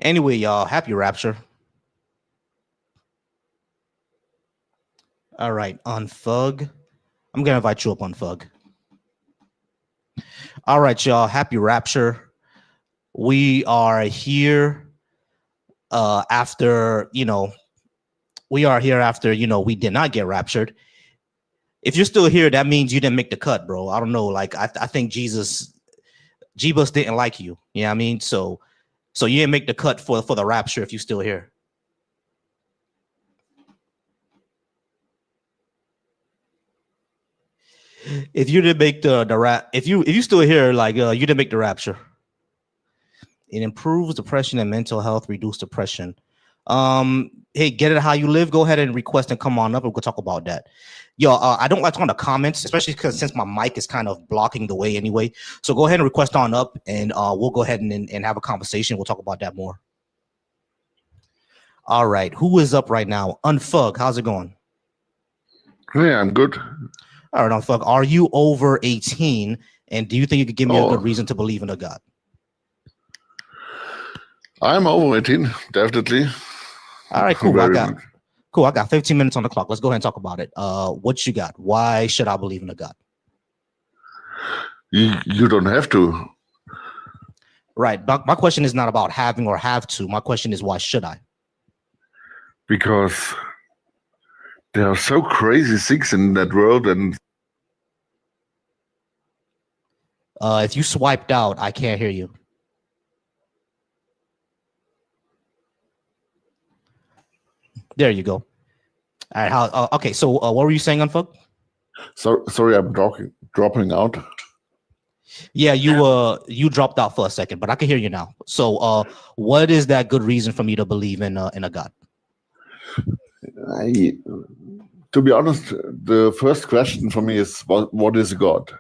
Anyway, y'all, happy rapture. All right, Unthug. I'm gonna invite you up, Unthug. All right, y'all, happy rapture. We are here after, we are here after, we did not get raptured. If you're still here, that means you didn't make the cut, bro. I don't know. Like, I think Jeebus didn't like you. You know what I mean? So you didn't make the cut for the rapture if you're still here. If you didn't make if you still here, like you didn't make the rapture. It improves depression and mental health, reduce depression. Hey, get it how you live. Go ahead and request and come on up and we'll talk about that. Yo, I don't like on the comments, especially because since my mic is kind of blocking the way anyway. So go ahead and request on up and we'll go ahead and have a conversation. We'll talk about that more. All right. Who is up right now? Unthug, how's it going? Hey, I'm good. All right, Unthug, are you over 18? And do you think you could give me a good reason to believe in a God? I'm over 18, definitely. All right, cool. I got 15 minutes on the clock. Let's go ahead and talk about it. What you got? Why should I believe in a God? You don't have to. Right. But my question is not about having or have to. My question is, why should I? Because there are so crazy things in that world. And if you swiped out, I can't hear you. There you go. All right. Okay. So what were you saying, Unthug? Sorry, I'm dropping out. Yeah, you dropped out for a second, but I can hear you now. So what is that good reason for me to believe in a God? To be honest, the first question for me is, what is God?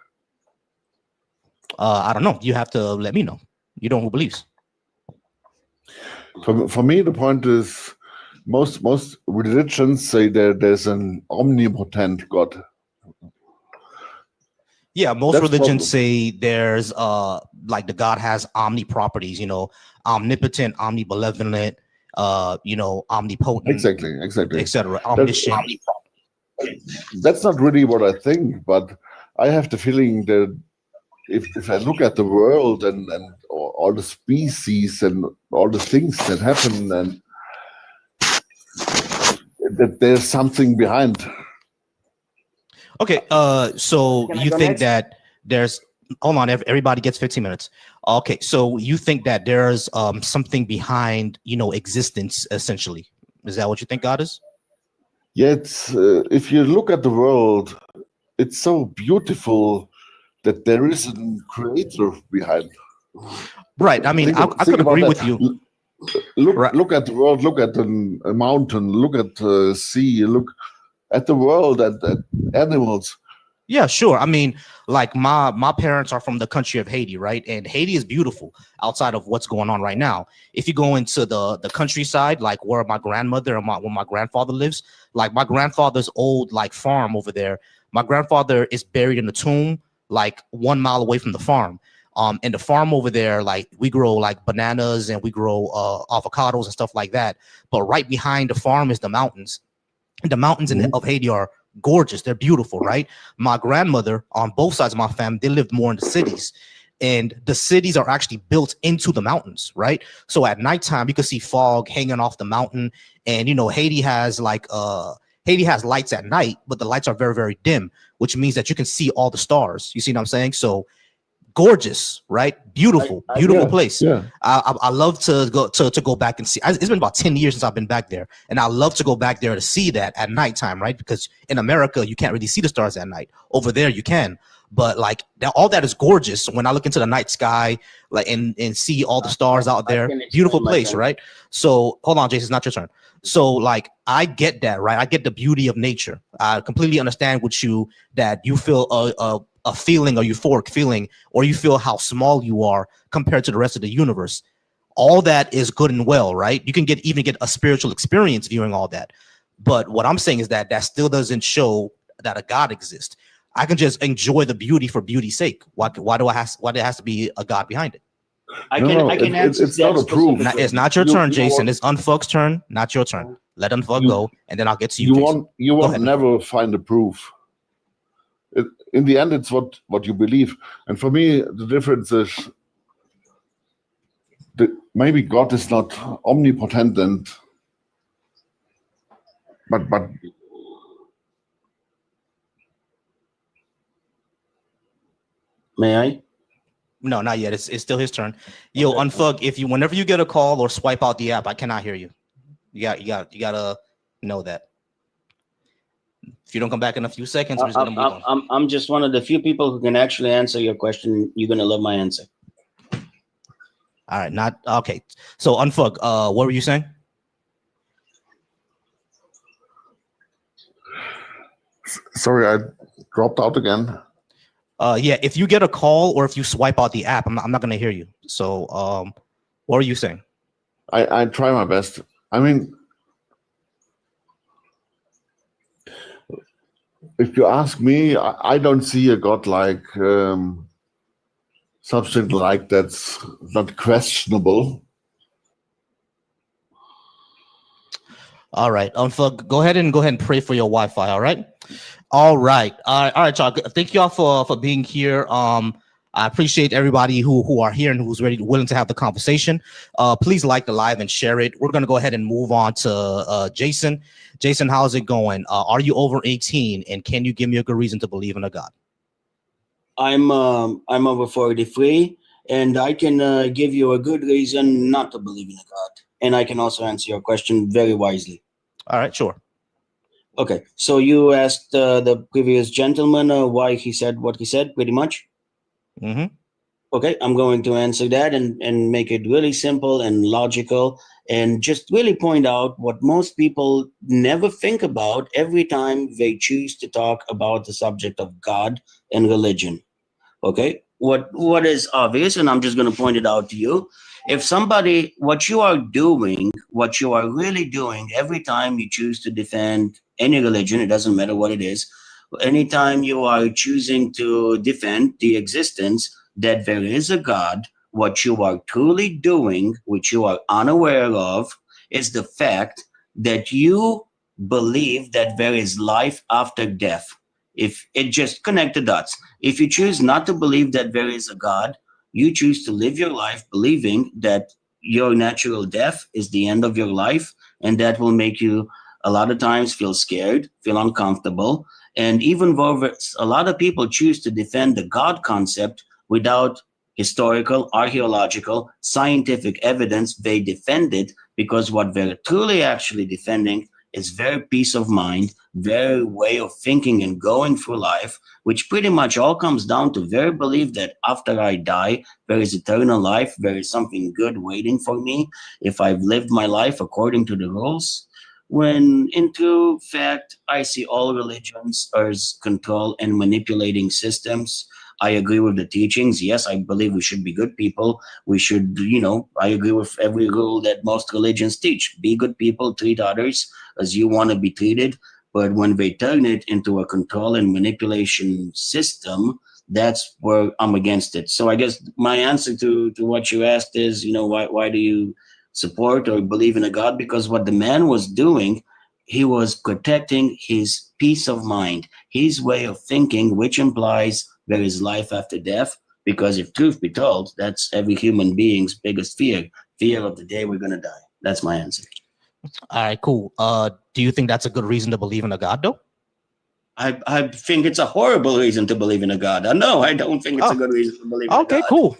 I don't know. You have to let me know. You know who believes. For me, the point is, most religions say that there's an omnipotent God. Yeah, most religions say there's like the God has omni properties, omnipotent, omnibenevolent, omnipotent, exactly, etc. Omniscient. That's not really what I think, but I have the feeling that if I look at the world and all the species and all the things that happen, and that there's something behind. Okay, so you think that there's, hold on, everybody gets 15 minutes. Okay, so you think that there's something behind, existence, essentially. Is that what you think God is? Yeah, it's, if you look at the world, it's so beautiful that there is a creator behind. Right, I mean, I could agree with you. Look at the world, look at a mountain, look at the sea, look at the world, at animals. Yeah, sure. I mean, like my parents are from the country of Haiti, right? And Haiti is beautiful outside of what's going on right now. If you go into the countryside, like where my grandmother and where my grandfather lives, like my grandfather's old like farm over there, my grandfather is buried in a tomb like 1 mile away from the farm. And the farm over there, like we grow like bananas and we grow avocados and stuff like that. But right behind the farm is the mountains. And the mountains of Haiti are gorgeous. They're beautiful, right? My grandmother on both sides of my family, they lived more in the cities. And the cities are actually built into the mountains, right? So at nighttime, you can see fog hanging off the mountain. And, Haiti has lights at night, but the lights are very, very dim, which means that you can see all the stars. You see what I'm saying? So gorgeous, right? Beautiful place. Yeah. I love to go back and see. It's been about 10 years since I've been back there, and I love to go back there to see that at nighttime, right? Because in America you can't really see the stars at night. Over there you can, but like all that is gorgeous. When I look into the night sky, like and see all the stars out there, beautiful place, right? So hold on, Jason, it's not your turn. So like I get that, right? I get the beauty of nature. I completely understand with you that you feel a feeling, a euphoric feeling, or you feel how small you are compared to the rest of the universe. All that is good and well, right? You can even get a spiritual experience viewing all that. But what I'm saying is that still doesn't show that a God exists. I can just enjoy the beauty for beauty's sake. Why there has to be a God behind it? I No, can answer it's not that a proof. specifically. It's not your You- turn, you Jason. want- It's Unfuck's turn, not your turn. Let Unfuck You- go, and then I'll get to you, Jason. you Go won't ahead, never find a proof. In the end, it's what you believe. And for me, the difference is maybe God is not omnipotent, but May I? No, not yet. It's still his turn. Yo, Unfuck, whenever you get a call or swipe out the app, I cannot hear you. You gotta know that. If you don't come back in a few seconds, we're just gonna move on. I'm just one of the few people who can actually answer your question. You're gonna love my answer. All right, not okay. So Unfuck, what were you saying? sorry, I dropped out again. Yeah, if you get a call or if you swipe out the app, I'm not gonna hear you. So what are you saying? I try my best. I mean, if you ask me, I don't see a God like something like that's not questionable. All right, Unfuck, go ahead and pray for your Wi-Fi. All right. All right, y'all. Thank y'all for being here. I appreciate everybody who are here and who's willing to have the conversation. Please like the live and share it. We're gonna go ahead and move on to Jason. Jason, how's it going? Are you over 18? And can you give me a good reason to believe in a God? I'm over 43, and I can give you a good reason not to believe in a God, and I can also answer your question very wisely. All right, sure. Okay, so you asked the previous gentleman why he said what he said, pretty much. Mm-hmm. Okay, I'm going to answer that and make it really simple and logical, and just really point out what most people never think about every time they choose to talk about the subject of God and religion. Okay, what is obvious, and I'm just going to point it out to you. If somebody, what you are really doing every time you choose to defend any religion, it doesn't matter what it is, anytime you are choosing to defend the existence that there is a God, what you are truly doing, which you are unaware of, is the fact that you believe that there is life after death. If it just connect the dots. If you choose not to believe that there is a God, you choose to live your life believing that your natural death is the end of your life, and that will make you a lot of times feel scared, feel uncomfortable. And even though a lot of people choose to defend the God concept without historical, archaeological, scientific evidence, they defend it because what they're truly actually defending is their peace of mind, their way of thinking and going through life, which pretty much all comes down to their belief that after I die, there is eternal life, there is something good waiting for me if I've lived my life according to the rules. When in true fact, I see all religions as control and manipulating systems. I agree with the teachings. Yes, I believe we should be good people. We should, I agree with every rule that most religions teach. Be good people, treat others as you want to be treated. But when they turn it into a control and manipulation system, that's where I'm against it. So I guess my answer to what you asked is, why do you support or believe in a God? Because what the man was doing, he was protecting his peace of mind, his way of thinking, which implies there is life after death. Because if truth be told, that's every human being's biggest fear of the day we're going to die. That's my answer. All right, cool. Do you think that's a good reason to believe in a God, though? I think it's a horrible reason to believe in a God. No, I don't think it's a good reason to believe in a God. Okay, cool.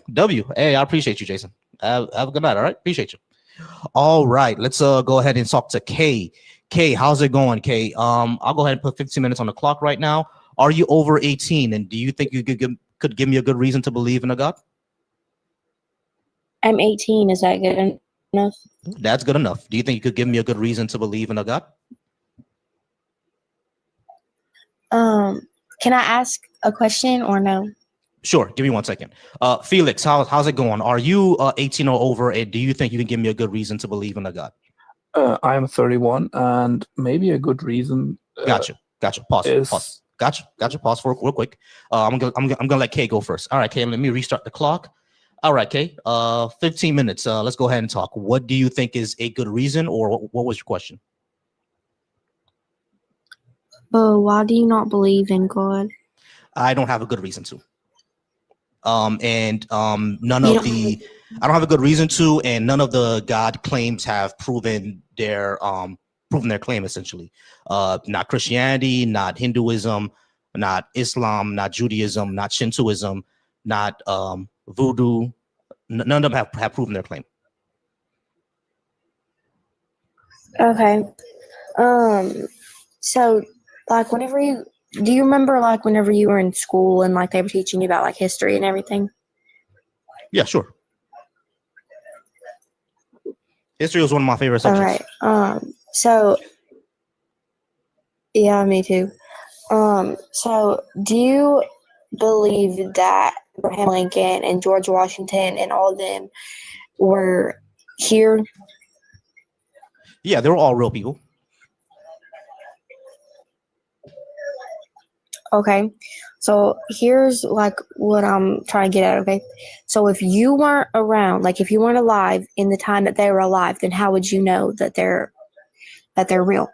Hey, I appreciate you, Jason. Have a good night. All right, appreciate you. All right, let's go ahead and talk to Kay. Kay, how's it going, Kay? I'll go ahead and put 15 minutes on the clock right now. Are you over 18? And do you think you could give me a good reason to believe in a God? I'm 18. Is that good enough? That's good enough. Do you think you could give me a good reason to believe in a God? Can I ask a question or no? Sure. Give me 1 second. Felix, how's it going? Are you 18 or over? And do you think you can give me a good reason to believe in a God? I am 31, and maybe a good reason. Gotcha. Pause. Gotcha. Pause for real quick. I'm gonna let Kay go first. All right, Kay, let me restart the clock. All right, Kay. 15 minutes. Let's go ahead and talk. What do you think is a good reason, or what was your question? Why do you not believe in God? I don't have a good reason to. None You of don't- the I don't have a good reason to, and none of the God claims have proven their claim essentially. Not Christianity, not Hinduism, not Islam, not Judaism, not Shintoism, not voodoo. None of them have proven their claim. Okay. So like do you remember like whenever you were in school and like they were teaching you about like history and everything? Yeah, sure. History was one of my favorite All subjects. right. So yeah, me too. So do you believe that Abraham Lincoln and George Washington and all of them were here? Yeah, they were all real people. Okay. So here's like what I'm trying to get at, okay? So if you weren't around, like if you weren't alive in the time that they were alive, then how would you know that they're real?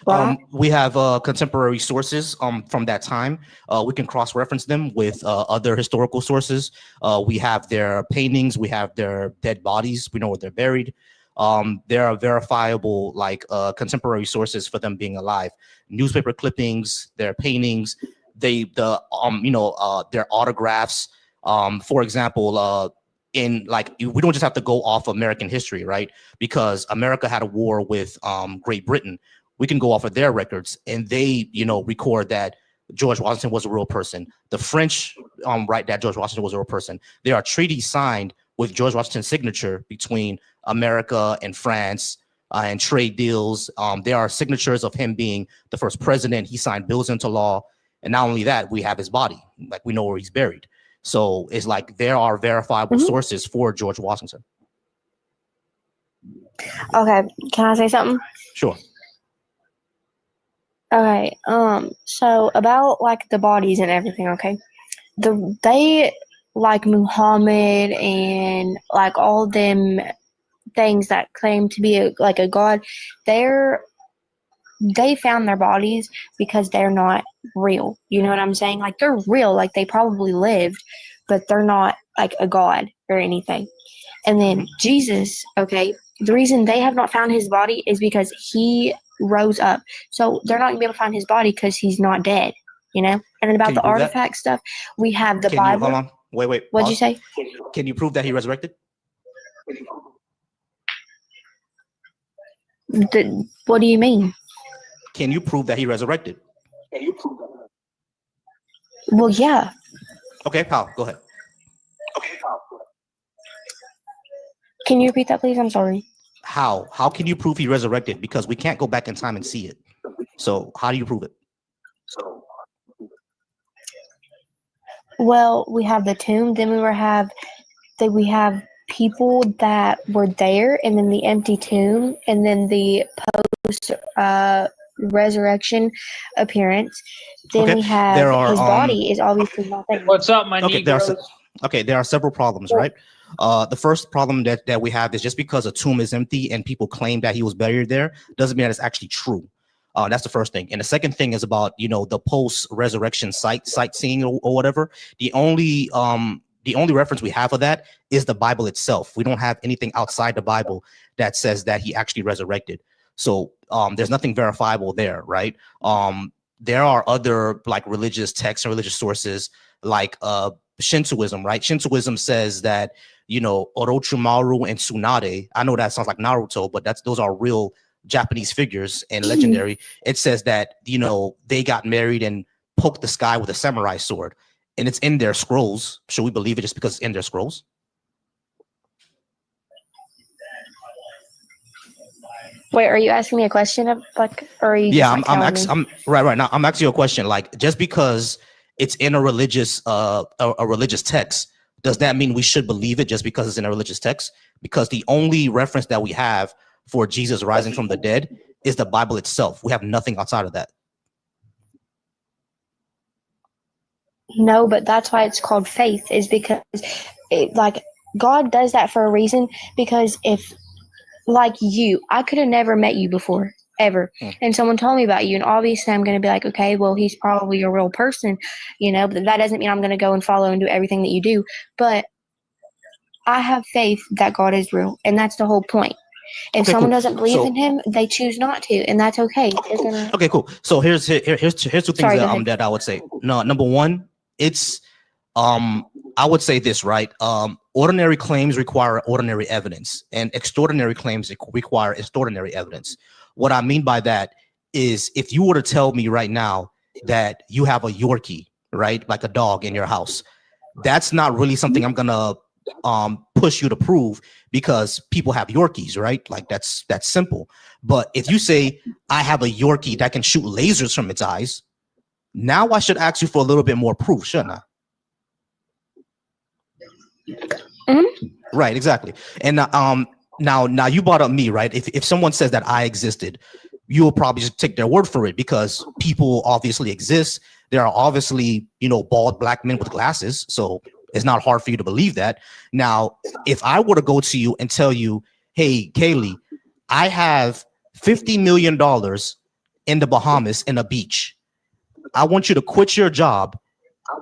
Right? We have contemporary sources from that time. We can cross-reference them with other historical sources. We have their paintings, we have their dead bodies, we know where they're buried. There are verifiable like contemporary sources for them being alive. Newspaper clippings, their paintings, their autographs. For example, in like we don't just have to go off American history, right? Because America had a war with Great Britain. We can go off of their records, and they, record that George Washington was a real person. The French write that George Washington was a real person. There are treaties signed with George Washington's signature between America and France and trade deals. There are signatures of him being the first president. He signed bills into law. And not only that, we have his body. Like we know where he's buried. So it's like there are verifiable sources for George Washington. Okay. Can I say something? Sure. Okay. So about like the bodies and everything, okay? They like Muhammad and like all them things that claim to be like a god, they found their bodies because they're not real. You know what I'm saying? Like they're real, like they probably lived, but they're not like a god or anything. And then Jesus, okay, the reason they have not found his body is because he rose up. So they're not gonna be able to find his body because he's not dead, you know? And then about the artifact stuff, we have the Bible. Hold on. Wait. What'd you say? Can you prove that he resurrected? What do you mean? Can you prove that he resurrected? Well, yeah. Okay, pal, go ahead. Can you repeat that, please? I'm sorry. How can you prove he resurrected? Because we can't go back in time and see it. So how do you prove it? Well, we have the tomb, then we have people that were there, and then the empty tomb, and then the post resurrection appearance. Then we have his body is obviously not there. What's up, my Negroes? There are several problems, right? The first problem that we have is just because a tomb is empty and people claim that he was buried there doesn't mean that it's actually true. That's the first thing. And the second thing is about, the post-resurrection sightseeing or whatever. The only reference we have of that is the Bible itself. We don't have anything outside the Bible that says that he actually resurrected. So there's nothing verifiable there, right? There are other like religious texts and religious sources like Shintoism, right? Shintoism says that, Orochimaru and Tsunade, I know that sounds like Naruto, but those are real Japanese figures and legendary. It says that, they got married and poked the sky with a samurai sword, and it's in their scrolls. Should we believe it just because it's in their scrolls? Wait, are you asking me a question of like, or are you? Yeah, just, I'm right now. I'm asking you a question. Like, just because it's in a religious text, does that mean we should believe it just because it's in a religious text? Because the only reference that we have for Jesus rising from the dead is the Bible itself. We have nothing outside of that. No, but that's why it's called faith, is because God does that for a reason, because if, like you, I could have never met you before, ever. And someone told me about you, and obviously I'm going to be like, okay, well, he's probably a real person, but that doesn't mean I'm going to go and follow and do everything that you do. But I have faith that God is real, and that's the whole point. If Okay, someone cool. doesn't believe So in him, they choose not to, and that's okay. okay, They're cool. gonna. Okay, cool. So here's two things Sorry, go that ahead. that I would say. No, number one, it's I would say this, right? Ordinary claims require ordinary evidence, and extraordinary claims require extraordinary evidence. What I mean by that is, if you were to tell me right now that you have a Yorkie, right, like a dog in your house, that's not really something I'm gonna push you to prove, because people have Yorkies, right? Like that's simple. But if you say I have a Yorkie that can shoot lasers from its eyes, now I should ask you for a little bit more proof, shouldn't I? Right, exactly. And now you brought up me, right? If someone says that I existed, you will probably just take their word for it, because people obviously exist. There are obviously, bald black men with glasses, so it's not hard for you to believe that. Now, if I were to go to you and tell you, hey, Kaylee, I have $50 million in the Bahamas in a beach. I want you to quit your job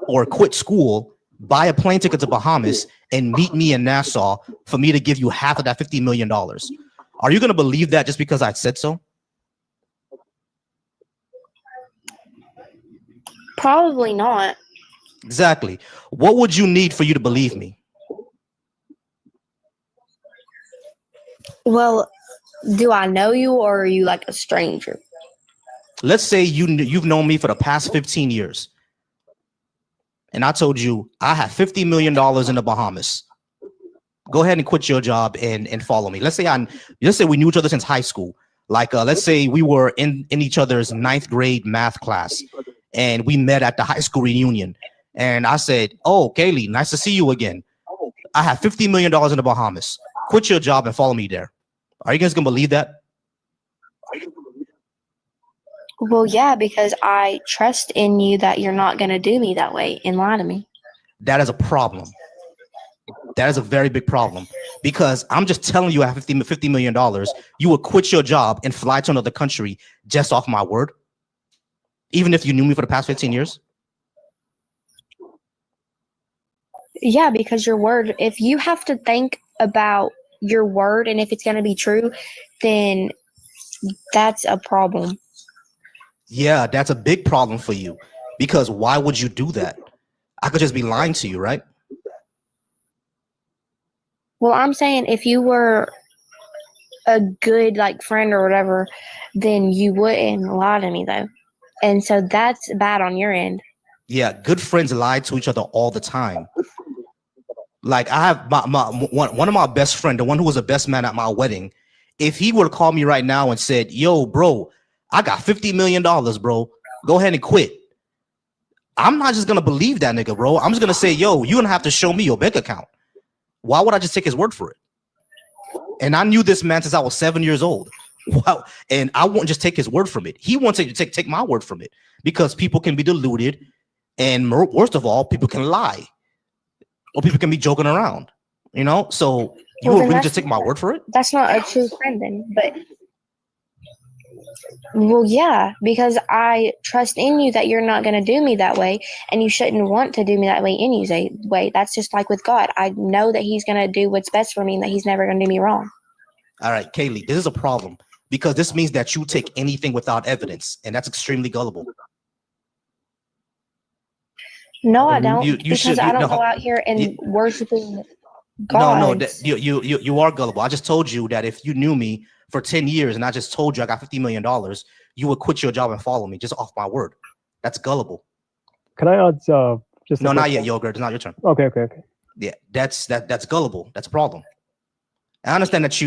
or quit school, buy a plane ticket to Bahamas, and meet me in Nassau for me to give you half of that $50 million. Are you going to believe that just because I said so? Probably not. Exactly. What would you need for you to believe me? Well, do I know you, or are you like a stranger? Let's say you've known me for the past 15 years. And I told you I have $50 million in the Bahamas. Go ahead and quit your job and follow me. Let's say we knew each other since high school. Like, let's say we were in each other's 9th grade math class, and we met at the high school reunion. And I said, oh, Kaylee, nice to see you again. I have $50 million in the Bahamas. Quit your job and follow me there. Are you guys going to believe that? Well, yeah, because I trust in you that you're not going to do me that way and lie to me. That is a problem. That is a very big problem, because I'm just telling you I have $50 million. You would quit your job and fly to another country just off my word, even if you knew me for the past 15 years? Yeah, because your word, if you have to think about your word and if it's going to be true, then that's a problem. Yeah, that's a big problem for you, because why would you do that? I could just be lying to you, right? Well, I'm saying if you were a good friend or whatever, then you wouldn't lie to me though. And so that's bad on your end. Yeah, good friends lie to each other all the time. Like, I have one of my best friend, the one who was the best man at my wedding. If he were to call me right now and said, yo, bro, I got $50 million, bro, go ahead and quit, I'm not just gonna believe that nigga, bro. I'm just gonna say, yo, you're gonna have to show me your bank account. Why would I just take his word for it? And I knew this man since I was 7 years old. Wow. And I won't just take his word from it. He wants to take my word from it, because people can be deluded. And worst of all, people can lie, or people can be joking around, So you would really just take my word for it? That's not a true friend then. But, well, yeah, because I trust in you that you're not going to do me that way, and you shouldn't want to do me that way anyway. That's just like with God. I know that he's going to do what's best for me, and that he's never going to do me wrong. All right, Kaylee, this is a problem, because this means that you take anything without evidence, and that's extremely gullible. No, I don't. I don't go out here and worshiping God. No, you are gullible. I just told you that if you knew me for 10 years and I just told you I got $50 million, you would quit your job and follow me just off my word. That's gullible. Can I add just no, not yet, Yogurt. It's not your turn. Okay. Yeah, that's gullible. That's a problem. I understand that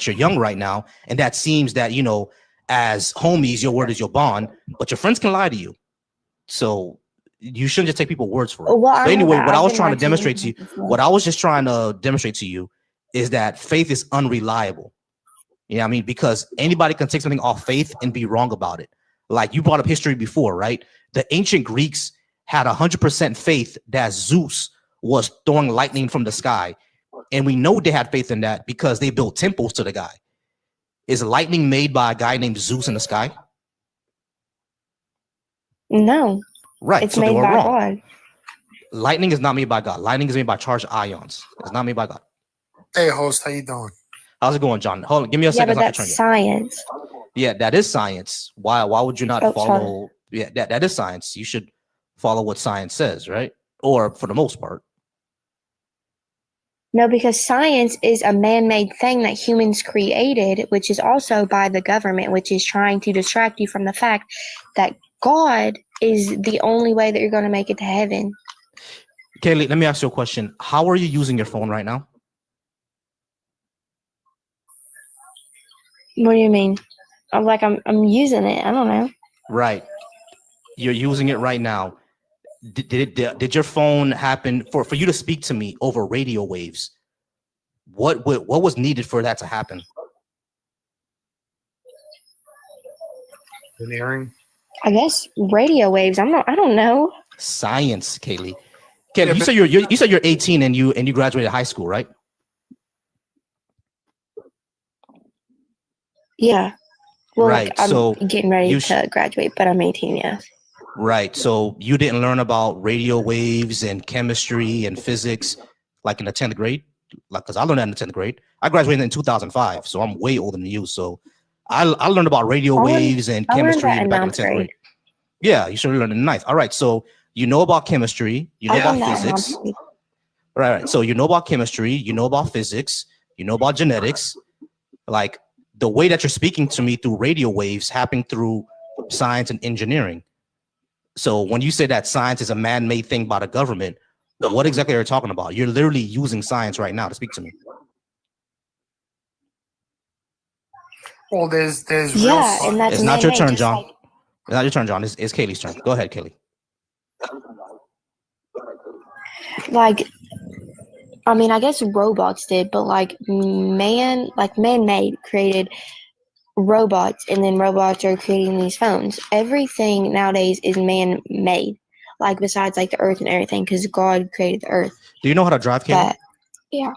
you're young right now, and that seems that, as homies, your word is your bond, but your friends can lie to you. So you shouldn't just take people's words for it. Well, but anyway, what I was trying to demonstrate to you, what I was just trying to demonstrate to you is that faith is unreliable. You know what I mean? Because anybody can take something off faith and be wrong about it. Like, you brought up history before, right? The ancient Greeks had 100% faith that Zeus was throwing lightning from the sky. And we know they had faith in that because they built temples to the guy. Is lightning made by a guy named Zeus in the sky? No, Right. it's So they made were by wrong. God. Lightning is not made by God. Lightning is made by charged ions. It's not made by God. Hey, host, how you doing? How's it going, John? Hold on. Give me a Yeah, second. but So I can that's turn you. science. Yeah, that is science. Why would you not Oh, sorry. follow? Yeah, that is science. You should follow what science says, right? Or for the most part. No, because science is a man-made thing that humans created, which is also by the government, which is trying to distract you from the fact that God is the only way that you're going to make it to heaven. Kaylee, let me ask you a question. How are you using your phone right now? What do you mean? I'm using it. I don't know. Right. You're using it right now. Did your phone happen for you to speak to me over radio waves? What was needed for that to happen? Engineering. I guess radio waves. I don't know. Science, Kaylee. Kaylee, Yeah, you but- said you said you're 18 and you graduated high school, right? Yeah. Well, Right, like, I'm so getting ready you to graduate, but I'm 18, yeah. Right. So you didn't learn about radio waves and chemistry and physics like in the 10th grade? Like, because I learned that in the 10th grade. I graduated in 2005, so I'm way older than you. So I learned about radio waves and I learned chemistry that in back in the ninth 10th grade. grade. Yeah, you should have learned in ninth. All right. So you know about chemistry, you know I about learned that in ninth physics. grade. Right. So you know about chemistry, you know about physics, you know about genetics. Like the way that you're speaking to me through radio waves happened through science and engineering. So when you say that science is a man-made thing by the government, what exactly are you talking about? You're literally using science right now to speak to me. Well, there's real Yeah, science. and that's It's not your man-made, turn, just John. like It's not your turn, John. It's Kaylee's turn. Go ahead, Kaylee. I mean, I guess robots did, but like man-made created robots, and then robots are creating these phones. Everything nowadays is man-made, like besides like the earth and everything, because God created the earth. Do you know how to drive, Kaylee? But yeah,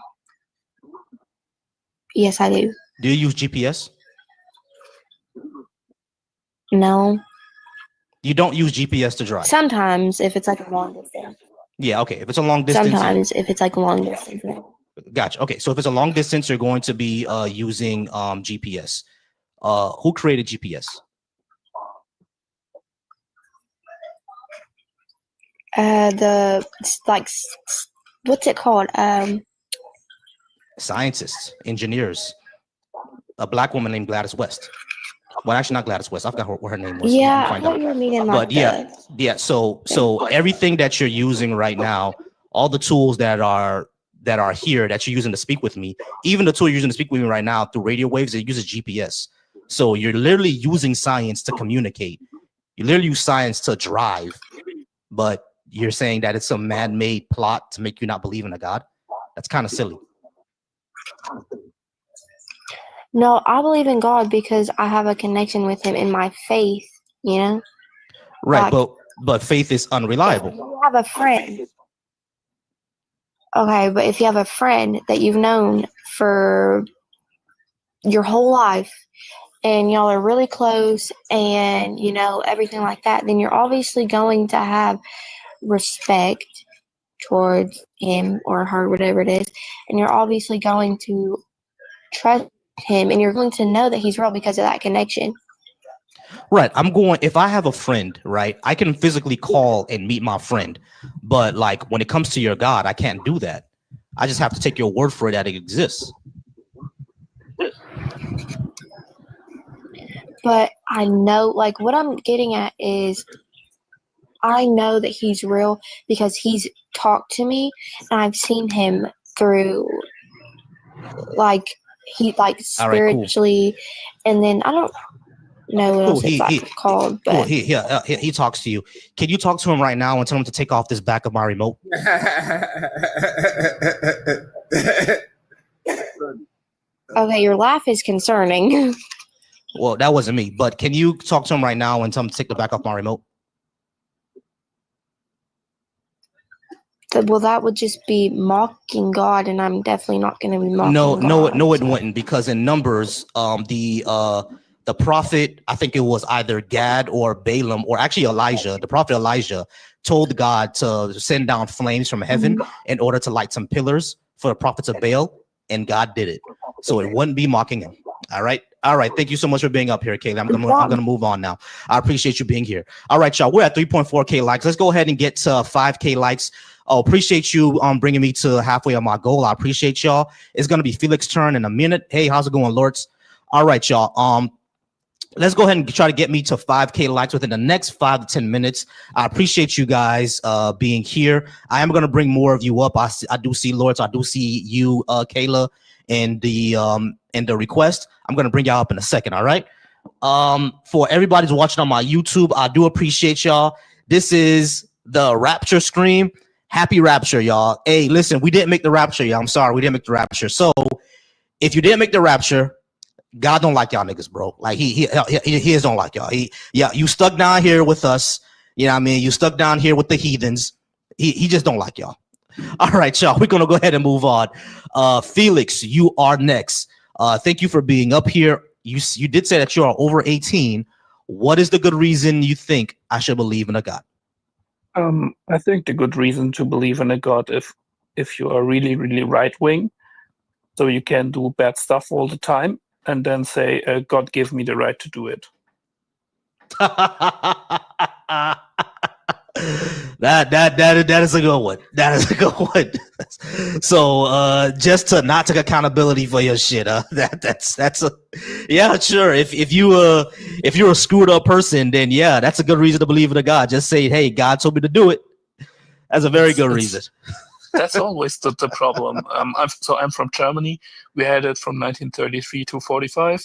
yes, I do. Do you use GPS? No, You don't use GPS to drive. sometimes if it's like a long distance. Yeah, okay. If it's a long distance, Sometimes if it's like a long distance. gotcha. Okay, so if it's a long distance, you're going to be using GPS. Who created GPS? What's it called? Scientists, engineers. A black woman named Gladys West. Well, actually, not Gladys West. I forgot what her name was. Yeah, We'll I find thought out. you were meaning like But yeah. So everything that you're using right now, all the tools that are here that you're using to speak with me, even the tool you're using to speak with me right now through radio waves, it uses GPS. So you're literally using science to communicate. You literally use science to drive, but you're saying that it's a man-made plot to make you not believe in a God. That's kind of silly. No, I believe in God because I have a connection with Him in my faith. You know, Right, Like- but faith is unreliable. If you have a friend. Okay, but if you have a friend that you've known for your whole life and y'all are really close and you know everything like that, then you're obviously going to have respect towards him or her, whatever it is, and you're obviously going to trust him and you're going to know that he's real because of that connection. Right. If I have a friend, right, I can physically call and meet my friend. But like when it comes to your God, I can't do that. I just have to take your word for it that it exists. But I know, like, what I'm getting at is I know that he's real because he's talked to me and I've seen him through, like, All right, cool. spiritually. And then I don't know what else it's called, but Cool. He talks to you. Can you talk to him right now and tell him to take off this back of my remote? okay, your laugh is concerning. Well, that wasn't me, but can you talk to him right now and tell him to take the back off my remote? Well, that would just be mocking God, and I'm definitely not going to be mocking No, God. no, it wouldn't, because in Numbers, the prophet, I think it was either Gad or Balaam, or actually Elijah, the prophet Elijah told God to send down flames from heaven in order to light some pillars for the prophets of Baal, and God did it. So it wouldn't be mocking him. All right. Thank you so much for being up here, Kayla. I'm gonna move on now. I appreciate you being here. All right, y'all. We're at 3.4K likes. Let's go ahead and get to 5K likes. Oh, appreciate you bringing me to halfway of my goal. I appreciate y'all. It's gonna be Felix's turn in a minute. Hey, how's it going, Lords? All right, y'all. Let's go ahead and try to get me to 5K likes within the next 5 to 10 minutes. I appreciate you guys being here. I am gonna bring more of you up. I do see Lords. I do see you, Kayla, in the request. I'm gonna bring y'all up in a second. All right. For everybody's watching on my YouTube, I do appreciate y'all. This is the Rapture Scream. Happy Rapture, y'all. Hey, listen, we didn't make the Rapture, y'all. I'm sorry, we didn't make the Rapture. So if you didn't make the Rapture, God don't like y'all niggas, bro. Like he just don't like y'all. You stuck down here with us. You know what I mean? You stuck down here with the heathens. He just don't like y'all. All right, y'all. We're gonna go ahead and move on. Felix, you are next. Thank you for being up here. You did say that you are over 18. What is the good reason you think I should believe in a God? I think the good reason to believe in a God, if you are really, really right wing, so you can do bad stuff all the time, and then say, God gave me the right to do it. That is a good one. That is a good one. So just to not take accountability for your shit, that's a yeah, sure. If you're a screwed up person, then yeah, that's a good reason to believe in a God. Just say, hey, God told me to do it. That's a very good reason. That's always the problem. I'm from Germany. We had it from 1933 to 45.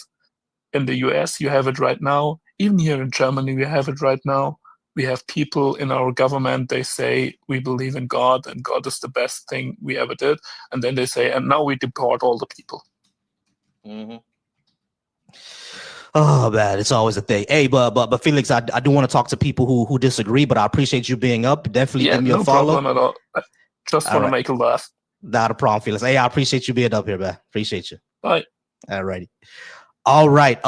In the US, you have it right now. Even here in Germany, we have it right now. We have people in our government, they say, we believe in God and God is the best thing we ever did. And then they say, and now we deport all the people. Mm-hmm. Oh man, it's always a thing. Hey, but Felix, I do want to talk to people who disagree, but I appreciate you being up. Definitely give me a follow. No problem at all. I just want to make a laugh. Not a problem, Felix. Hey, I appreciate you being up here, man. Appreciate you. Bye. All righty. All right.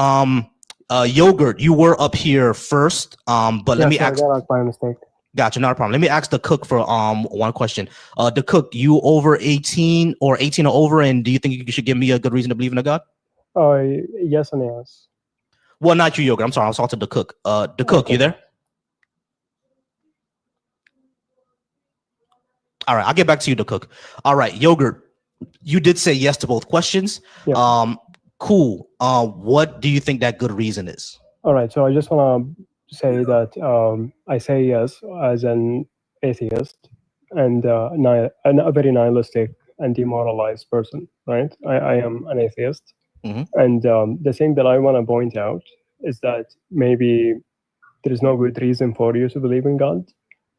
Yogurt, you were up here first. But let me ask. That was my mistake. Gotcha, not a problem. Let me ask the cook for one question. The cook, you over 18 or 18 or over, and do you think you should give me a good reason to believe in a God? Yes and yes. Well, not you, Yogurt. I'm sorry, I was talking to the cook. The cook, you there? All right, I'll get back to you, the cook. All right, Yogurt, you did say yes to both questions. Yeah. Cool. What do you think that good reason is? All right, so I just want to say that I say yes as an atheist and a very nihilistic and demoralized person, right? I am an atheist. Mm-hmm. And the thing that I want to point out is that maybe there is no good reason for you to believe in God,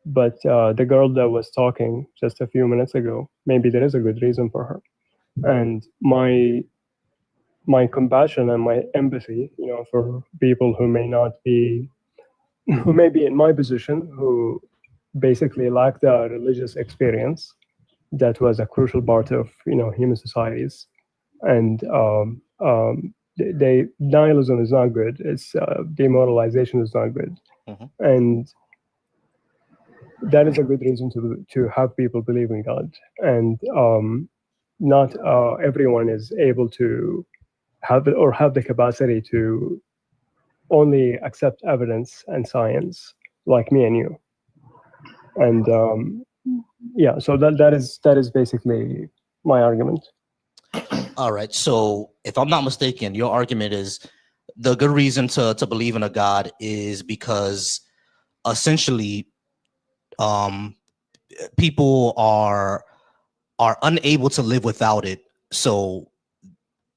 but the girl that was talking just a few minutes ago, maybe there is a good reason for her. And my compassion and my empathy, for people who may be in my position, who basically lack the religious experience that was a crucial part of human societies, and nihilism is not good. It's demoralization is not good, mm-hmm. And that is a good reason to have people believe in God, and not everyone is able to have the capacity to only accept evidence and science like me and you. And yeah, so that is basically my argument. All right. So if I'm not mistaken, your argument is the good reason to believe in a God is because essentially people are unable to live without it. So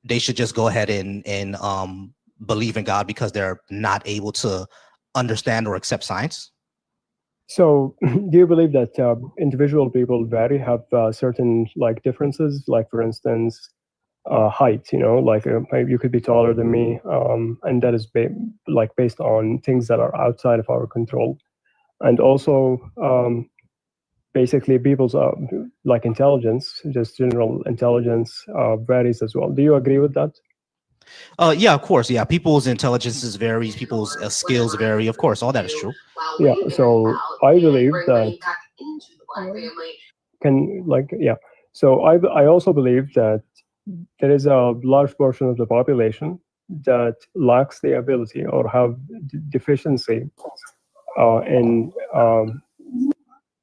they should just go ahead and believe in God because they're not able to understand or accept science. So do you believe that individual people vary, have certain differences, like for instance, height, like you could be taller than me, and that is based on things that are outside of our control. And also basically people's like intelligence, just general intelligence, varies as well. Do you agree with that? Yeah, of course. Yeah, people's intelligences varies, people's skills vary. Of course, all that is true. Yeah. So I believe that So I also believe that there is a large portion of the population that lacks the ability or have deficiency in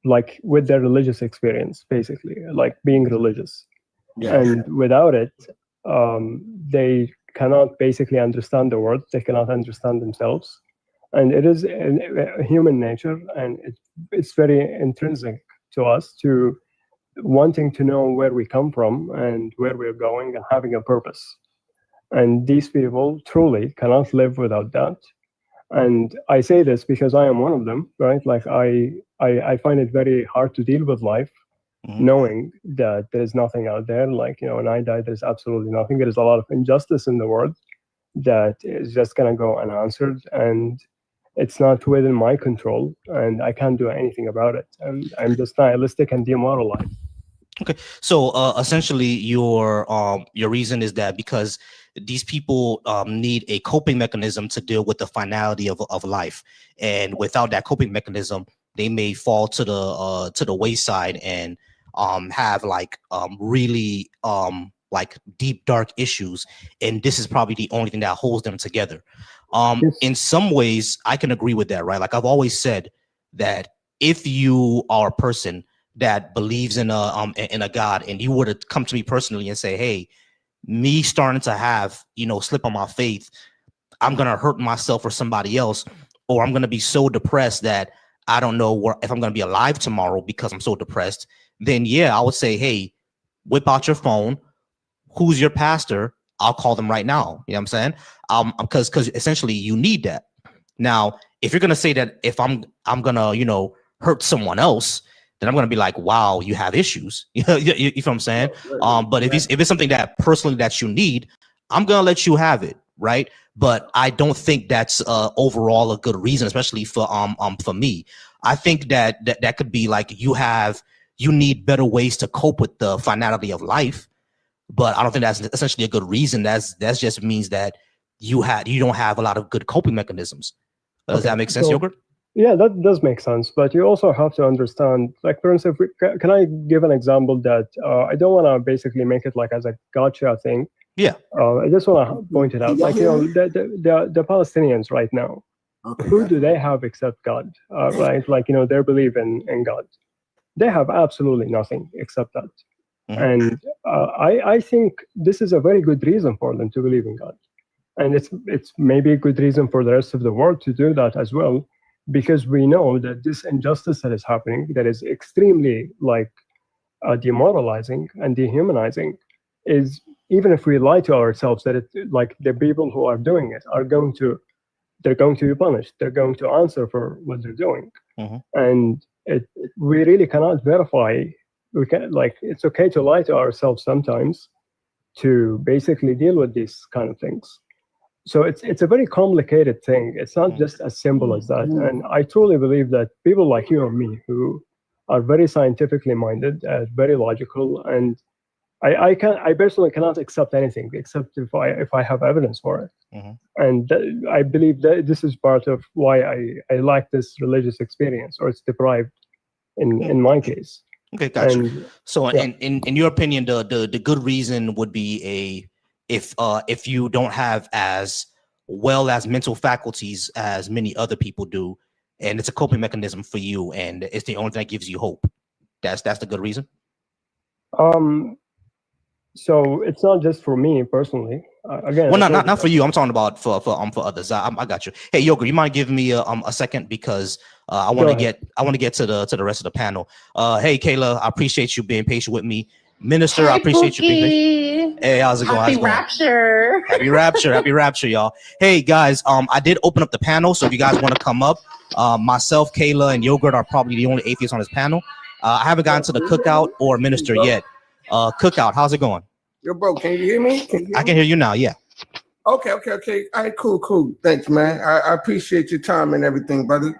like with their religious experience, basically, like being religious. Yeah. And without it, they cannot basically understand the world. They cannot understand themselves, and it is human nature, and it's very intrinsic to us to wanting to know where we come from and where we're going and having a purpose. And these people truly cannot live without that. And I say this because I am one of them, right? Like I find it very hard to deal with life, knowing that there is nothing out there. Like, when I die, there's absolutely nothing. There is a lot of injustice in the world that is just gonna go unanswered, and it's not within my control, and I can't do anything about it. And I'm just nihilistic and demoralized. Okay, so essentially, your reason is that because these people need a coping mechanism to deal with the finality of life, and without that coping mechanism, they may fall to the wayside and have like really like deep dark issues, and this is probably the only thing that holds them together. In some ways, I can agree with that, right? Like I've always said that if you are a person that believes in a God, and you were to come to me personally and say, hey, me starting to have, slip on my faith, I'm gonna hurt myself or somebody else, or I'm gonna be so depressed that I don't know if I'm gonna be alive tomorrow because I'm so depressed, then yeah, I would say, hey, whip out your phone. Who's your pastor? I'll call them right now. You know what I'm saying? Because essentially you need that. Now, if you're gonna say that if I'm gonna, hurt someone else, then I'm gonna be like, wow, you have issues. You know what I'm saying? But if it's something that personally that you need, I'm gonna let you have it, right? But I don't think that's overall a good reason, especially for me. I think that could be like you need better ways to cope with the finality of life, but I don't think that's essentially a good reason. That just means that you don't have a lot of good coping mechanisms. Does that make sense, Yogurt? Yeah, that does make sense. But you also have to understand, like, for instance, can I give an example that I don't want to basically make it like as a gotcha thing. Yeah. I just want to point it out. Like, the Palestinians right now, who do they have except God? Right? Like, their belief in God. They have absolutely nothing except that. And I think this is a very good reason for them to believe in God. And it's maybe a good reason for the rest of the world to do that as well, because we know that this injustice that is happening, that is extremely like demoralizing and dehumanizing, is, even if we lie to ourselves that like the people who are doing it are going to be punished, they're going to answer for what they're doing. And we really cannot verify. We can, like, it's okay to lie to ourselves sometimes to basically deal with these kind of things. So it's a very complicated thing. It's not just as simple as that. And I truly believe that people like you and me, who are very scientifically minded, very logical, and I personally cannot accept anything except if I have evidence for it. And I believe that this is part of why I like this religious experience, or it's deprived in my case. Okay, gotcha. So in your opinion, the good reason would be if you don't have as well as mental faculties as many other people do, and it's a coping mechanism for you, and it's the only thing that gives you hope. That's the good reason. So it's not just for me personally. Again, well, not for you. I'm talking about for others. I got you. Hey, Yogurt, you mind giving me a second, because I want to get to the rest of the panel. Hey, Kayla, I appreciate you being patient with me. Minister, I appreciate you being patient. Hey, how's it going? Happy Rapture. Happy Rapture. Happy Rapture, y'all. Hey, guys, I did open up the panel, so if you guys want to come up, myself, Kayla, and Yogurt are probably the only atheists on this panel. I haven't gotten to the cookout or minister yet. Cookout, how's it going? Yo, bro, can you hear me? I can hear you now, yeah. Okay. All right, cool. Thanks, man. I appreciate your time and everything, brother.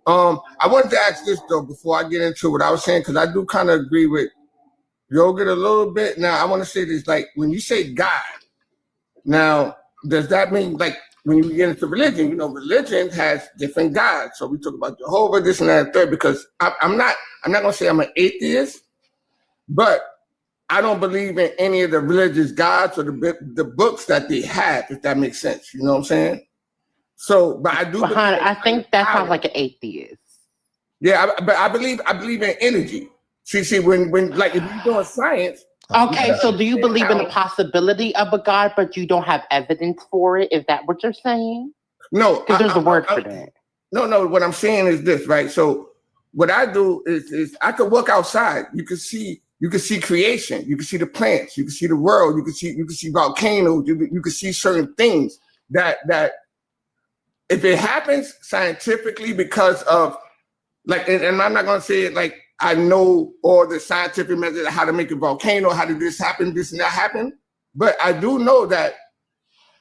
I wanted to ask this though before I get into what I was saying, because I do kind of agree with Yogurt a little bit. Now I want to say this, like when you say God, now does that mean like when you get into religion, you know, religion has different gods. So we talk about Jehovah, this and that, and third. Because I'm not gonna say I'm an atheist, but I don't believe in any of the religious gods or the books that they have, if that makes sense. You know what I'm saying? So, but I do. Well, hon, I think that sounds like an atheist. Yeah, but I believe in energy. See, when like if you're doing science. Okay, so do you believe in the possibility of a God, but you don't have evidence for it? Is that what you're saying? No, because there's a word for that. No. What I'm saying is this, right? So what I do is I could walk outside. You can see creation. You can see the plants. You can see the world. You can see volcanoes. You can see certain things that if it happens scientifically because of like, and I'm not gonna say it like I know all the scientific methods of how to make a volcano, how to do this happen, this and that happen. But I do know that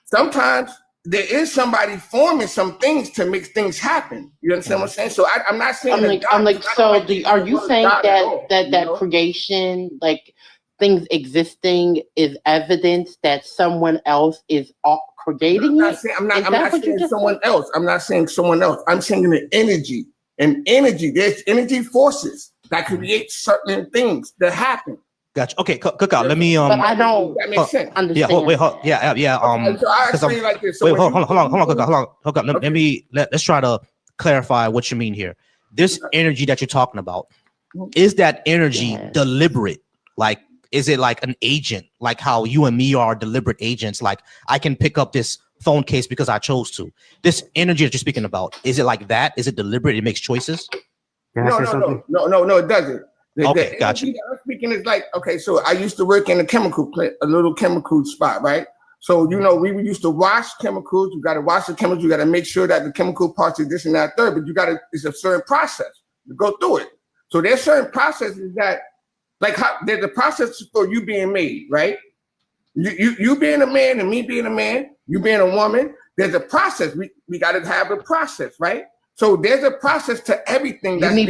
sometimes there is somebody forming some things to make things happen. You understand what I'm saying? So I'm not saying are you saying that creation, like things existing, is evidence that someone else is creating it? I'm not saying someone else. I'm not saying someone else. I'm saying the energy. And energy, there's energy forces that create certain things that happen. Gotcha. Okay, Cookout. Let me But I don't that makes sense. understand. Yeah. Okay, so I explain like this. So hold on, Cookout. Let's try to clarify what you mean here. This energy that you're talking about, is that energy deliberate? Like, is it like an agent, like how you and me are deliberate agents? Like, I can pick up this phone case because I chose to. This energy that you're speaking about, is it like that? Is it deliberate? It makes choices? No, it doesn't. Okay, gotcha. I'm speaking is like, okay, so I used to work in a chemical plant, a little chemical spot, right? So, you know, we used to wash chemicals. You got to wash the chemicals. You got to make sure that the chemical parts are this and that third, but it's a certain process to go through it. So there's certain processes that, like, there's a process for you being made, right? You being a man and me being a man, you being a woman, there's a process. We got to have a process, right? So there's a process to everything. You mean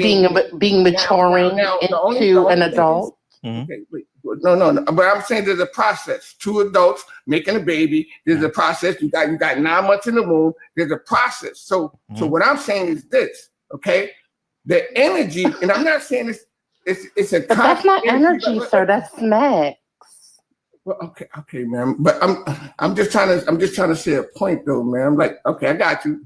being maturing into an adult? Okay, wait. No. But I'm saying there's a process. 2 adults making a baby. There's a process. You got 9 months in the womb. There's a process. So what I'm saying is this, okay? The energy, and I'm not saying it's a. But that's not energy, sir. That's smacks. Well, okay, man. But I'm just trying to say a point, though, man. I'm like, okay, I got you.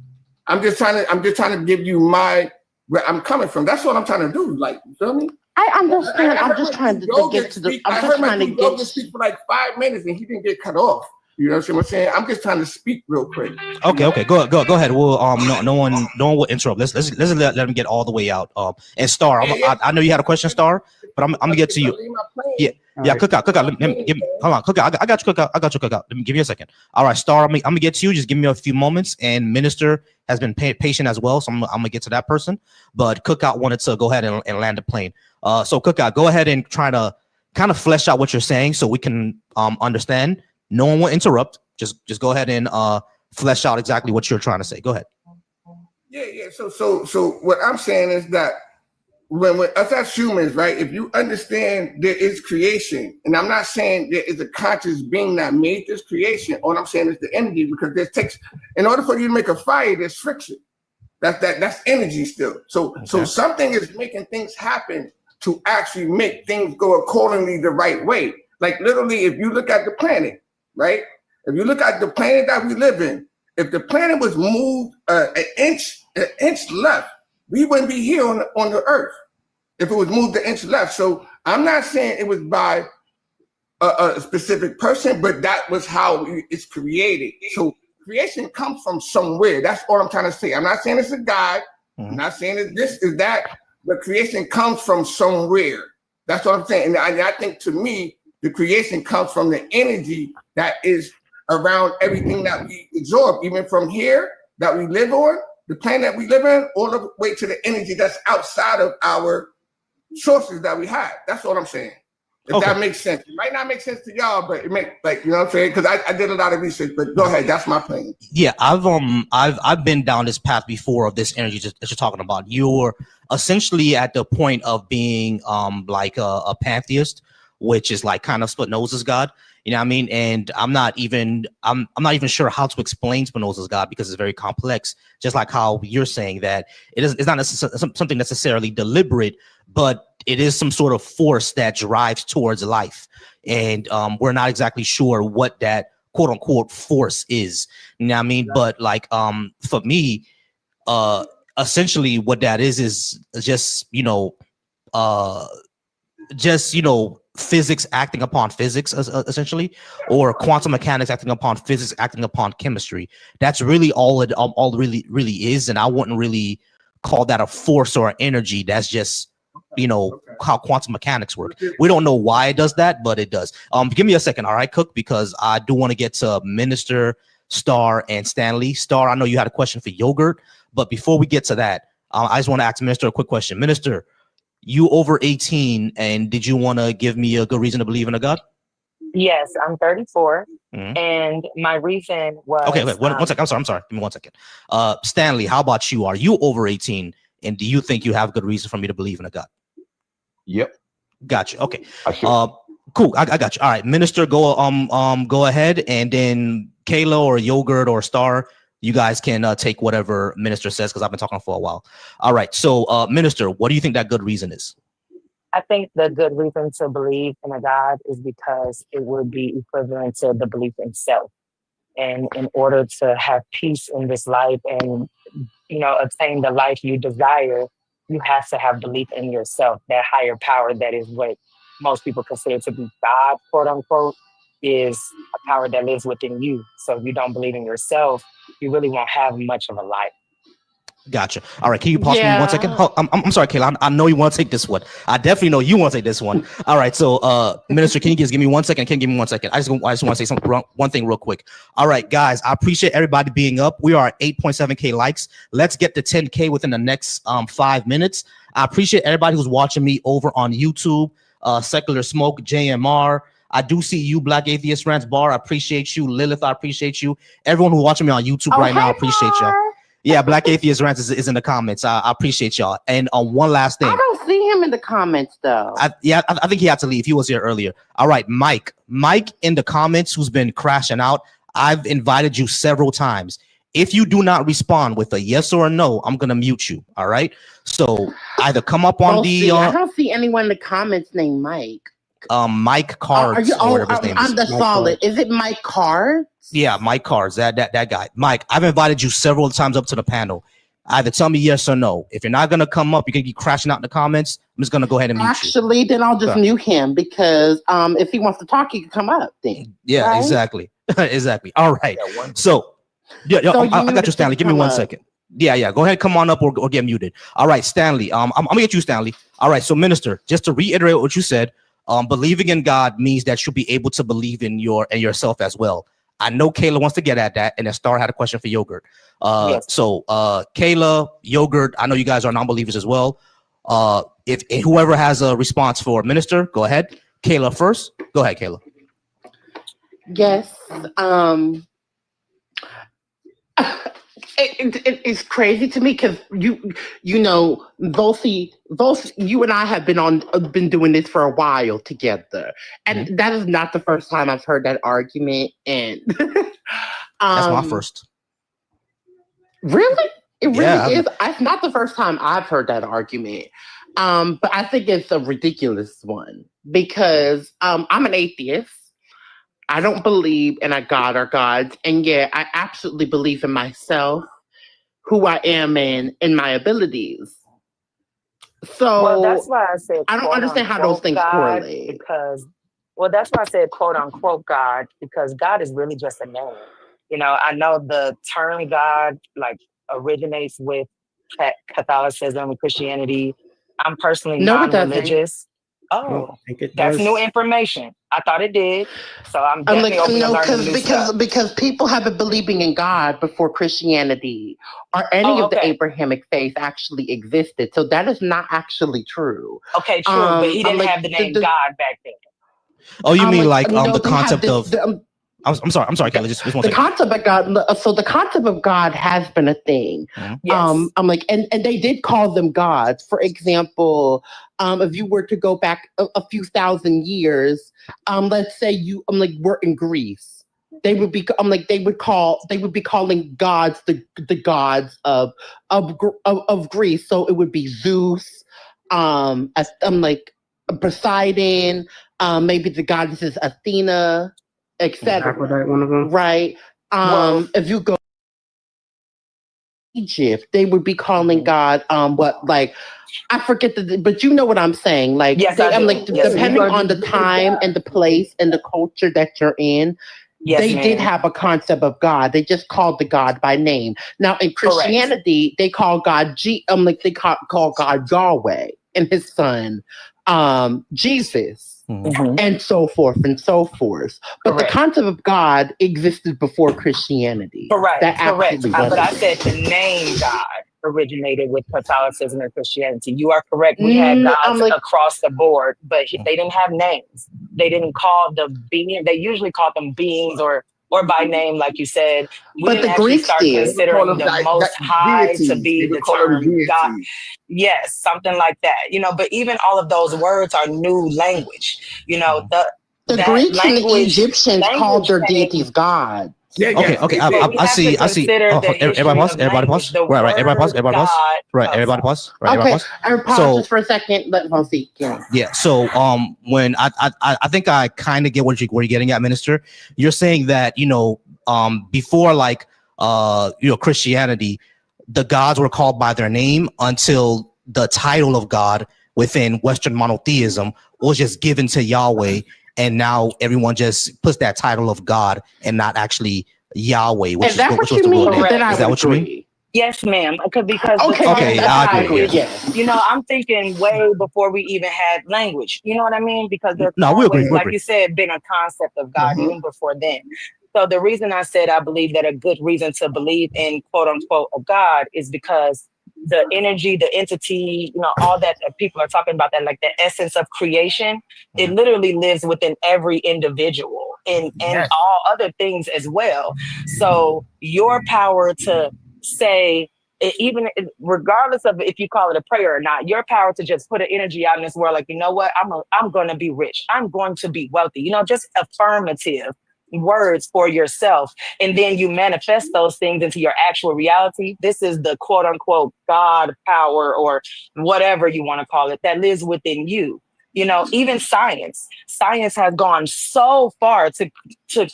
I'm just trying to give you where I'm coming from. That's what I'm trying to do. Like, you feel me? I understand. I'm just trying to get to the. I'm just trying to get. Speak for like 5 minutes, and he didn't get cut off. You know what I'm saying? I'm just trying to speak real quick. Okay. Go ahead. We'll no one will interrupt. Let's let him get all the way out. And Star, I know you had a question, Star, but I'm gonna get to you. Yeah. Cookout. Hold on, Cookout. I got you, Cookout. Let me give you a second. All right, Star. I'm gonna get to you. Just give me a few moments. And Minister has been patient as well, so I'm gonna get to that person. But Cookout wanted to go ahead and land the plane. So Cookout, go ahead and try to kind of flesh out what you're saying so we can understand. No one will interrupt. Just go ahead and flesh out exactly what you're trying to say. Go ahead. Yeah. So what I'm saying is that when us as humans, right? If you understand there is creation, and I'm not saying there is a conscious being that made this creation. All I'm saying is the energy, because in order for you to make a fire, there's friction. That's energy still. So something is making things happen to actually make things go accordingly the right way. Like literally, if you look at the planet, right? If you look at the planet that we live in, if the planet was moved an inch left, we wouldn't be here on the earth if it was moved an inch left. So I'm not saying it was by a specific person, but that was how it's created. So creation comes from somewhere. That's all I'm trying to say. I'm not saying it's a God. I'm not saying that this is that, but creation comes from somewhere. That's what I'm saying. And I think to me, the creation comes from the energy that is around everything that we absorb, even from here that we live on, the planet that we live in, all the way to the energy that's outside of our sources that we have. That's what I'm saying. If that makes sense. It might not make sense to y'all, but it makes, like, you know what I'm saying? Because I did a lot of research, but go ahead. That's my plan. Yeah, I've been down this path before of this energy that you're talking about. You're essentially at the point of being like a pantheist, which is like kind of Spinoza's God. You know what I mean? And I'm not even sure how to explain Spinoza's God because it's very complex. Just like how you're saying that it's not something necessarily deliberate, but it is some sort of force that drives towards life. And we're not exactly sure what that quote unquote force is. You know what I mean? But like for me, essentially what that is just, physics acting upon physics, essentially, or quantum mechanics acting upon physics, acting upon chemistry. That's really all it really is. And I wouldn't really call that a force or an energy. That's just, how quantum mechanics work. We don't know why it does that, but it does. Give me a second, all right, Cook, because I do want to get to Minister, Star, and Stanley. Star, I know you had a question for Yogurt, but before we get to that, I just want to ask Minister a quick question. Minister, you over 18, and did you want to give me a good reason to believe in a God? Yes, I'm 34, and my reason was... Okay, wait, one second. I'm sorry. Give me 1 second. Stanley, how about you? Are you over 18, and do you think you have good reason for me to believe in a God? Yep. Gotcha. Okay. Cool. I got you. All right, Minister, go ahead, and then Kayla or Yogurt or Star, you guys can take whatever Minister says because I've been talking for a while. All right. So, Minister, what do you think that good reason is? I think the good reason to believe in a God is because it would be equivalent to the belief in self. And in order to have peace in this life and, obtain the life you desire, you have to have belief in yourself. That higher power that is what most people consider to be God, quote unquote, is a power that lives within you. So if you don't believe in yourself, you really won't have much of a life. Gotcha. All right. Can you pause me 1 second? Oh, I'm sorry, Kayla. I know you want to take this one. I definitely know you want to take this one. All right. So, Minister, can you just give me 1 second? Can you give me 1 second? I just want to say one thing real quick. All right, guys. I appreciate everybody being up. We are at 8.7K likes. Let's get to 10K within the next 5 minutes. I appreciate everybody who's watching me over on YouTube. Secular Smoke, JMR. I do see you, Black Atheist Rants Bar. I appreciate you. Lilith, I appreciate you. Everyone who's watching me on YouTube right now, I appreciate y'all. Yeah, Black Atheist Rants is in the comments. I appreciate y'all. And one last thing. I don't see him in the comments, though. I think he had to leave. He was here earlier. All right, Mike in the comments who's been crashing out. I've invited you several times. If you do not respond with a yes or a no, I'm going to mute you. All right? So either come up on I don't see anyone in the comments named Mike. Mike Cards or whatever his name is. I'm the solid. Is it Mike Cards? Yeah, Mike Cards. That guy. Mike, I've invited you several times up to the panel. Either tell me yes or no. If you're not gonna come up, you can keep crashing out in the comments. I'm just gonna go ahead and mute you. Then I'll just mute him because if he wants to talk, he can come up then. Yeah, right? Exactly. Exactly. All right. So I got you, Stanley. Give me 1 second. Yeah. Go ahead, come on up or get muted. All right, Stanley. I'm gonna get you, Stanley. All right, so Minister, just to reiterate what you said, believing in God means that you'll be able to believe in yourself as well. I know Kayla wants to get at that, and then Star had a question for Yogurt. Yes. So Kayla, Yogurt, I know you guys are non-believers as well. If whoever has a response for Minister, go ahead. Kayla first. Go ahead, Kayla. Yes. It's crazy to me because both you and I have been doing this for a while together, and that is not the first time I've heard that argument. And that's my first. Really, it really is. It's not the first time I've heard that argument, but I think it's a ridiculous one because I'm an atheist. I don't believe in a God or gods, and yet I absolutely believe in myself, who I am, and in my abilities. So that's why I said I don't understand how those things correlate. That's why I said quote unquote God, because God is really just a name. I know the term God originates with Catholicism and Christianity. I'm personally non-religious. Oh, that's new information. I thought it did. So I'm definitely open to learning new stuff. Because people have been believing in God before Christianity or any of the Abrahamic faith actually existed. So that is not actually true. Okay, true. But he didn't have the name God back then. Oh, you mean like no, the they have concept this- of? I'm sorry, Kelly. Just one the second. concept of God. So the concept of God has been a thing. Yes. I'm like, and they did call them gods. For example, if you were to go back a few thousand years, let's say we're in Greece, they would be, they would be calling gods the gods of Greece. So it would be Zeus, Poseidon, maybe the goddesses Athena, etc. Aphrodite, one of them. Right. If you go to Egypt, they would be calling God I forget but you know what I'm saying. Like, Yes, I'm do. like, Yes, depending ma'am. on the time and the place and the culture that you're in, Yes, they did ma'am. have a concept of God. They just called the God by name. Now in Christianity, they call God they call God Yahweh and his son Jesus. And so forth and so forth. But the concept of God existed before Christianity. Correct. That Correct. absolutely But I was. said the name God originated with Catholicism and Christianity. You are correct. We had gods across the board, but they didn't have names. They didn't call the being. They usually called them beings or by name, like you said. We But didn't the actually Greeks start did. considering the Most High to be the term God. Yes, something like that. But even all of those words are new language. The that Greeks and the language- Egyptians language called their came- deities God. Okay. I see. Consider the Everybody pause. history of Everybody pause. language, the Right. Everybody pause. word Everybody pause. God. Right. Everybody pause. Right. Everybody pause. And pause just for a second. Let me see. Yeah. So when I think I kind of get where you're getting at, Minister. You're saying that before Christianity, the gods were called by their name until the title of God within Western monotheism was just given to Yahweh, and now everyone just puts that title of God and not actually Yahweh, which is the real name. Is that what you mean? Yes, ma'am. Because Okay, I agree. I'm thinking way before we even had language. You know what I mean? Because there's we agree. like you said, been a concept of God even before then. So the reason I said I believe that a good reason to believe in quote unquote a God is because the energy, the entity, all that people are talking about, that like the essence of creation, it literally lives within every individual and all other things as well. So your power to say, even regardless of if you call it a prayer or not, your power to just put an energy out in this world, like, you know what, I'm going to be rich, I'm going to be wealthy, just affirmative words for yourself, and then you manifest those things into your actual reality. This is the quote unquote God power, or whatever you want to call it, that lives within you. Even science has gone so far to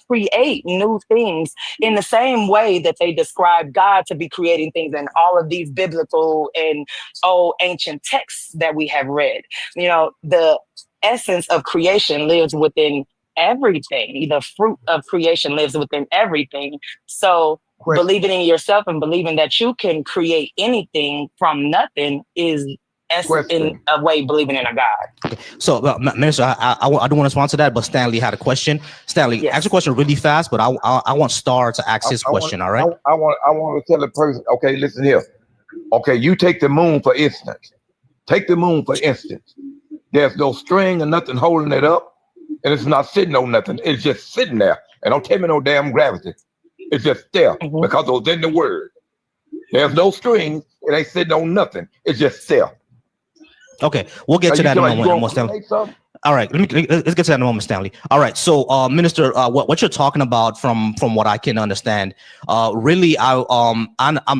create new things in the same way that they describe God to be creating things in all of these biblical and old ancient texts that we have read. The essence of creation lives within everything. The fruit of creation lives within everything. So believing in yourself and believing that you can create anything from nothing is in a way believing in a God. Okay. So, Minister, I don't want to respond to that, but Stanley had a question. Stanley, ask a question really fast, but I want Star to ask his question. All right. I want to tell a person. Okay, listen here. Okay, you take the moon for instance. Take the moon for instance. There's no string or nothing holding it up. And it's not sitting on nothing. It's just sitting there. And don't tell me no damn gravity. It's just there because it was in the word. There's no strings. It ain't sitting on nothing. It's just there. Okay, we'll get to that in a moment, Stanley. All right, let's get to that in a moment, Stanley. All right, so Minister, what you're talking about, from what I can understand, really, I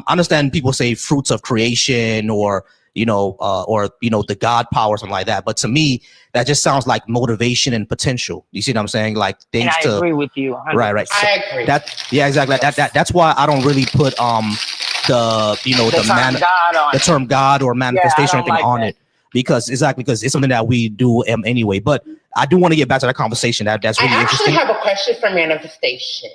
understand people say fruits of creation, or the God power, something like that. But to me, that just sounds like motivation and potential. You see what I'm saying? Like things. And I agree with you. 100%. Right. So I agree. Exactly. That's why I don't really put the term God or manifestation or anything on it, because it's something that we do anyway. But I do want to get back to that conversation. That's really interesting. I actually have a question for manifestation.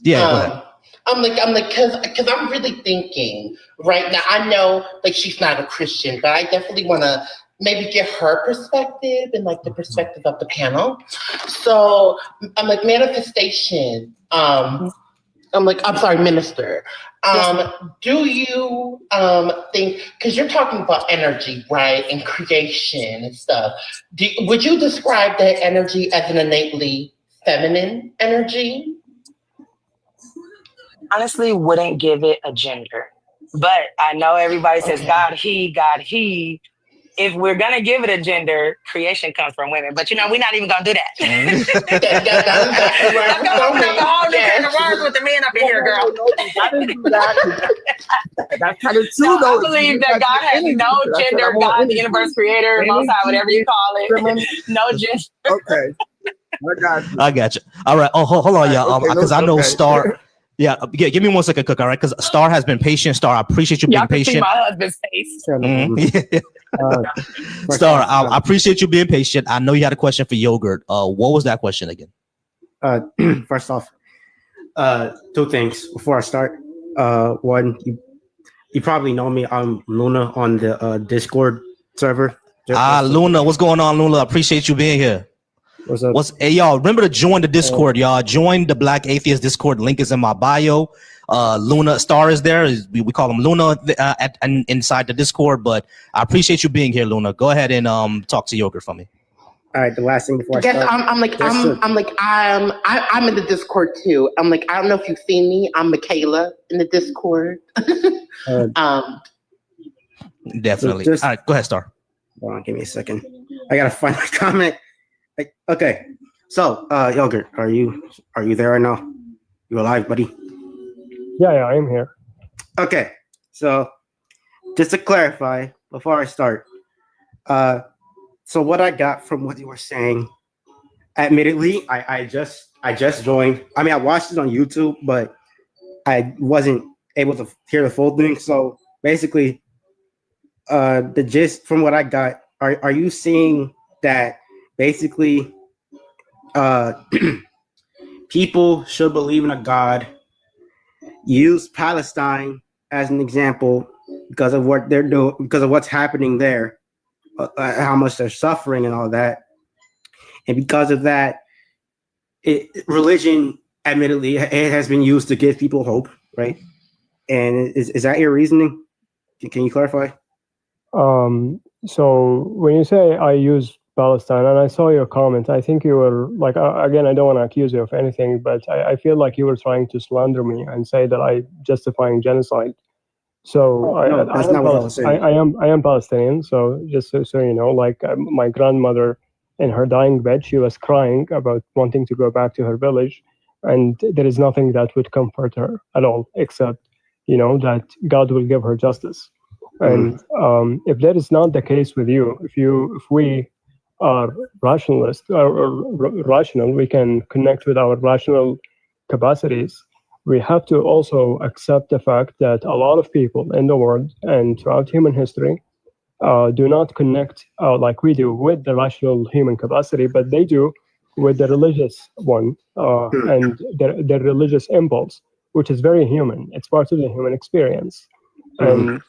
Yeah. Go ahead. I'm like, because I'm really thinking right now. I know like she's not a Christian, but I definitely want to maybe get her perspective and like the perspective of the panel. So I'm like, manifestation. I'm sorry, minister. Do you think, because you're talking about energy, right, and creation and stuff, would you describe that energy as an innately feminine energy? Honestly, wouldn't give it a gender. But I know everybody says God, he. If we're gonna give it a gender, creation comes from women. But we're not even gonna do that. I'm gonna open up a whole new can of worms with the men up in here, girl. That's kind of true, though. I believe that God has no gender. God, the universe creator, most high, whatever you call it, no gender. Okay. I got you. All right. Oh, hold on, y'all. Because I know Star. Yeah, give me 1 second, Cook. All right, because Star has been patient. Star, I appreciate you being patient. See my husband's face. Star, I appreciate you being patient. I know you had a question for Yogurt. What was that question again? First off, two things before I start. One, you probably know me. I'm Luna on the Discord server. Luna, what's going on, Luna? I appreciate you being here. What's up? Hey, y'all, remember to join the Discord, y'all. Join the Black Atheist Discord. Link is in my bio. Luna Star is there. We call him Luna inside the Discord, but I appreciate you being here, Luna. Go ahead and talk to Yogurt for me. All right, the last thing before I start. I'm in the Discord too. I don't know if you've seen me. I'm Michaela in the Discord. Definitely. All right, go ahead, Star. Hold on, give me a second. I gotta find my comment. Okay, so Yogurt, are you there right now? You alive, buddy? Yeah, I'm here. Okay, so just to clarify before I start, so what I got from what you were saying, admittedly, I just joined. I mean, I watched it on YouTube, but I wasn't able to hear the full thing. So basically, the gist from what I got, are you seeing that basically people should believe in a God, use Palestine as an example because of what they're doing, because of what's happening there, how much they're suffering and all that. And because of that, religion, admittedly, it has been used to give people hope, right? And is that your reasoning? Can you clarify? So when you say I use Palestine, and I saw your comment, I think you were like, again, I don't want to accuse you of anything, but I feel like you were trying to slander me and say that I'm justifying genocide. So that's not what I was saying. I am Palestinian. So just so you know, like my grandmother in her dying bed, she was crying about wanting to go back to her village, and there is nothing that would comfort her at all, except that God will give her justice. And if that is not the case with you, if we are rationalist or rational, we can connect with our rational capacities. We have to also accept the fact that a lot of people in the world and throughout human history do not connect like we do with the rational human capacity, but they do with the religious one and their religious impulse, which is very human. It's part of the human experience. And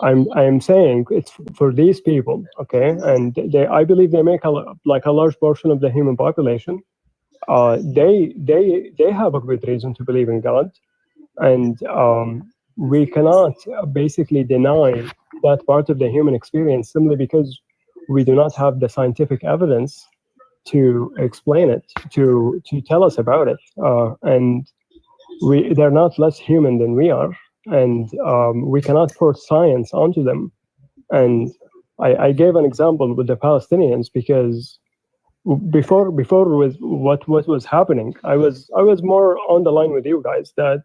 I'm saying it's for these people, okay? And I believe they make a large portion of the human population. They have a good reason to believe in God, and we cannot basically deny that part of the human experience simply because we do not have the scientific evidence to explain it, to tell us about it, and they're not less human than we are, and we cannot force science onto them. And I gave an example with the Palestinians because before with what was happening, I was more on the line with you guys that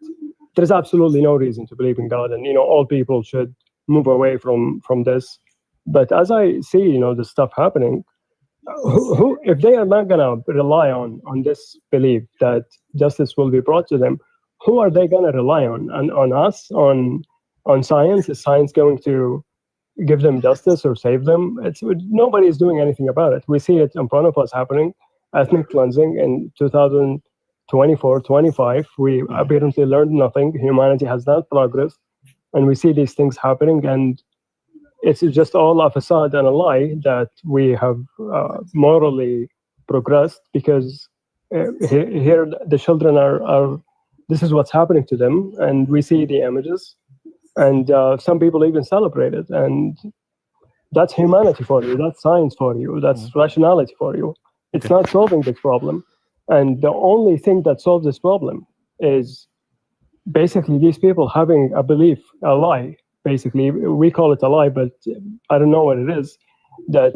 there's absolutely no reason to believe in God, and all people should move away from this. But as I see the stuff happening, who if they are not gonna rely on this belief that justice will be brought to them, who are they gonna rely on? On us? On science? Is science going to give them justice or save them? Nobody is doing anything about it. We see it in front of us happening. Ethnic cleansing in 2024, 25. We apparently learned nothing. Humanity has not progressed, and we see these things happening, and it's just all a facade and a lie that we have morally progressed, because here the children are this is what's happening to them, and we see the images, and some people even celebrate it, and that's humanity for you, that's science for you, that's rationality for you. It's not solving this problem. And the only thing that solves this problem is basically these people having a belief, a lie. Basically, we call it a lie, but I don't know what it is. That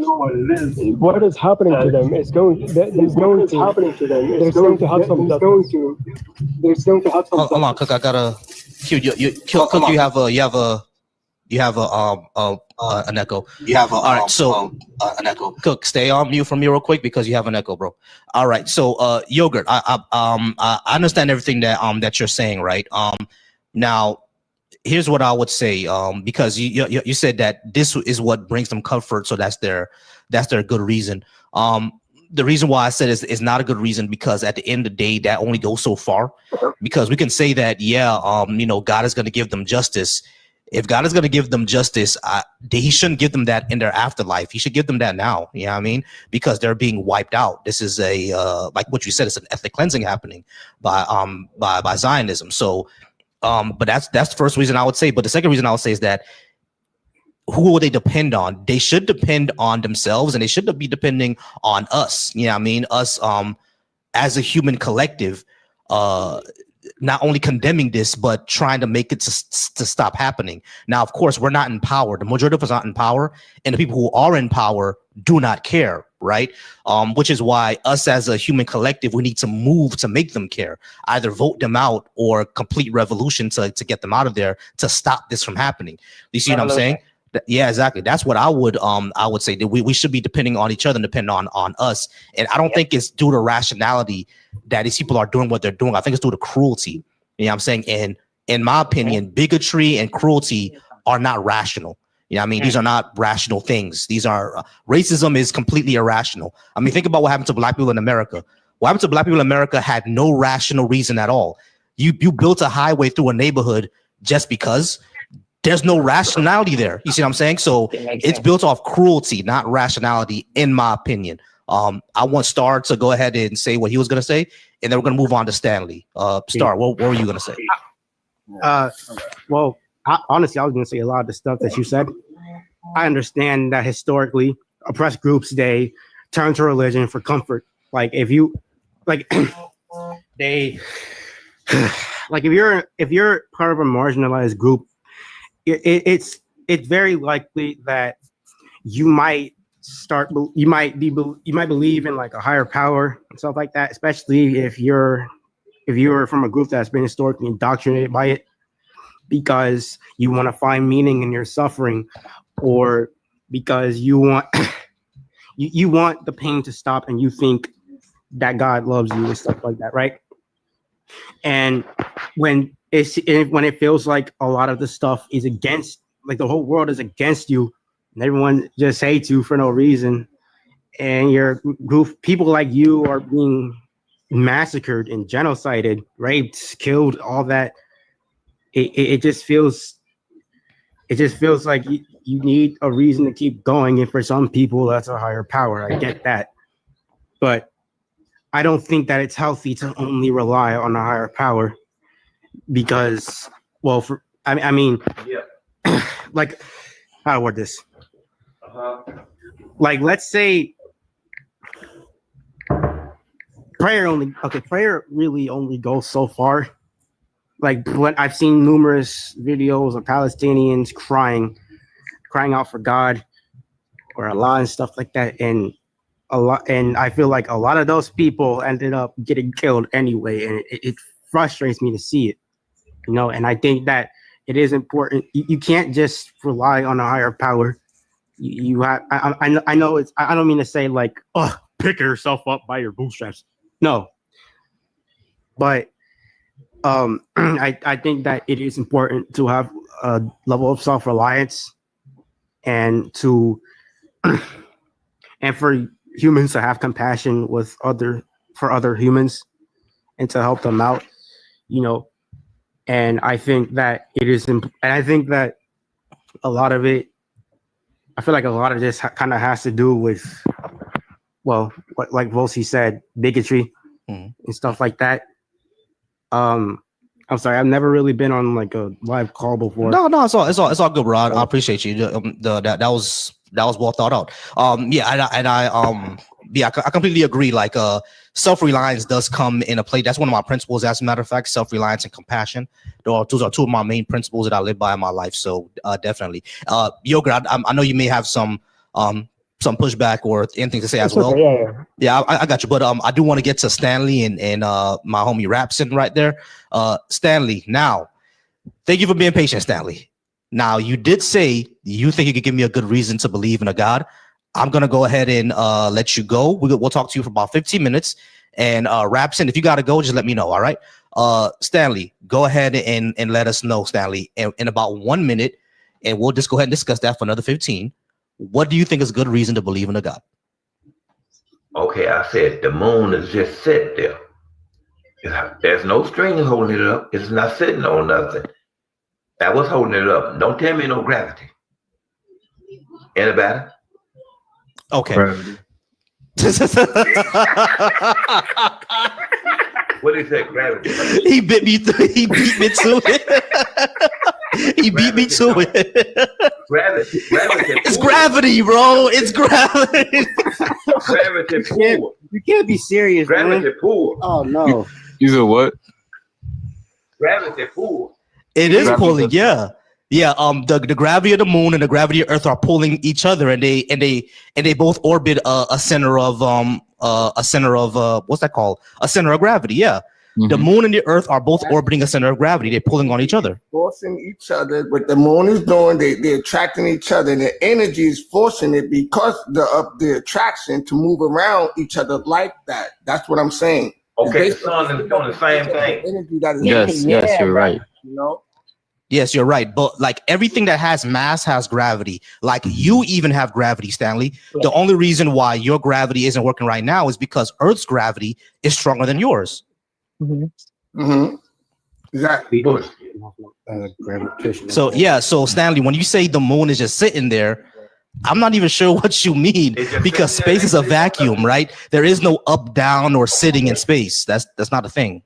what is happening to them is going. There's going to happen to them. There's going to have some. There's going to have some. Hold on, Cook. I gotta. Cook. You have an echo. You have all right. So an echo. Cook, stay on mute from me real quick because you have an echo, bro. All right. So Yogurt, I understand everything that you're saying, right? Now here's what I would say, because you said that this is what brings them comfort, so that's their good reason. The reason why I said it's not a good reason because at the end of the day, that only goes so far. Because we can say that, God is going to give them justice. If God is going to give them justice, he shouldn't give them that in their afterlife. He should give them that now. You know what I mean? Because they're being wiped out. This is like what you said, it's an ethnic cleansing happening by Zionism. So, but that's the first reason I would say. But the second reason I would say is that who will they depend on? They should depend on themselves, and they shouldn't be depending on us. You know what I mean? Us as a human collective, not only condemning this, but trying to make it to stop happening. Now, of course, we're not in power. The majority of us aren't in power, and the people who are in power do not care, right? Which is why us as a human collective, we need to move to make them care. Either vote them out or complete revolution to get them out of there to stop this from happening. You see what I'm saying? Yeah, exactly. That's what I would say, that we should be depending on each other and depend on us. And I don't think it's due to rationality that these people are doing what they're doing. I think it's due to cruelty. You know what I'm saying? And in my opinion, bigotry and cruelty are not rational. You know what I mean? These are not rational things. These are racism is completely irrational. I mean, think about what happened to black people in America. What happened to black people in America had no rational reason at all. You built a highway through a neighborhood just because. There's no rationality there. You see what I'm saying? So it's built off cruelty, not rationality, in my opinion. I want Star to go ahead and say what he was going to say, and then we're going to move on to Stanley. Star, what were you going to say? Well, honestly, I was going to say a lot of the stuff that you said. I understand that historically, oppressed groups, they turn to religion for comfort. Like if you, like, they, like if you're part of a marginalized group, it's very likely that you might believe in like a higher power and stuff like that, especially if you're from a group that's been historically indoctrinated by it, because you want to find meaning in your suffering, or because you want you want the pain to stop, and you think that God loves you and stuff like that, right? And when it feels like a lot of the stuff is against, like the whole world is against you, and everyone just hates you for no reason, and your group, people like you, are being massacred and genocided, raped, killed, all that, it just feels like you need a reason to keep going. And for some people, that's a higher power. I get that, but I don't think that it's healthy to only rely on a higher power, because, well, I mean, like, how to word this? Like, let's say prayer really only goes so far. Like, when I've seen numerous videos of Palestinians crying out for God or Allah and stuff like that, and I feel like a lot of those people ended up getting killed anyway, and it frustrates me to see it, you know. And I think that it is important. You can't just rely on a higher power. You have. I know it's. I don't mean to say like, oh, pick yourself up by your bootstraps. No, but I think that it is important to have a level of self-reliance, and for humans to have compassion for other humans, and to help them out, you know. And I think that it is, and I think that a lot of it, I feel like a lot of this kind of has to do with, well, what, like Volsi said, bigotry and stuff like that. I'm sorry, I've never really been on like a live call before. No, it's all good, bro. I appreciate you. That was well thought out. I completely agree. Like, self-reliance does come in a play. That's one of my principles. As a matter of fact, self-reliance and compassion. Those are two of my main principles that I live by in my life. So definitely, Yogurt. I know you may have some pushback or anything to say as well. Okay, Yeah, I got you. But I do want to get to Stanley and my homie Rapson right there. Stanley, now, thank you for being patient, Stanley. Now, you did say you think you could give me a good reason to believe in a God. I'm gonna go ahead and let you go. We'll talk to you for about 15 minutes. And Rapson, if you gotta go, just let me know. All right. Stanley, go ahead and let us know, Stanley, in about 1 minute, and we'll just go ahead and discuss that for another 15. What do you think is a good reason to believe in a God? Okay, I said the moon is just set there. There's no string holding it up. It's not sitting on nothing. That was holding it up. Don't tell me no gravity. Anybody? Okay. Gravity. What is that gravity? He beat me to it. He beat me to it. Gravity. It's gravity, bro. It's gravity. Gravity pull. You can't be serious, Gravity man. pull. Oh no. You said what? Gravity pull. It is pulling, yeah. Yeah, the gravity of the moon and the gravity of Earth are pulling each other, and they both orbit a center of what's that called? A center of gravity. Yeah, the moon and the Earth are both orbiting a center of gravity. They're pulling on each other, forcing each other. What the moon is doing, they're attracting each other, and the energy is forcing it because of the attraction to move around each other like that. That's what I'm saying. Okay, the sun is doing the same thing. Energy that is Yes, you're right. You know. Yes, you're right. But like everything that has mass has gravity. Like you even have gravity, Stanley. The only reason why your gravity isn't working right now is because Earth's gravity is stronger than yours. Exactly. So yeah, so Stanley, when you say the moon is just sitting there, I'm not even sure what you mean, because space is a vacuum, right? There is no up, down, or sitting in space. That's not a thing.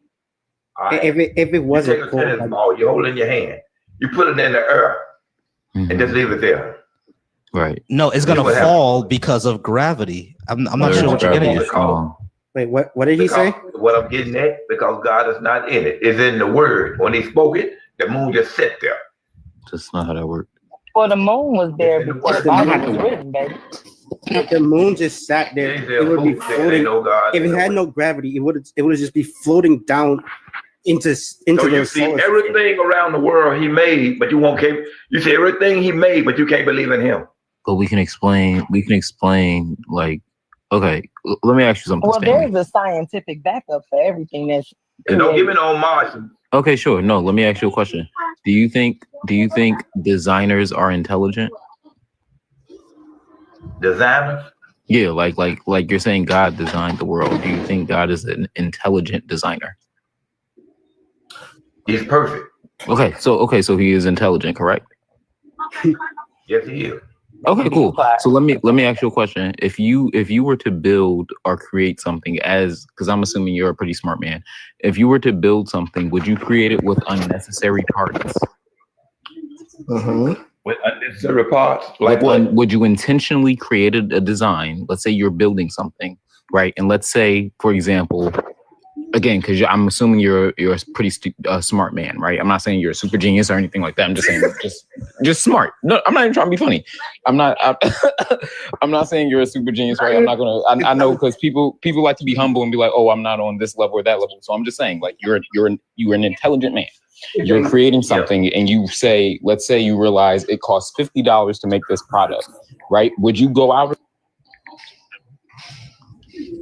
Right. If it wasn't you take a tennis ball, you hold it in your hand, you put it in the air, and just leave it there. Right. No, it's gonna fall because of gravity. I'm not sure what you're getting at. Wait, what did he say? What I'm getting at, because God is not in it. It's in the word. When he spoke it, the moon just sat there. That's not how that works. Well, the moon was there before the Bible was written, baby. If the moon just sat there, it would be floating. If it had no gravity, it would just be floating down into so you see everything around the world he made, but you won't keep. You see everything he made, but you can't believe in him. But we can explain. Like, okay, let me ask you something. Well, there's a scientific backup for everything that's. And don't give me no Martian. Okay, sure. No, let me ask you a question. Do you think designers are intelligent? Designers? Yeah, like you're saying God designed the world. Do you think God is an intelligent designer? He's perfect. Okay, so he is intelligent, correct? Yes, he is. Okay, cool. So let me ask you a question. If you were to build or create something, because I'm assuming you're a pretty smart man, if you were to build something, would you create it with unnecessary parts? With unnecessary parts, like what? Would you intentionally create a design? Let's say you're building something, right? And let's say, for example, again, because I'm assuming you're a pretty smart man, right? I'm not saying you're a super genius or anything like that. I'm just saying just smart. No, I'm not even trying to be funny. I'm not saying you're a super genius, right? I'm not gonna. I know, because people like to be humble and be like, oh, I'm not on this level or that level. So I'm just saying, like, you're an intelligent man. You're creating something, and you say, let's say you realize it costs $50 to make this product, right? Would you go out?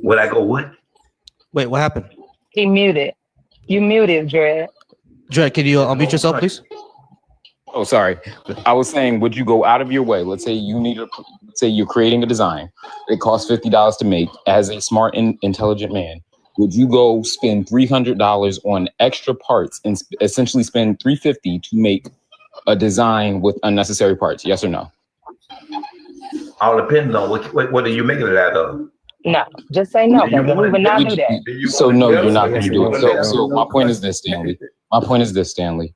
Would I go what? Wait, what happened? He muted. You muted, Dred. Dred, can you unmute yourself, please? Oh, sorry. I was saying, would you go out of your way? Let's say you're creating a design. It costs $50 to make. As a smart and intelligent man, would you go spend $300 on extra parts and essentially spend $350 to make a design with unnecessary parts? Yes or no? All depends on what are you making it out of. No, just say no, baby. We would not do that. So no, you're not going to do it. So my point is this, Stanley. My point is this, Stanley.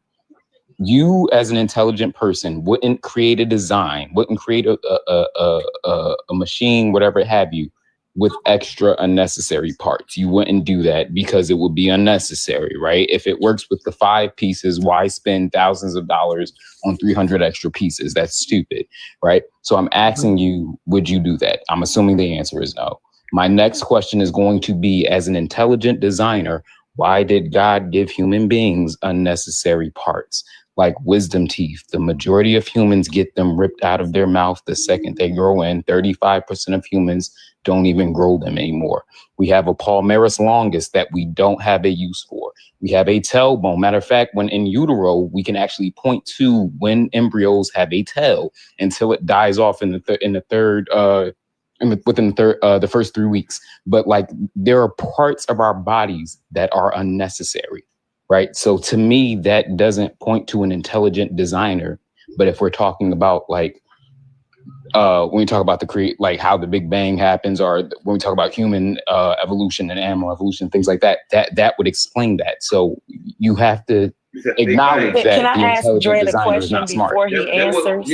You, as an intelligent person, wouldn't create a design, wouldn't create a machine, whatever have you, with extra unnecessary parts. You wouldn't do that because it would be unnecessary, right? If it works with the 5 pieces, why spend thousands of dollars on 300 extra pieces? That's stupid, right? So I'm asking you, would you do that? I'm assuming the answer is no. My next question is going to be, as an intelligent designer, why did God give human beings unnecessary parts? Like wisdom teeth. The majority of humans get them ripped out of their mouth the second they grow in. 35% of humans don't even grow them anymore. We have a palmaris longus that we don't have a use for. We have a tailbone. Matter of fact, when in utero, we can actually point to when embryos have a tail until it dies off within the first 3 weeks. But like, there are parts of our bodies that are unnecessary. Right. So to me, that doesn't point to an intelligent designer. But if we're talking about like when we talk about like how the Big Bang happens, or when we talk about human evolution and animal evolution, things like that, that would explain that. So you have to acknowledge that Can I the ask intelligent Dre the designer is question not smart. before he answers?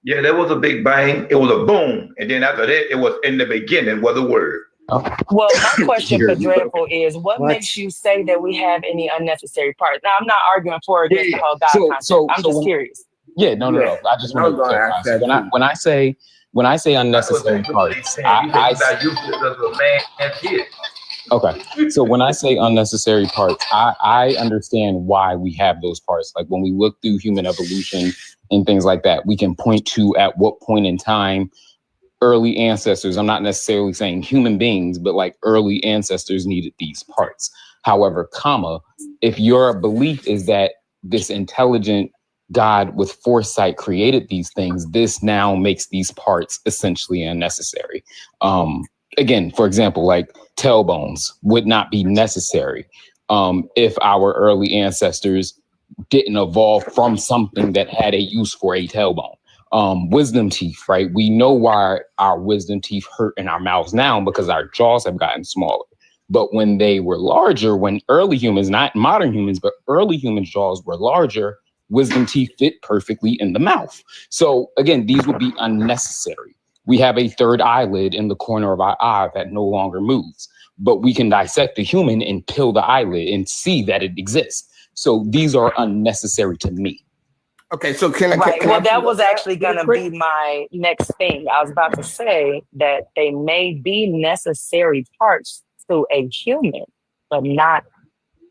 Yeah, there was a big bang. It was a boom. And then after that, it was in the beginning was a word. Well, my question for Dreadful is, what makes you say that we have any unnecessary parts? Now, I'm not arguing for or against the whole God concept. I'm just curious. Yeah, no. I just want to clarify. So when I say unnecessary parts, okay. So when I say unnecessary parts, I understand why we have those parts. Like when we look through human evolution and things like that, we can point to at what point in time early ancestors, I'm not necessarily saying human beings, but like early ancestors needed these parts. However, if your belief is that this intelligent God with foresight created these things, this now makes these parts essentially unnecessary. Again, for example, like tailbones would not be necessary if our early ancestors didn't evolve from something that had a use for a tailbone. Wisdom teeth, right? We know why our wisdom teeth hurt in our mouths now because our jaws have gotten smaller. But when they were larger, when early humans, not modern humans, but early human jaws were larger, wisdom teeth fit perfectly in the mouth. So again, these would be unnecessary. We have a third eyelid in the corner of our eye that no longer moves, but we can dissect a human and peel the eyelid and see that it exists. So these are unnecessary to me. Okay, so can that was actually going to be my next thing. I was about to say that they may be necessary parts to a human, but not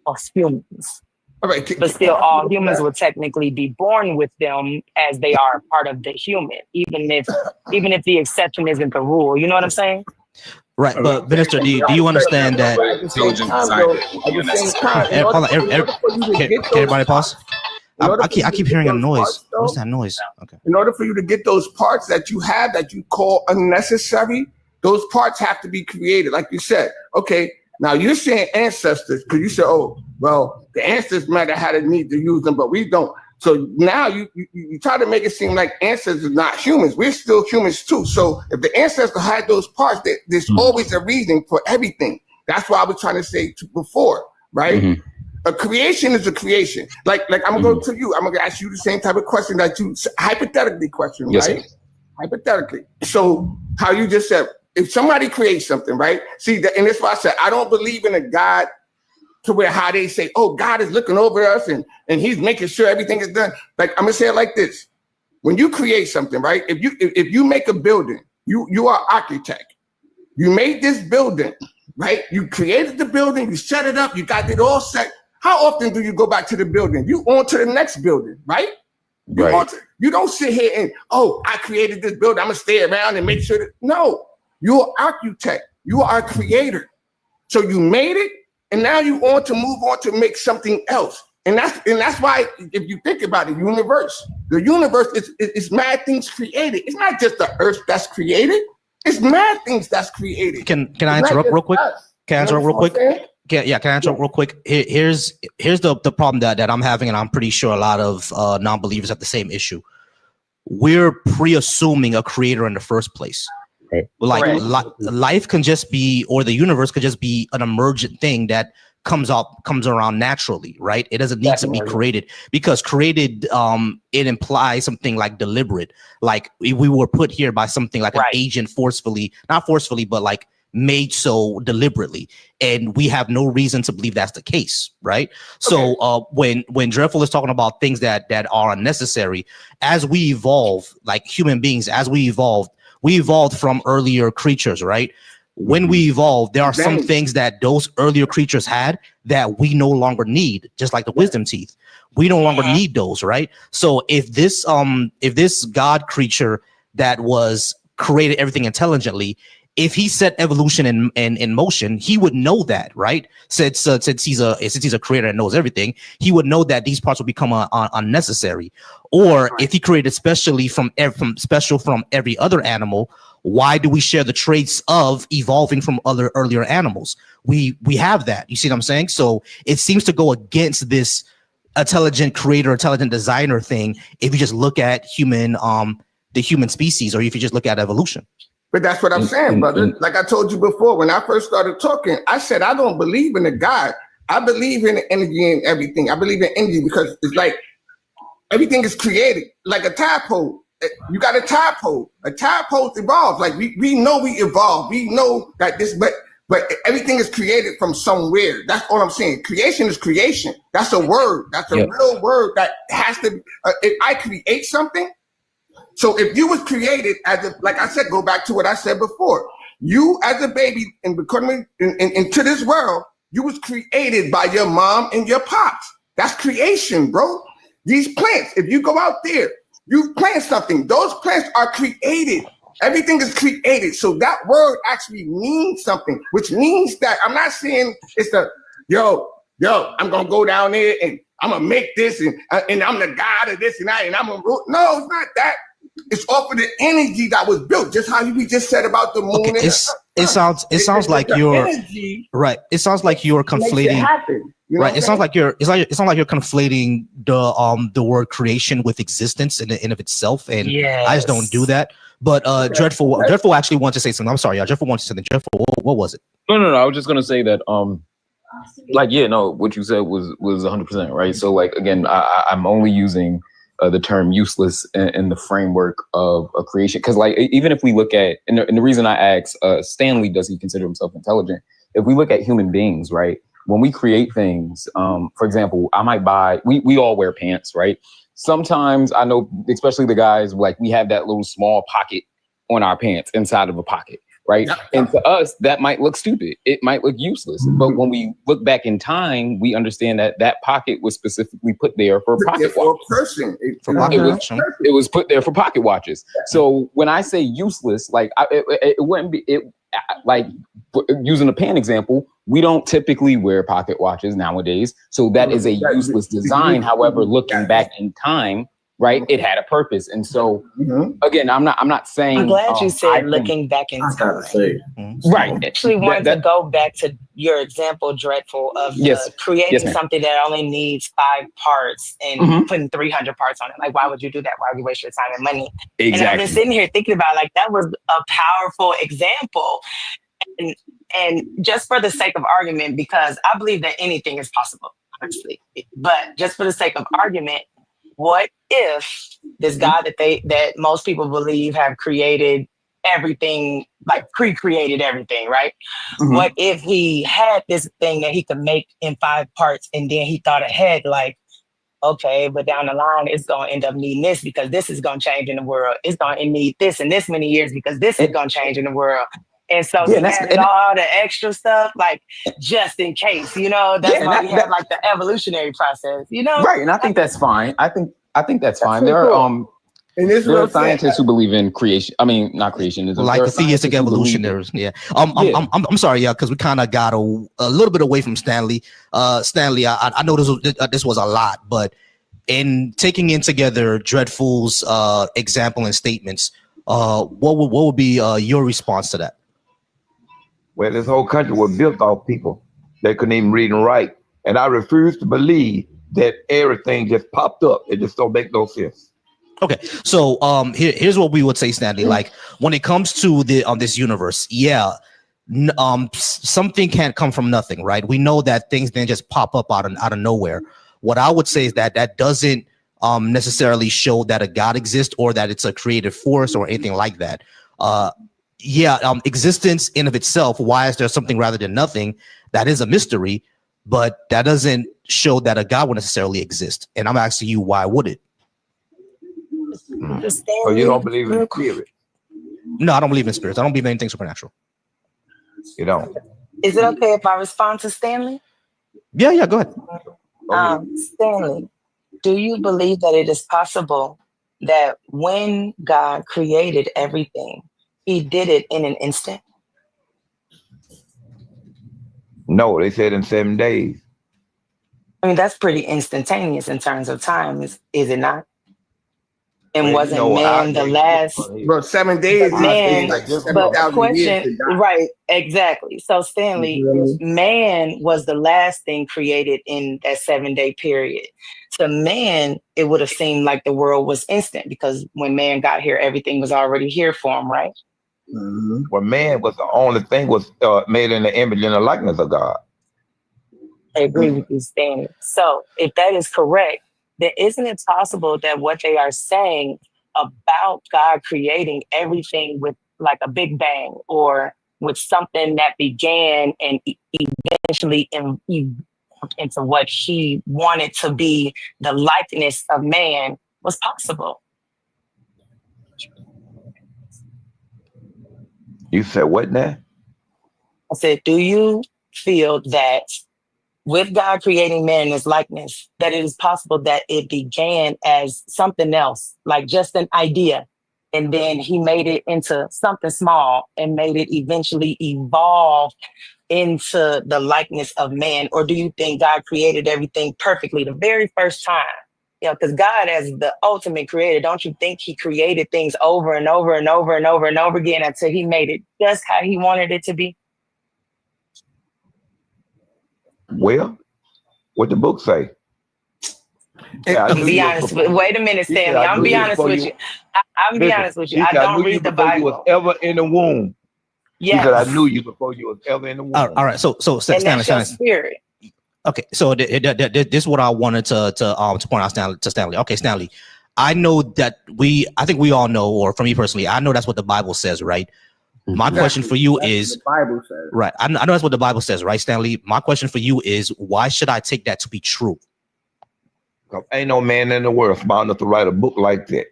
us humans. All right, but still, all humans would technically be born with them as they are a part of the human, even if the exception isn't the rule. You know what I'm saying? Right, but Minister, do you understand that? At the same time, can everybody pause? I keep hearing a noise. What's that noise? Okay. In order for you to get those parts that you have that you call unnecessary, those parts have to be created. Like you said, okay, now you're saying ancestors, because you said, oh, well, the ancestors might have had a need to use them, but we don't. So now you try to make it seem like ancestors are not humans. We're still humans too. So if the ancestor had those parts, there's always a reason for everything. That's what I was trying to say before, right? Mm-hmm. A creation is a creation. Like I'm gonna go to you. I'm gonna ask you the same type of question that you hypothetically question, right? Yes, hypothetically. So how you just said, if somebody creates something, right? See that, and that's why I said I don't believe in a God to where how they say, oh, God is looking over us and he's making sure everything is done. Like I'm gonna say it like this: when you create something, right? If you make a building, you are architect. You made this building, right? You created the building, you set it up, you got it all set. How often do you go back to the building? You on to the next building, right? You don't sit here and, oh, I created this building, I'm gonna stay around and make sure that, no, you're an architect, you are a creator. So you made it, and now you want to move on to make something else. And that's why, if you think about it, the universe is mad things created. It's not just the earth that's created, it's mad things that's created. Can I interrupt real quick? Can I interrupt real quick? Can I interrupt real quick? Here's the problem that I'm having, and I'm pretty sure a lot of non-believers have the same issue. We're pre-assuming a creator in the first place. Right. Like life can just be, or the universe could just be an emergent thing that comes around naturally, right? It doesn't need to be created, because created it implies something like deliberate, like we were put here by something like an agent not forcefully, but like made so deliberately, and we have no reason to believe that's the case, right? So when Dreadful is talking about things that are unnecessary, as we evolve, like human beings, as we evolved from earlier creatures, right? When we evolve, there are some things that those earlier creatures had that we no longer need, just like the wisdom teeth. We no longer need those, right? So if this God creature that was created everything intelligently, if he set evolution in motion, he would know that, right? Since he's a creator and knows everything, he would know that these parts will become unnecessary. Or if he created specially from every other animal, why do we share the traits of evolving from other earlier animals? We have that. You see what I'm saying? So it seems to go against this intelligent creator, intelligent designer thing if you just look at the human species, or if you just look at evolution. But that's what I'm saying, brother. Like I told you before, when I first started talking, I said I don't believe in a God. I believe in the energy and everything. I believe in energy because it's like everything is created, like a tadpole. You got a tadpole. A tadpole evolves. Like we know we evolve. We know that this, but everything is created from somewhere. That's all I'm saying. Creation is creation. That's a word. That's a real word that has to. If I create something. So if you was created like I said, go back to what I said before. You as a baby and coming into this world, you was created by your mom and your pops. That's creation, bro. These plants, if you go out there, you plant something. Those plants are created. Everything is created. So that word actually means something, which means that I'm not saying it's yo, I'm gonna go down there and I'm gonna make this and I'm the god of this and that and I'm gonna no, it's not that. It's off of the energy that was built, just how we just said about the moon. Okay, it sounds like you're right. It sounds like you're conflating. Right. It sounds like you're conflating the word creation with existence in and of itself, and I just don't do that. But Dreadful actually wants to say something. I'm sorry, y'all. Dreadful wants to say something. Dreadful, what was it? No. I was just gonna say that what you said was 100% right. So like again, I'm only using the term useless in the framework of a creation, because like even if we look at and the reason I asked Stanley, does he consider himself intelligent? If we look at human beings, right, when we create things, for example, I might buy, we all wear pants, right? Sometimes I know, especially the guys, like we have that little small pocket on our pants inside of a pocket, right? And to us, that might look stupid. It might look useless. But when we look back in time, we understand that that pocket was specifically put there for pocket watches. It was put there for pocket watches. So when I say useless, like it wouldn't be like using a pen example, we don't typically wear pocket watches nowadays. So that is a useless design. However, looking back in time, right, it had a purpose. And so again, I'm not saying I'm glad you said looking back in time. Right. I actually wanted to go back to your example, Dreadful, of creating something that only needs 5 parts and putting 300 parts on it. Like, why would you do that? Why would you waste your time and money? Exactly. And I've been sitting here thinking about, like, that was a powerful example. And just for the sake of argument, because I believe that anything is possible, honestly. But just for the sake of argument, what if this God that most people believe have created everything, like pre-created everything, right? What if he had this thing that he could make in 5 parts, and then he thought ahead, like, okay, but down the line, it's going to end up needing this because this is going to change in the world. It's going to need this in this many years because this is going to change in the world. And so he added all the extra stuff, like, just in case, that's why we have like the evolutionary process, Right. And I think that's fine. I think that's fine. There are scientists who believe in creation. I mean, not creationism. Like the theistic evolutionaries. I'm sorry, because we kind of got a little bit away from Stanley. Stanley, I know this was a lot, but in taking in together Dreadful's example and statements, what would be your response to that? Well, this whole country was built off people that couldn't even read and write. And I refuse to believe that everything just popped up. It just don't make no sense. Okay, so here's what we would say, Stanley. Like when it comes to this universe, something can't come from nothing, right? We know that things didn't just pop up out of nowhere. What I would say is that doesn't necessarily show that a God exists or that it's a creative force or anything like that. Existence in of itself, why is there something rather than nothing? That is a mystery, but that doesn't show that a God would necessarily exist. And I'm asking you, why would it? So you don't believe in spirit? No, I don't believe in spirits. I don't believe in anything supernatural. You don't? Is it okay if I respond to Stanley? Yeah, go ahead. Stanley, do you believe that it is possible that when God created everything, he did it in an instant? No, they said in 7 days. I mean, that's pretty instantaneous in terms of time, is it not? And wasn't man the last? But 7 days Man, is like but 7,000 years question, to die. right? Exactly. So Stanley, man was the last thing created in that 7-day period. To man, it would have seemed like the world was instant because when man got here, everything was already here for him, right? Well, man was the only thing was made in the image and the likeness of God. I agree with you, Stanley. So if that is correct, then isn't it possible that what they are saying about God creating everything with like a big bang or with something that began and eventually evolved into what he wanted to be the likeness of man was possible? You said what now? I said, do you feel that with God creating man in his likeness, that it is possible that it began as something else, like just an idea, and then he made it into something small and made it eventually evolve into the likeness of man? Or do you think God created everything perfectly the very first time? You know, because God, as the ultimate creator, don't you think he created things over and over and over and over and over again until he made it just how he wanted it to be? Well, what the book say? Be honest. Wait a minute, Stanley. I'm be honest with you. I'm be honest with you. I don't read the Bible. You was ever in the womb. Yes. He said, I knew you before you was ever in the womb. All right. So Stanley, spirit. Okay. So this is what I wanted to point out to Stanley. Okay, Stanley. I know that I think we all know, or for me personally, I know that's what the Bible says, right? My question for you is, the Bible says. Right. I know that's what the Bible says, right, Stanley? My question for you is, why should I take that to be true? Ain't no man in the world smart enough to write a book like that.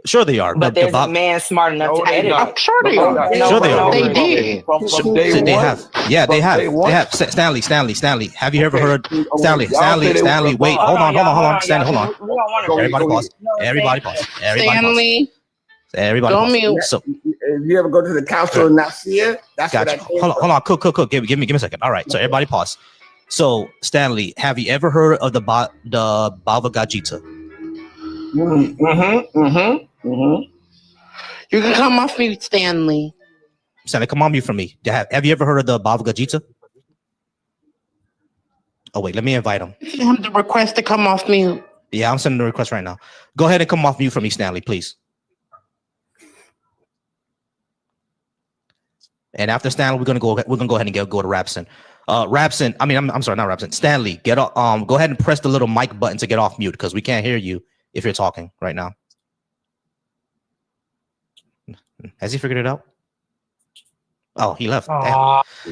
Sure they are. But there's a man smart enough to edit it. I'm sure they are. Sure they are. They did. From day one. They have. Yeah, they have. They have. Stanley. Have you ever heard Stanley? Wait, hold on. Stanley, hold on. Everybody pause. Stanley. Everybody don't pause. mute. So, if you ever go to the council of Nicaea, that's gotcha. Hold on. Cook. Give me a second. All right. So everybody pause. So Stanley, have you ever heard of the Bhagavad Gita? You can come off mute, Stanley. Stanley, come on mute for me. Have you ever heard of the Bhagavad Gita? Oh wait, let me invite him. Send him the request to come off mute. Yeah, I'm sending the request right now. Go ahead and come off mute for me, Stanley, please. And after Stanley, we're gonna go ahead and go to Rapson. Rapson, I'm sorry, not Rapson. Stanley, go ahead and press the little mic button to get off mute because we can't hear you if you're talking right now. Has he figured it out? Oh, he left.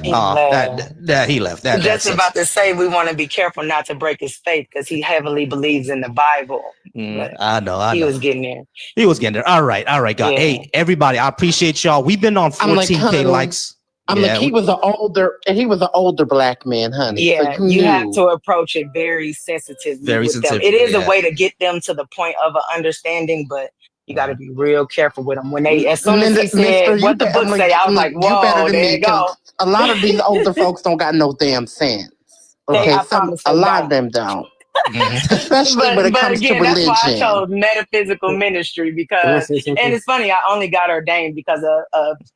He left. He left. Just about to say we want to be careful not to break his faith because he heavily believes in the Bible. I know. He was getting there. He was getting there. All right, God. Yeah. Hey, everybody, I appreciate y'all. We've been on 14K likes. I'm like, he was an older black man, honey. Yeah, so you have to approach it very sensitively. It is a way to get them to the point of an understanding, but you got to be real careful with them. When as soon as he said what the book say, I was like, whoa, there you go. A lot of these older folks don't got no damn sense. Okay, a lot of them don't. especially when it but comes to again, that's why I religion. chose metaphysical ministry because, and it's funny, I only got ordained because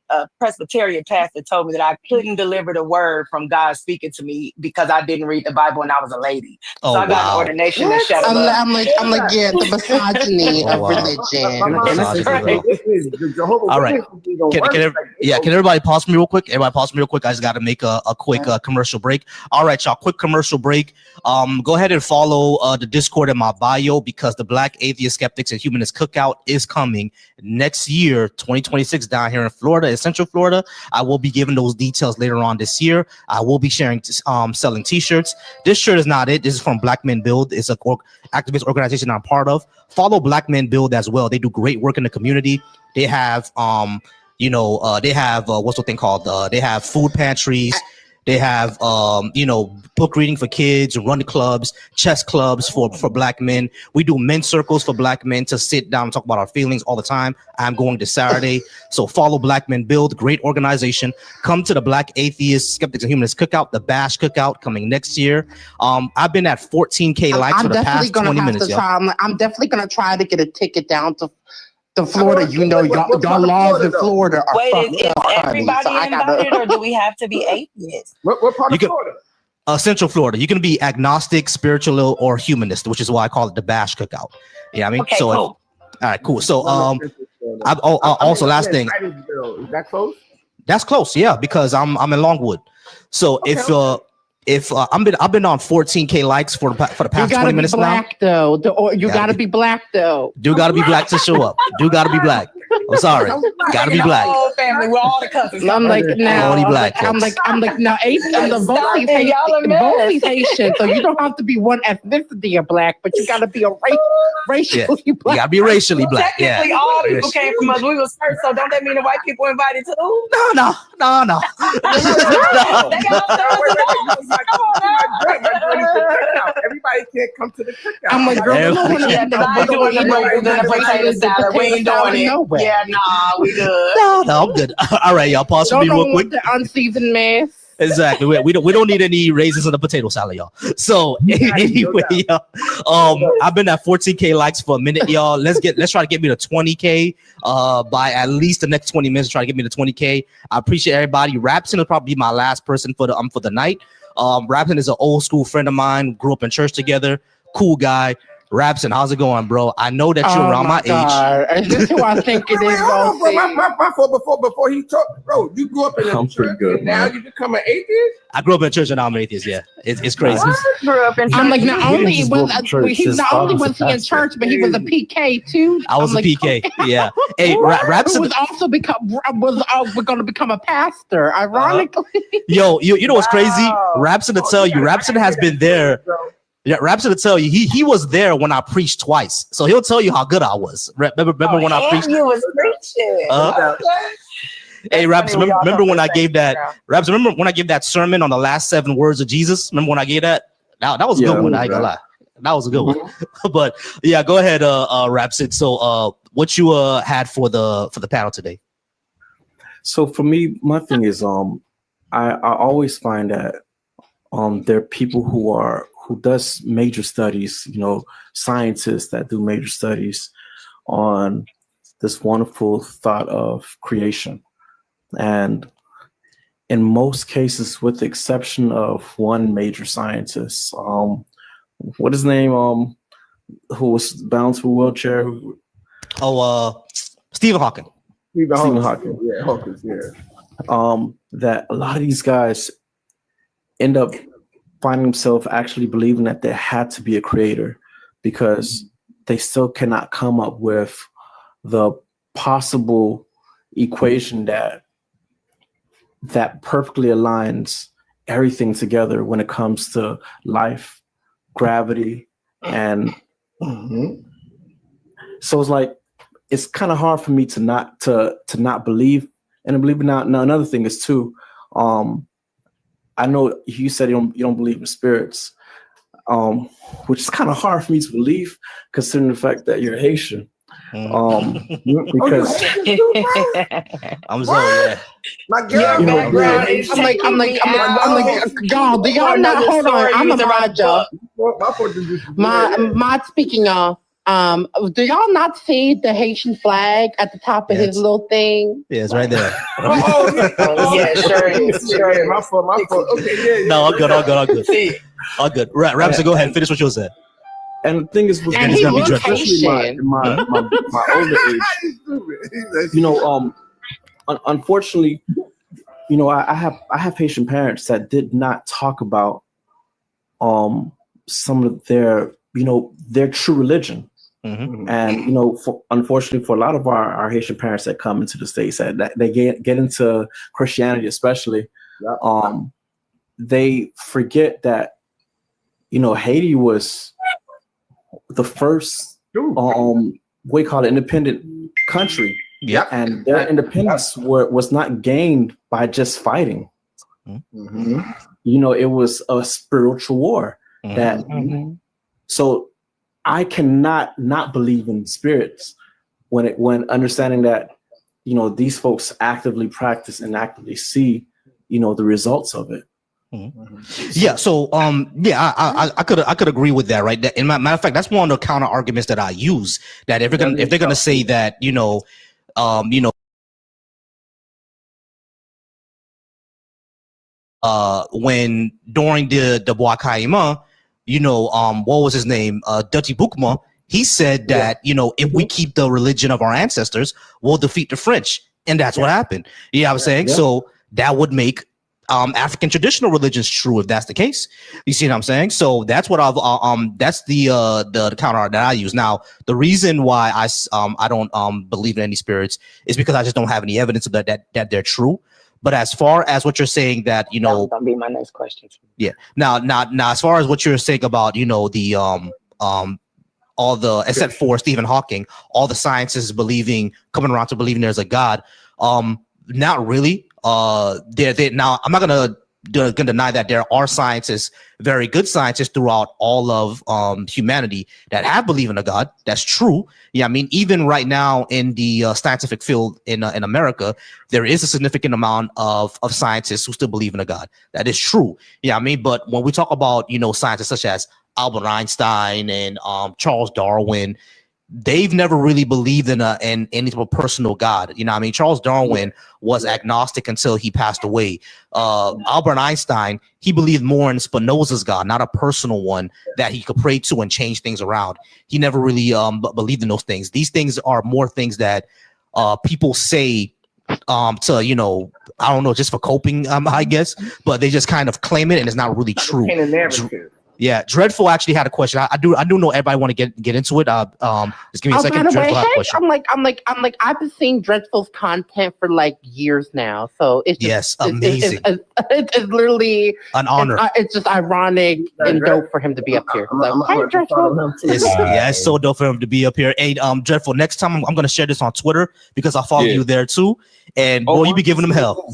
a Presbyterian pastor told me that I couldn't deliver the word from God speaking to me because I didn't read the Bible when I was a lady. Oh, So I got an wow. ordination and shut him up. I'm like, yeah, the misogyny Oh, of wow. religion. That's right. All right. Can everybody pause me real quick? Everybody pause me real quick. I just got to make a quick commercial break. All right, y'all. Quick commercial break. Go ahead and follow the Discord in my bio because the Black Atheist Skeptics and Humanist Cookout is coming next year, 2026, down here in Florida, in Central Florida. I will be giving those details later on this year. I will be sharing, selling T-shirts. This shirt is not it. This is from Black Men Build. It's an activist organization I'm part of. Follow Black Men Build as well. They do great work in the community. They have they have what's the thing called? They have food pantries. They have book reading for kids, run clubs, chess clubs for Black men. We do men's circles for Black men to sit down and talk about our feelings all the time. I'm going to Saturday. So follow Black Men Build, great organization. Come to the Black Atheist Skeptics and Humanists Cookout, the B.A.A.S.H cookout coming next year. I've been at 14K likes for the past 20 minutes. I'm definitely gonna try to get a ticket down to Florida. Y'all laws in Florida are Wait, is everybody so invited or do we have to be atheists? What part of Florida? Central Florida. You can be agnostic, spiritual, or humanist, which is why I call it the B.A.A.S.H cookout. Yeah, I mean, Okay, so cool. all right, cool. So also last thing. Is that close? That's close, yeah, because I'm in Longwood. So I've been on 14K likes for the past 20 minutes now. You gotta be black though. Do gotta be black to show up. Do gotta be black. I'm sorry. Gotta be black. Whole family, we're all the cousins. I'm like now. Only black I'm folks. like now. Both these Haitian, so you don't have to be one ethnicity of black, but you gotta be a racially black. You gotta be racially black. Technically, Yeah. all people came from us. We was first, so don't that mean the white people invited too? No. They got Everybody can't come to the cookout. I'm like, girl, we ain't doing it. Yeah, nah, we good. No, I'm good. All right, y'all. Pause for me real quick. The unseasoned mess. Exactly. We don't need any raisins in the potato salad, y'all. So anyway, y'all, I've been at 14K likes for a minute, y'all. Let's try to get me to 20K by at least the next 20 minutes. Try to get me to 20K. I appreciate everybody. Rapson will probably be my last person for the night. Rapson is an old school friend of mine. Grew up in church together. Cool guy. Rapson, how's it going, bro? I know that you're around my age. Is this who I think it is? My fault. Before he talked, bro, you grew up in a church and now you become an atheist? I grew up in church and now I'm an atheist. Yeah, it's crazy. Grew up in I'm like, not only was he in pastor. church, but he was a PK too. I was a PK. Yeah. Hey, Who Rapson was also going to become a pastor. Ironically, yo, you know what's crazy? Rapson to tell you, Rapson has been there. Yeah, Rapson to tell you, he was there when I preached twice, so he'll tell you how good I was. Remember when I preached? You was preaching. Hey, Rapson, remember when I gave that? Rapson, remember when I gave that sermon on the last 7 words of Jesus? Remember when I gave that? That was a good one. I ain't gonna lie, that was a good one. But yeah, go ahead, Rapson. So, what you had for the panel today? So for me, my thing is, I always find that there are people who does major studies, scientists that do major studies on this wonderful thought of creation. And in most cases, with the exception of one major scientist, what is his name? Who was bound to a wheelchair? Stephen Hawking. Stephen Hawking. Yeah, Hawking, yeah. That a lot of these guys end up finding themselves actually believing that there had to be a creator because they still cannot come up with the possible equation that perfectly aligns everything together when it comes to life, gravity, and so it's like it's kind of hard for me to not believe. And I believe it not. Now another thing is too, I know you said you don't believe in spirits, which is kind of hard for me to believe considering the fact that you're Haitian. Because I'm so yeah. My girl, I'm like, y'all, do y'all not hold on? I'm a Raja. My speaking of, do y'all not see the Haitian flag at the top of his little thing? Yeah, it's right there. Yeah, sure is. Sure is. My fault. Okay, yeah. No, all good. All good. Ramsey, go ahead. Finish what you said. And the thing is, with And he looks especially Haitian. my older age, unfortunately, I have Haitian parents that did not talk about some of their true religion. Mm-hmm. And unfortunately, for a lot of our Haitian parents that come into the States, that they get into Christianity, especially, they forget that Haiti was the first we call it independent country. Yeah, and their independence was not gained by just fighting. Mm-hmm. It was a spiritual war. Mm-hmm. So I cannot not believe in spirits when understanding that these folks actively practice and actively see the results of it. Mm-hmm. Yeah. So I could agree with that, right? In matter of fact, that's one of the counter arguments that I use. That if they're gonna say that when during the Bois Caïman, what was his name? Dutty Boukma, he said that, if we keep the religion of our ancestors, we'll defeat the French. And that's what happened. Yeah, I was saying. Yeah. So that would make African traditional religions true if that's the case. You see what I'm saying? So that's what that's the counter that I use. Now, the reason why I don't believe in any spirits is because I just don't have any evidence of that they're true. But as far as what you're saying that, that'll be my next question. Yeah. Now, as far as what you're saying about, the all the, except for Stephen Hawking, all the sciences coming around to believing there's a God. Not really. Now I'm not gonna deny that there are scientists, very good scientists throughout all of humanity that have believed in a God. That's true. Yeah, I mean, even right now in the scientific field in America, there is a significant amount of scientists who still believe in a God. That is true. Yeah, I mean, but when we talk about scientists such as Albert Einstein and Charles Darwin, they've never really believed in any type of personal God. I mean, Charles Darwin was agnostic until he passed away. Albert Einstein, he believed more in Spinoza's God, not a personal one that he could pray to and change things around. He never really believed in those things. These things are more things that people say to, I don't know, just for coping, I guess, but they just kind of claim it and it's not really true. Yeah, Dreadful actually had a question. I do know everybody want to get into it. Just give me a second. Dreadful had a question. I've been seeing Dreadful's content for like years now, so it's just, amazing. It's literally an honor. It's just ironic and dope for him to be up here. So, hi, Dreadful. It's so dope for him to be up here. Hey, Dreadful. Next time I'm gonna share this on Twitter because I follow you there too. And boy, you be giving them hell.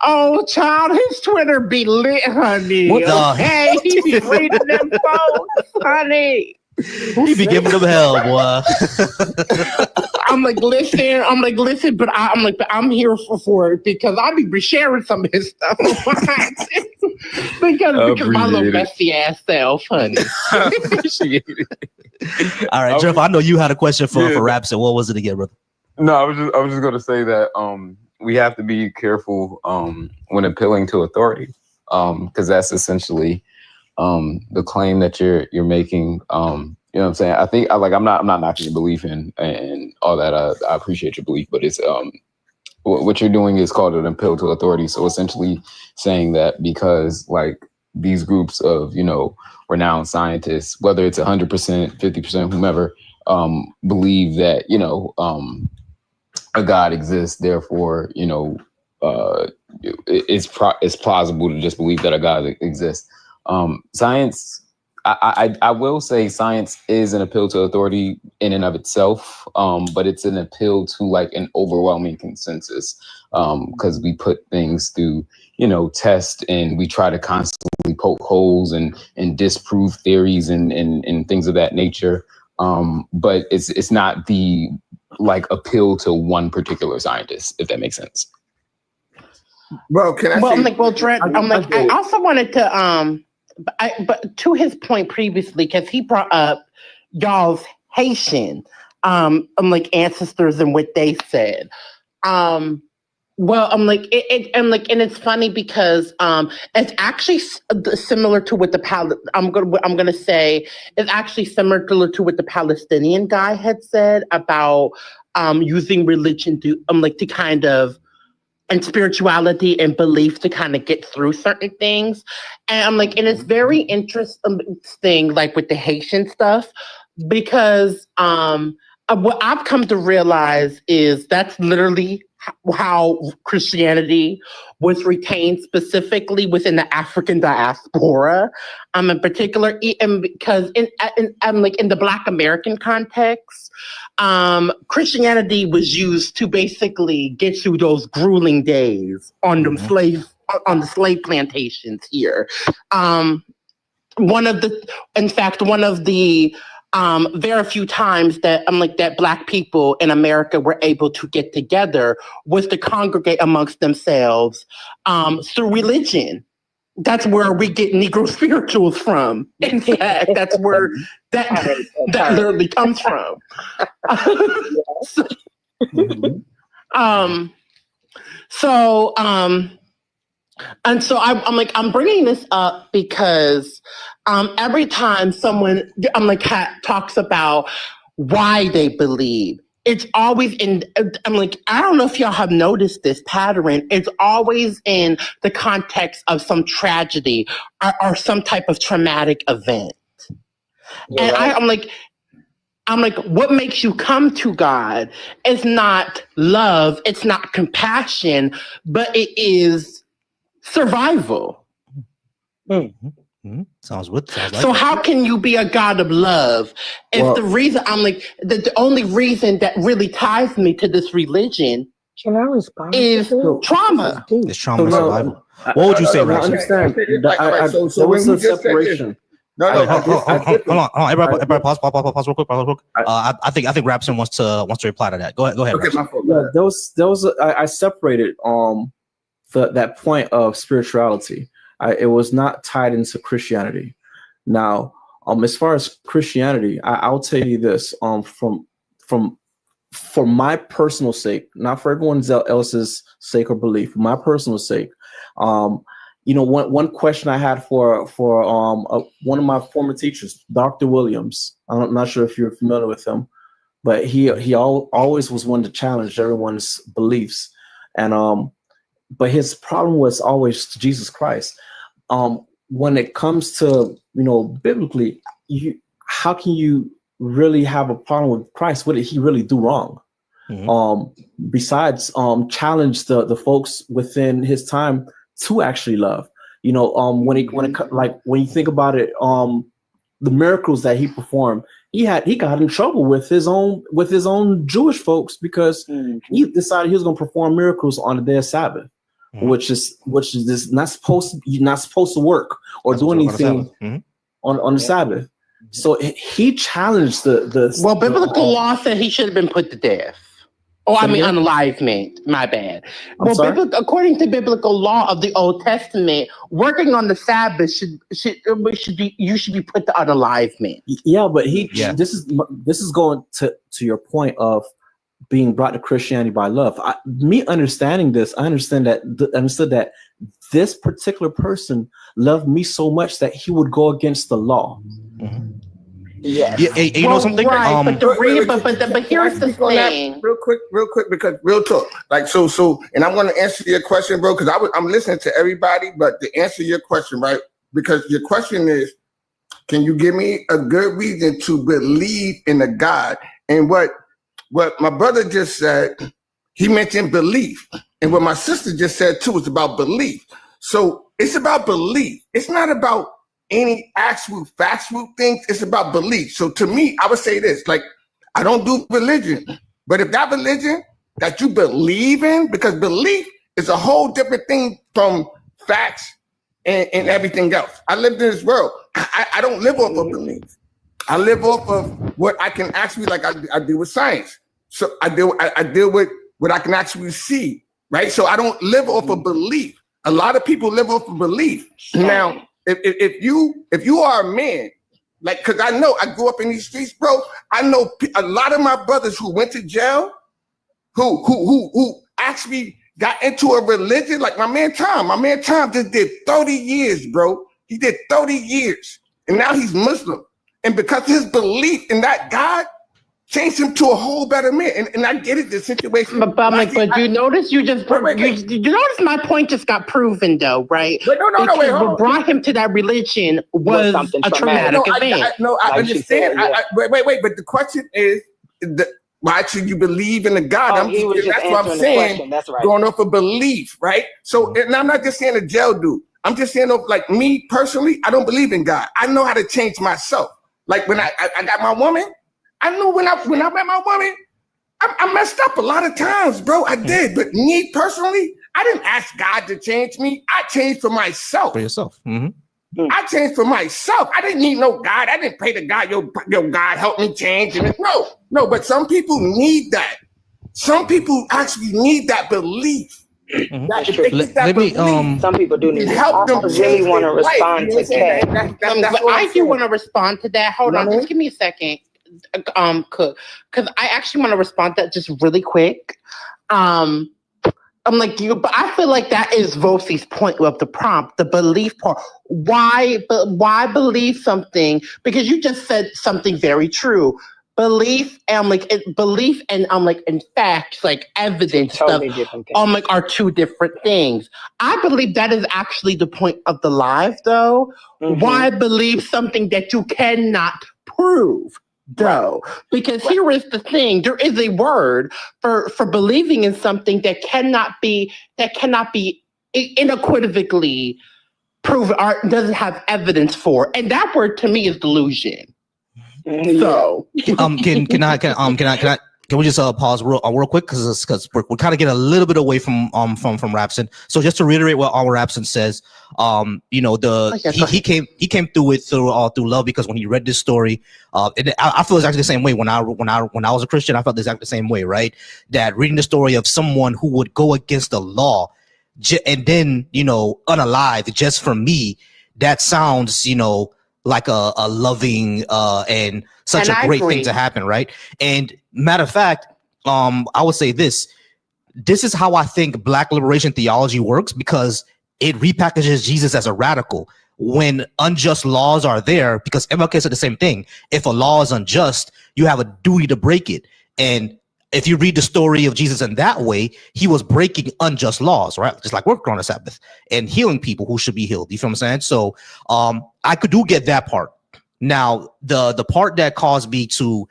Oh, child, his Twitter be lit, honey. Hey, he be reading them folks, honey. He be giving them hell, boy. I'm like, listen, but I'm here for it because I be sharing some of his stuff because my little messy ass self, honey. All right, Jeff, I know you had a question for Raps. What was it again, brother? No, I was just going to say that we have to be careful when appealing to authority, because that's essentially the claim that you're making. You know what I'm saying? I think I'm not knocking your belief and all that. I appreciate your belief, but it's what you're doing is called an appeal to authority. So essentially saying that because like these groups of renowned scientists, whether it's 100%, 50%, whomever, believe that a God exists, therefore, it's plausible to just believe that a God exists. Science, I will say science is an appeal to authority in and of itself, but it's an appeal to like an overwhelming consensus, because we put things through, test, and we try to constantly poke holes and disprove theories and things of that nature. But it's not the like appeal to one particular scientist, if that makes sense. Well, can I? Well, Dredd, I also wanted to but to his point previously, because he brought up y'all's Haitian, like ancestors and what they said. Well, I'm like, and it's funny because it's actually similar to what I'm gonna say it's actually similar to what the Palestinian guy had said about using religion to to kind of and spirituality and belief to kind of get through certain things, and I'm like, and it's very interesting, like with the Haitian stuff, because what I've come to realize is that's literally how Christianity was retained specifically within the African diaspora, in particular, and because in the Black American context, Christianity was used to basically get through those grueling days on the slave plantations here. One of the very few times that that Black people in America were able to get together was to congregate amongst themselves through religion. That's where we get Negro spirituals from. In fact, that's where that literally comes from. And so I'm bringing this up because every time someone talks about why they believe, it's always I don't know if y'all have noticed this pattern. It's always in the context of some tragedy or some type of traumatic event. Yeah, and I'm like, what makes you come to God? It's not love, it's not compassion, but it is survival. Sounds good. So how can you be a God of love if the reason the only reason that really ties me to this religion is trauma? It's trauma and survival. What would you say, Rex? I understand. So when you just separation. Hold on. Everybody, pause real quick. I think Rapson wants to reply to that. Go ahead. Okay, my fault. Yeah, there was I separated that point of spirituality. It was not tied into Christianity. Now, as far as Christianity, I'll tell you this, for my personal sake, not for everyone else's sake or belief, for my personal sake, one question I had for one of my former teachers, Dr. Williams. I'm not sure if you're familiar with him, but he always was one to challenge everyone's beliefs, and but his problem was always Jesus Christ. When it comes to biblically, how can you really have a problem with Christ? What did he really do wrong? Besides challenge the folks within his time to actually love. When you think about it, the miracles that he performed, he got in trouble with his own Jewish folks because he decided he was going to perform miracles on the day of Sabbath, which is not supposed to work or do anything on the Sabbath. So he challenged the biblical law said he should have been put to death. Unalivement. My bad. According to biblical law of the Old Testament, working on the Sabbath should be put to unalivement. Yeah, but this is going to your point of being brought to Christianity by love. Me understanding this, I understood that this particular person loved me so much that he would go against the law. Yes. Yeah, you know something? Right, but here's the thing. Real quick, because real talk. So, and I'm going to answer your question, bro, because I'm listening to everybody, but to answer your question, right? Because your question is, can you give me a good reason to believe in a God? And what my brother just said, he mentioned belief. And what my sister just said too is about belief. So it's about belief. It's not about any actual factual things. It's about belief. So to me, I would say this, I don't do religion, but if that religion that you believe in, because belief is a whole different thing from facts and everything else. I live in this world. I don't live off of belief. I live off of what I can actually, I deal with science. So I deal with what I can actually see, right? So I don't live off of belief. A lot of people live off of belief. Now, if you are a man, like, because I know I grew up in these streets, bro. I know a lot of my brothers who went to jail, who actually got into a religion. Like my man Tom just did 30 years, bro. He did 30 years, and now he's Muslim. And because his belief in that God changed him to a whole better man. And I get it, the situation. But you notice you just you notice my point just got proven though, right? Wait, no, wait, hold on. What brought him to that religion was something a traumatic event. I understand. Wait, but the question is, why should you believe in a God? That's what I'm saying. That's right. Going off a belief, right? So, and I'm not just saying a jail dude. I'm just saying, like me personally, I don't believe in God. I know how to change myself. Like when I got my woman, I knew when I met my woman, I messed up a lot of times, bro. I did. But me personally, I didn't ask God to change me. I changed for myself. For yourself. Mm-hmm. I changed for myself. I didn't need no God. I didn't pray to God, yo God, help me change. No, but some people need that. Some people actually need that belief. Mm-hmm. Some people do need help them really want to respond to that. I do want to respond to that. Hold on, just give me a second. Cook, because I actually want to respond to that just really quick. I'm like you, but I feel like that is Vosie's point of the prompt, the belief part. Why believe something? Because you just said something very true. Belief and in fact, like evidence totally stuff, are two different things. I believe that is actually the point of the live, though. Mm-hmm. Why believe something that you cannot prove? Though, because here is the thing: there is a word for believing in something that cannot be unequivocally proven or doesn't have evidence for, and that word to me is delusion. So, can we just pause real quick because we're kind of getting a little bit away from Rapson. So just to reiterate what Rapson says, he came through it through love, because when he read this story, and I feel exactly the same way when I was a Christian. I felt exactly the same way, right? That reading the story of someone who would go against the law and then unalive just for me, that sounds like a loving and such a great thing to happen, right? And matter of fact, I would say this is how I think Black liberation theology works, because it repackages Jesus as a radical when unjust laws are there, because MLK said the same thing. If a law is unjust, you have a duty to break it. And if you read the story of Jesus in that way, he was breaking unjust laws, right? Just like working on the Sabbath and healing people who should be healed. You feel what I'm saying? So I do get that part. Now, the part that caused me to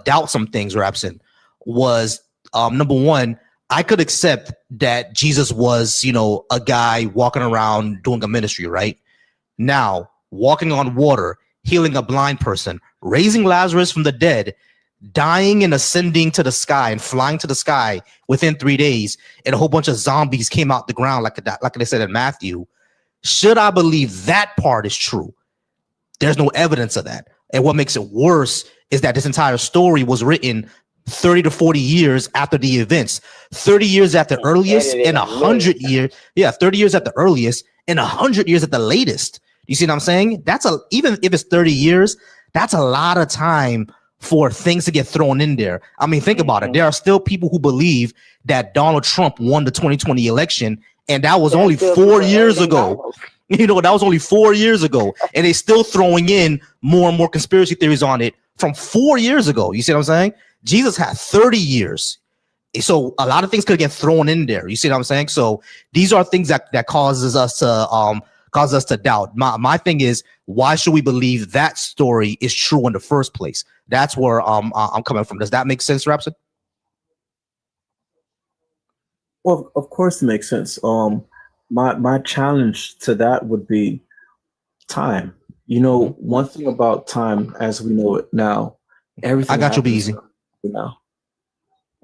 doubt some things, Rapson, was number one, I could accept that Jesus was, a guy walking around doing a ministry, right? Now, walking on water, healing a blind person, raising Lazarus from the dead, dying and ascending to the sky and flying to the sky within 3 days, and a whole bunch of zombies came out the ground like they said in Matthew. Should I believe that part is true? There's no evidence of that. And what makes it worse is that this entire story was written 30 to 40 years after the events, 30 years at the earliest and 100 years. Yeah, 30 years at the earliest and 100 years at the latest. You see what I'm saying? Even if it's 30 years, that's a lot of time for things to get thrown in there. I mean, think about it. There are still people who believe that Donald Trump won the 2020 election, and that was only 4 years ago. That was only 4 years ago, and they're still throwing in more and more conspiracy theories on it from 4 years ago. You see what I'm saying? Jesus had 30 years. So a lot of things could get thrown in there. You see what I'm saying? So these are things that causes us to doubt. My thing is, why should we believe that story is true in the first place? That's where I'm coming from. Does that make sense, Rapson? Well, of course it makes sense. My challenge to that would be time. One thing about time as we know it now, everything. I got you, be easy. Now,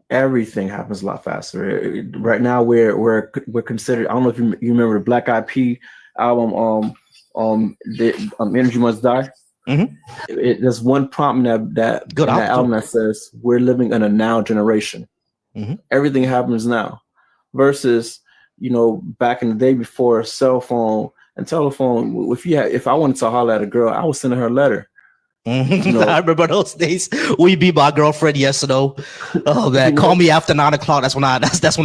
everything happens a lot faster. Right now, we're considered. I don't know if you remember the Black Eyed Peas album. Energy Must Die. Mm-hmm. There's one prompt in that album that says we're living in a now generation. Mm-hmm. Everything happens now, versus back in the day before cell phone And telephone, if I wanted to holler at a girl, I was sending her a letter. You know, I remember those days. We beat my girlfriend yesterday. Oh man, call me after 9 o'clock. That's when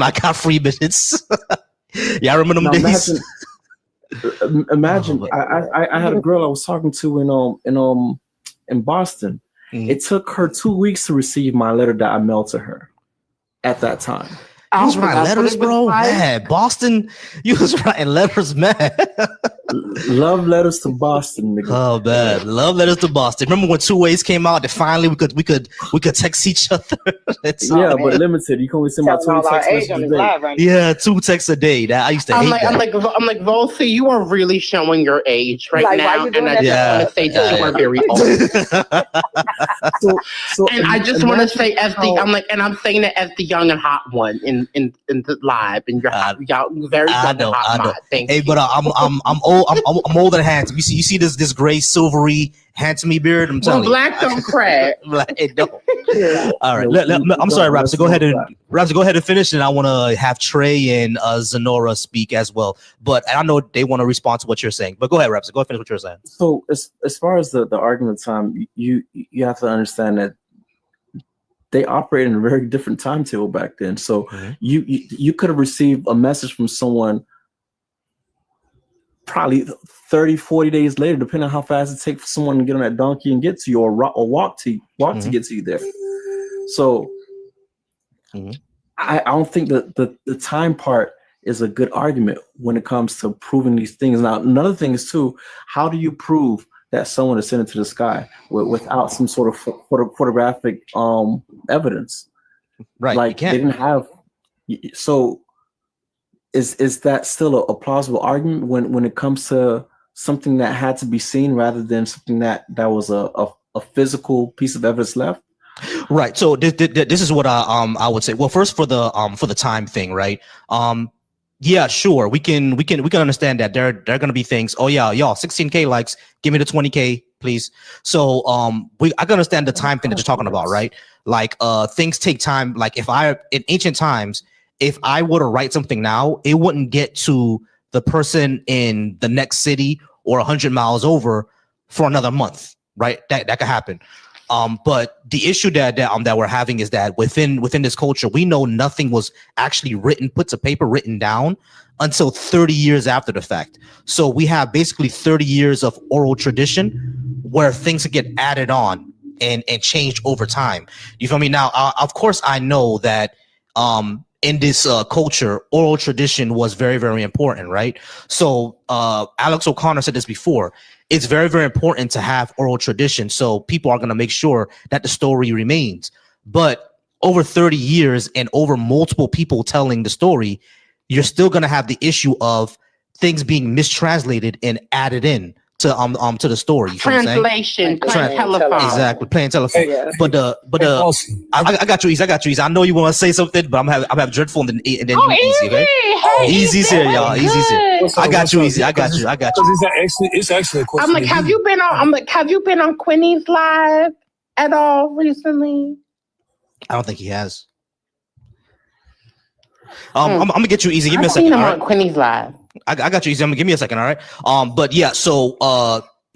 I got free minutes. Yeah, I remember them days. Imagine I had a girl I was talking to in Boston. It took her 2 weeks to receive my letter that I mailed to her at that time. You was writing letters, bro? Man, Boston, you was writing letters, man. Love letters to Boston, nigga. Oh man, love letters to Boston. Remember when 2 ways came out that finally we could text each other? Yeah, but limited. You can only send my 2 text messages a day. Right? Yeah, 2 texts a day. That I used to hate that. I'm like, Volsey, you are really showing your age right now, and I just want to say that you are very old. And I just want to say, I'm saying that as the young and hot one in the live, and you're hot, y'all very young and hot. Thank you. Hey, but I'm old. I'm older than handsome. You see this gray silvery handsome beard. I'm telling you. Black don't crack. It don't. All right. I'm sorry, Rapsa. Go ahead and finish, and I want to have Trey and Zenora speak as well. But I know they want to respond to what you're saying. But go ahead, Rapsa. Go ahead and finish what you're saying. So as far as the argument time, you have to understand that they operate in a very different timetable back then. So you could have received a message from someone probably 30, 40 days later, depending on how fast it takes for someone to get on that donkey and get to you, or walk to get to you there. So I don't think that the time part is a good argument when it comes to proving these things. Now, another thing is too, how do you prove that someone is sent into the sky without some sort of photographic evidence? Right. Like they didn't have. So is that still a plausible argument when it comes to something that had to be seen rather than something that was a physical piece of evidence left? Right. So this is what I would say. Well, first for the time thing, right? Yeah, sure. We can understand that there are going to be things. Oh yeah, y'all 16K likes. Give me the 20K, please. So I can understand the time thing that you're talking about, right? Like things take time. Like in ancient times, if I were to write something now, it wouldn't get to the person in the next city or 100 miles over for another month, right? That could happen. But the issue that we're having is that within this culture, we know nothing was actually put to paper, written down until 30 years after the fact. So we have basically 30 years of oral tradition where things get added on and changed over time. You feel me? Now, of course, I know that in this culture, oral tradition was very, very important, right? So Alex O'Connor said this before. It's very, very important to have oral tradition. So people are going to make sure that the story remains. But over 30 years and over multiple people telling the story, you're still going to have the issue of things being mistranslated and added in to the story. You Translation, playing telephone. Exactly, playing telephone. Yeah. But I got you, Easy. I got you, Easy. I know you want to say something, but I'm have Dreadful and then you, Easy. Okay, Easy's here, y'all. Easy's here. I got you, Easy. I got you. It's actually a question. I'm like, have you been on Quinny's live at all recently? I don't think he has. I'm gonna get you, Easy. Give me a I've second. seen him all on right? Quinny's live. I got you, Easy. Give me a second, all right? But yeah, so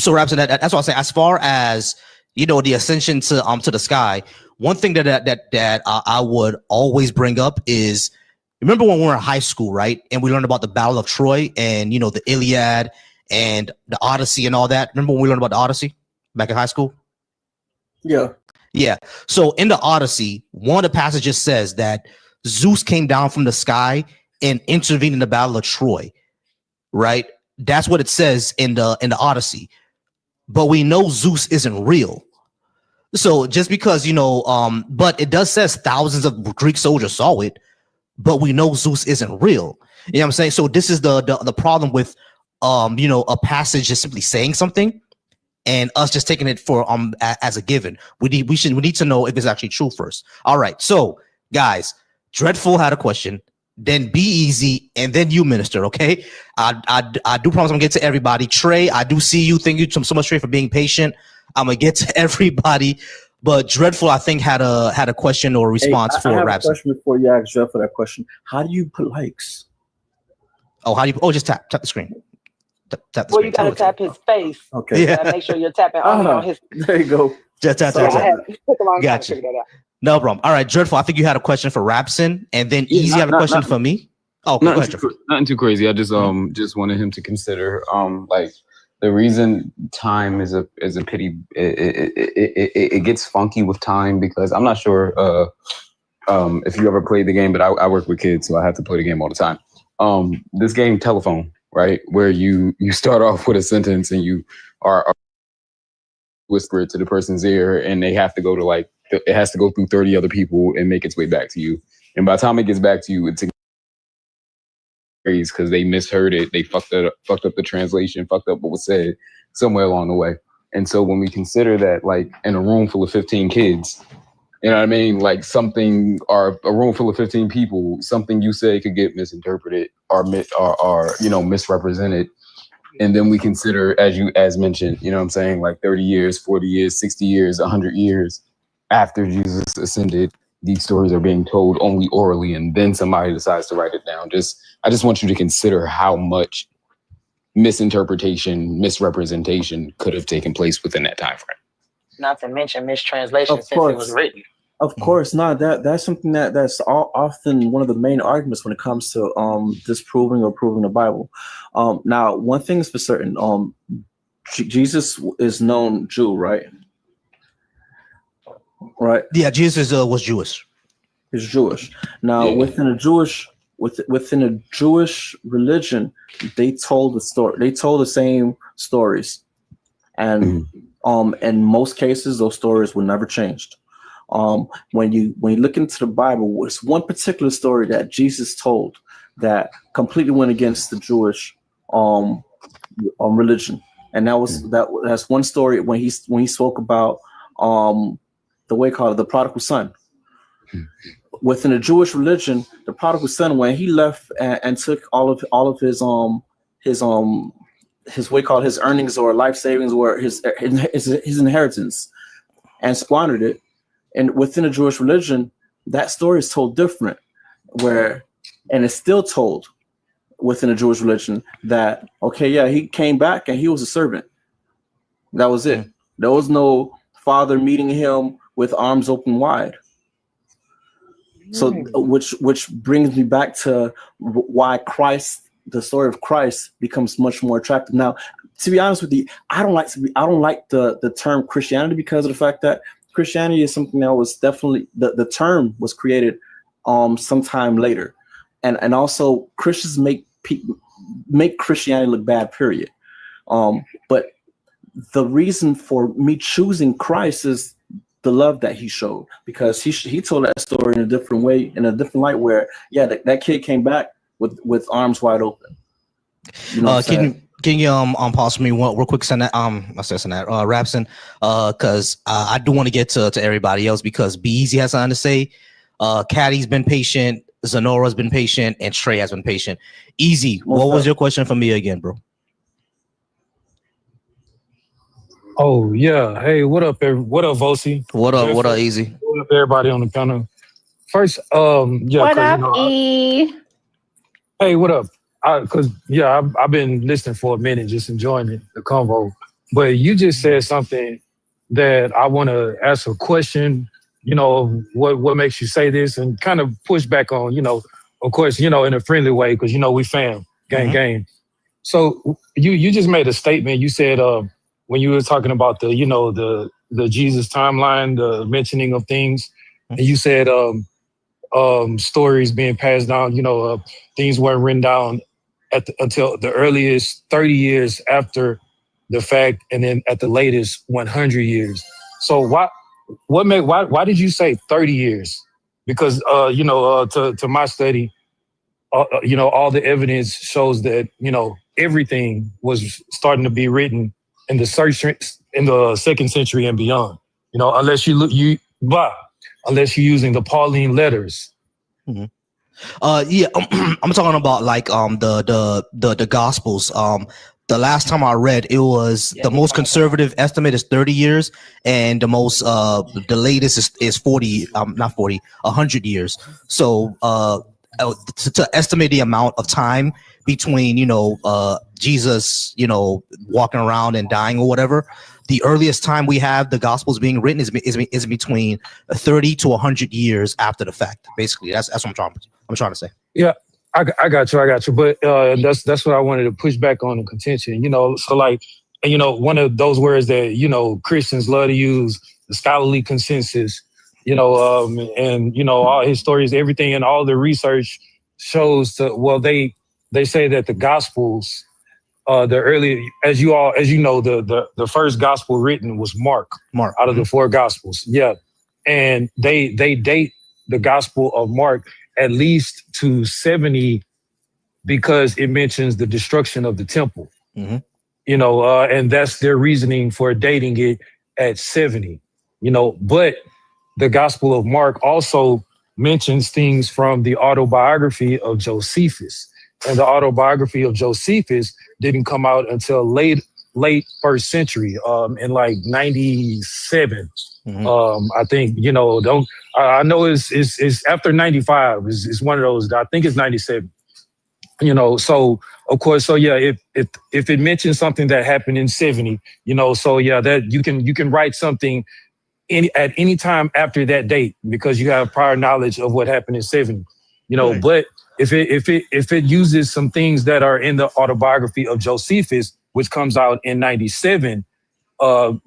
Rapson, that's what I'm saying. As far as the ascension to the sky, one thing that I would always bring up is, remember when we were in high school, right? And we learned about the Battle of Troy and the Iliad and the Odyssey and all that. Remember when we learned about the Odyssey back in high school? Yeah. Yeah. So in the Odyssey, one of the passages says that Zeus came down from the sky and intervened in the Battle of Troy. Right? That's what it says in the Odyssey. But we know Zeus isn't real. So just because, but it does says thousands of Greek soldiers saw it, but we know Zeus isn't real. You know what I'm saying? So this is the problem with a passage just simply saying something and us just taking it for as a given. We need to know if it's actually true first. All right. So guys, Dreadful had a question. Then Be Easy, and then you, Minister. Okay, I do promise I'm gonna get to everybody. Trey, I do see you. Thank you so much, Trey, for being patient. I'm gonna get to everybody, but Dreadful, I think had a question or a response for I have Raps. a question before you ask Dreadful that question. How do you put likes? Oh, how do you? Oh, just tap the screen. Well, you gotta tap his face. Okay. You gotta make sure you're tapping only on his. There you go. Just tap, Yeah, tap, I tap. had took a long time to Gotcha. figure that out. No problem. All right, Dreadful. I think you had a question for Rapson, and then Yeah, Easy have a question for me. Oh, go ahead, Dreadful. Nothing too crazy. I just wanted him to consider like the reason time is a pity. It gets funky with time because I'm not sure if you ever played the game, but I work with kids, so I have to play the game all the time. This game, Telephone, right, where you start off with a sentence and you are whisper it to the person's ear, and they have to go to like it has to go through 30 other people and make its way back to you. And by the time it gets back to you, it's because they misheard it, they fucked up the translation, fucked up what was said somewhere along the way. And so when we consider that, like in a room full of 15 kids, you know what I mean, like something, or a room full of 15 people, something you say could get misinterpreted or misrepresented. And then we consider, as mentioned, you know what I'm saying, like 30 years, 40 years, 60 years, 100 years after Jesus ascended, these stories are being told only orally, and then somebody decides to write it down. I just want you to consider how much misinterpretation, misrepresentation could have taken place within that time frame. Not to mention mistranslation since it was written. Of course, that's something that's often one of the main arguments when it comes to disproving or proving the Bible. Now, one thing is for certain, Jesus is known Jew, right? Right. Yeah, Jesus was Jewish. He's Jewish. Now, within a Jewish religion, they told the story. They told the same stories, and in most cases, those stories were never changed. When you look into the Bible, there's one particular story that Jesus told that completely went against the Jewish religion, and that's one story when he spoke about the way called the prodigal son. Within the Jewish religion, the prodigal son, when he left and took all of his way called his earnings or life savings or his inheritance and squandered it. And within the Jewish religion, that story is told different, and it's still told within the Jewish religion that, okay, yeah, he came back and he was a servant. That was it. There was no father meeting him with arms open wide. So, which brings me back to why the story of Christ becomes much more attractive. Now, to be honest with you, I don't like the term Christianity because of the fact that Christianity is something that was definitely the term was created sometime later, and also Christians make Christianity look bad. Period. But the reason for me choosing Christ is the love that he showed, because he told that story in a different way, in a different light, where that kid came back with arms wide open. You know can you pause for me real quick, Rapson, because I do want to get to everybody else, because B.A.S.H has something to say. Caddy's been patient, Zenora's been patient, and Trey has been patient. Easy, what was your question for me again, bro? Oh yeah. Hey, what up, what up, Vosi? What up, Easy? What up, everybody on the panel? First, What up, E? Hey, what up? I've been listening for a minute, just enjoying the convo. But you just said something that I want to ask a question. You know, what makes you say this, and kind of push back on. You know, of course, in a friendly way, because we fam, gang. So you just made a statement. You said when you were talking about the Jesus timeline, the mentioning of things, and you said stories being passed down. Things weren't written down until the earliest 30 years after the fact, and then at the latest 100 years. So why did you say 30 years? Because to my study, all the evidence shows that everything was starting to be written in the 2nd century and beyond. Unless unless you're using the Pauline letters. I'm talking about like the Gospels. The last time I read, it was the most conservative estimate is 30 years, and the latest is 100 years. So to estimate the amount of time between Jesus walking around and dying or whatever. The earliest time we have the Gospels being written is between 30 to 100 years after the fact. Basically, that's what I'm trying to say. Yeah, I got you. But that's what I wanted to push back on the contention. So like, one of those words that Christians love to use, the scholarly consensus. And all historians, everything, and all the research shows they say that the Gospels, the early, as you know, the first gospel written was Mark out of the four Gospels. Yeah, and they date the Gospel of Mark at least to 70 because it mentions the destruction of the temple. And that's their reasoning for dating it at 70. But the Gospel of Mark also mentions things from the autobiography of Josephus. And the autobiography of Josephus didn't come out until late first century, in like 97. I think, I know it's after 95. It's one of those, I think it's 97. So of course, so yeah, if it mentions something that happened in 70, so yeah, that you can write something at any time after that date because you have prior knowledge of what happened in 70. But if it uses some things that are in the autobiography of Josephus, which comes out in 97, it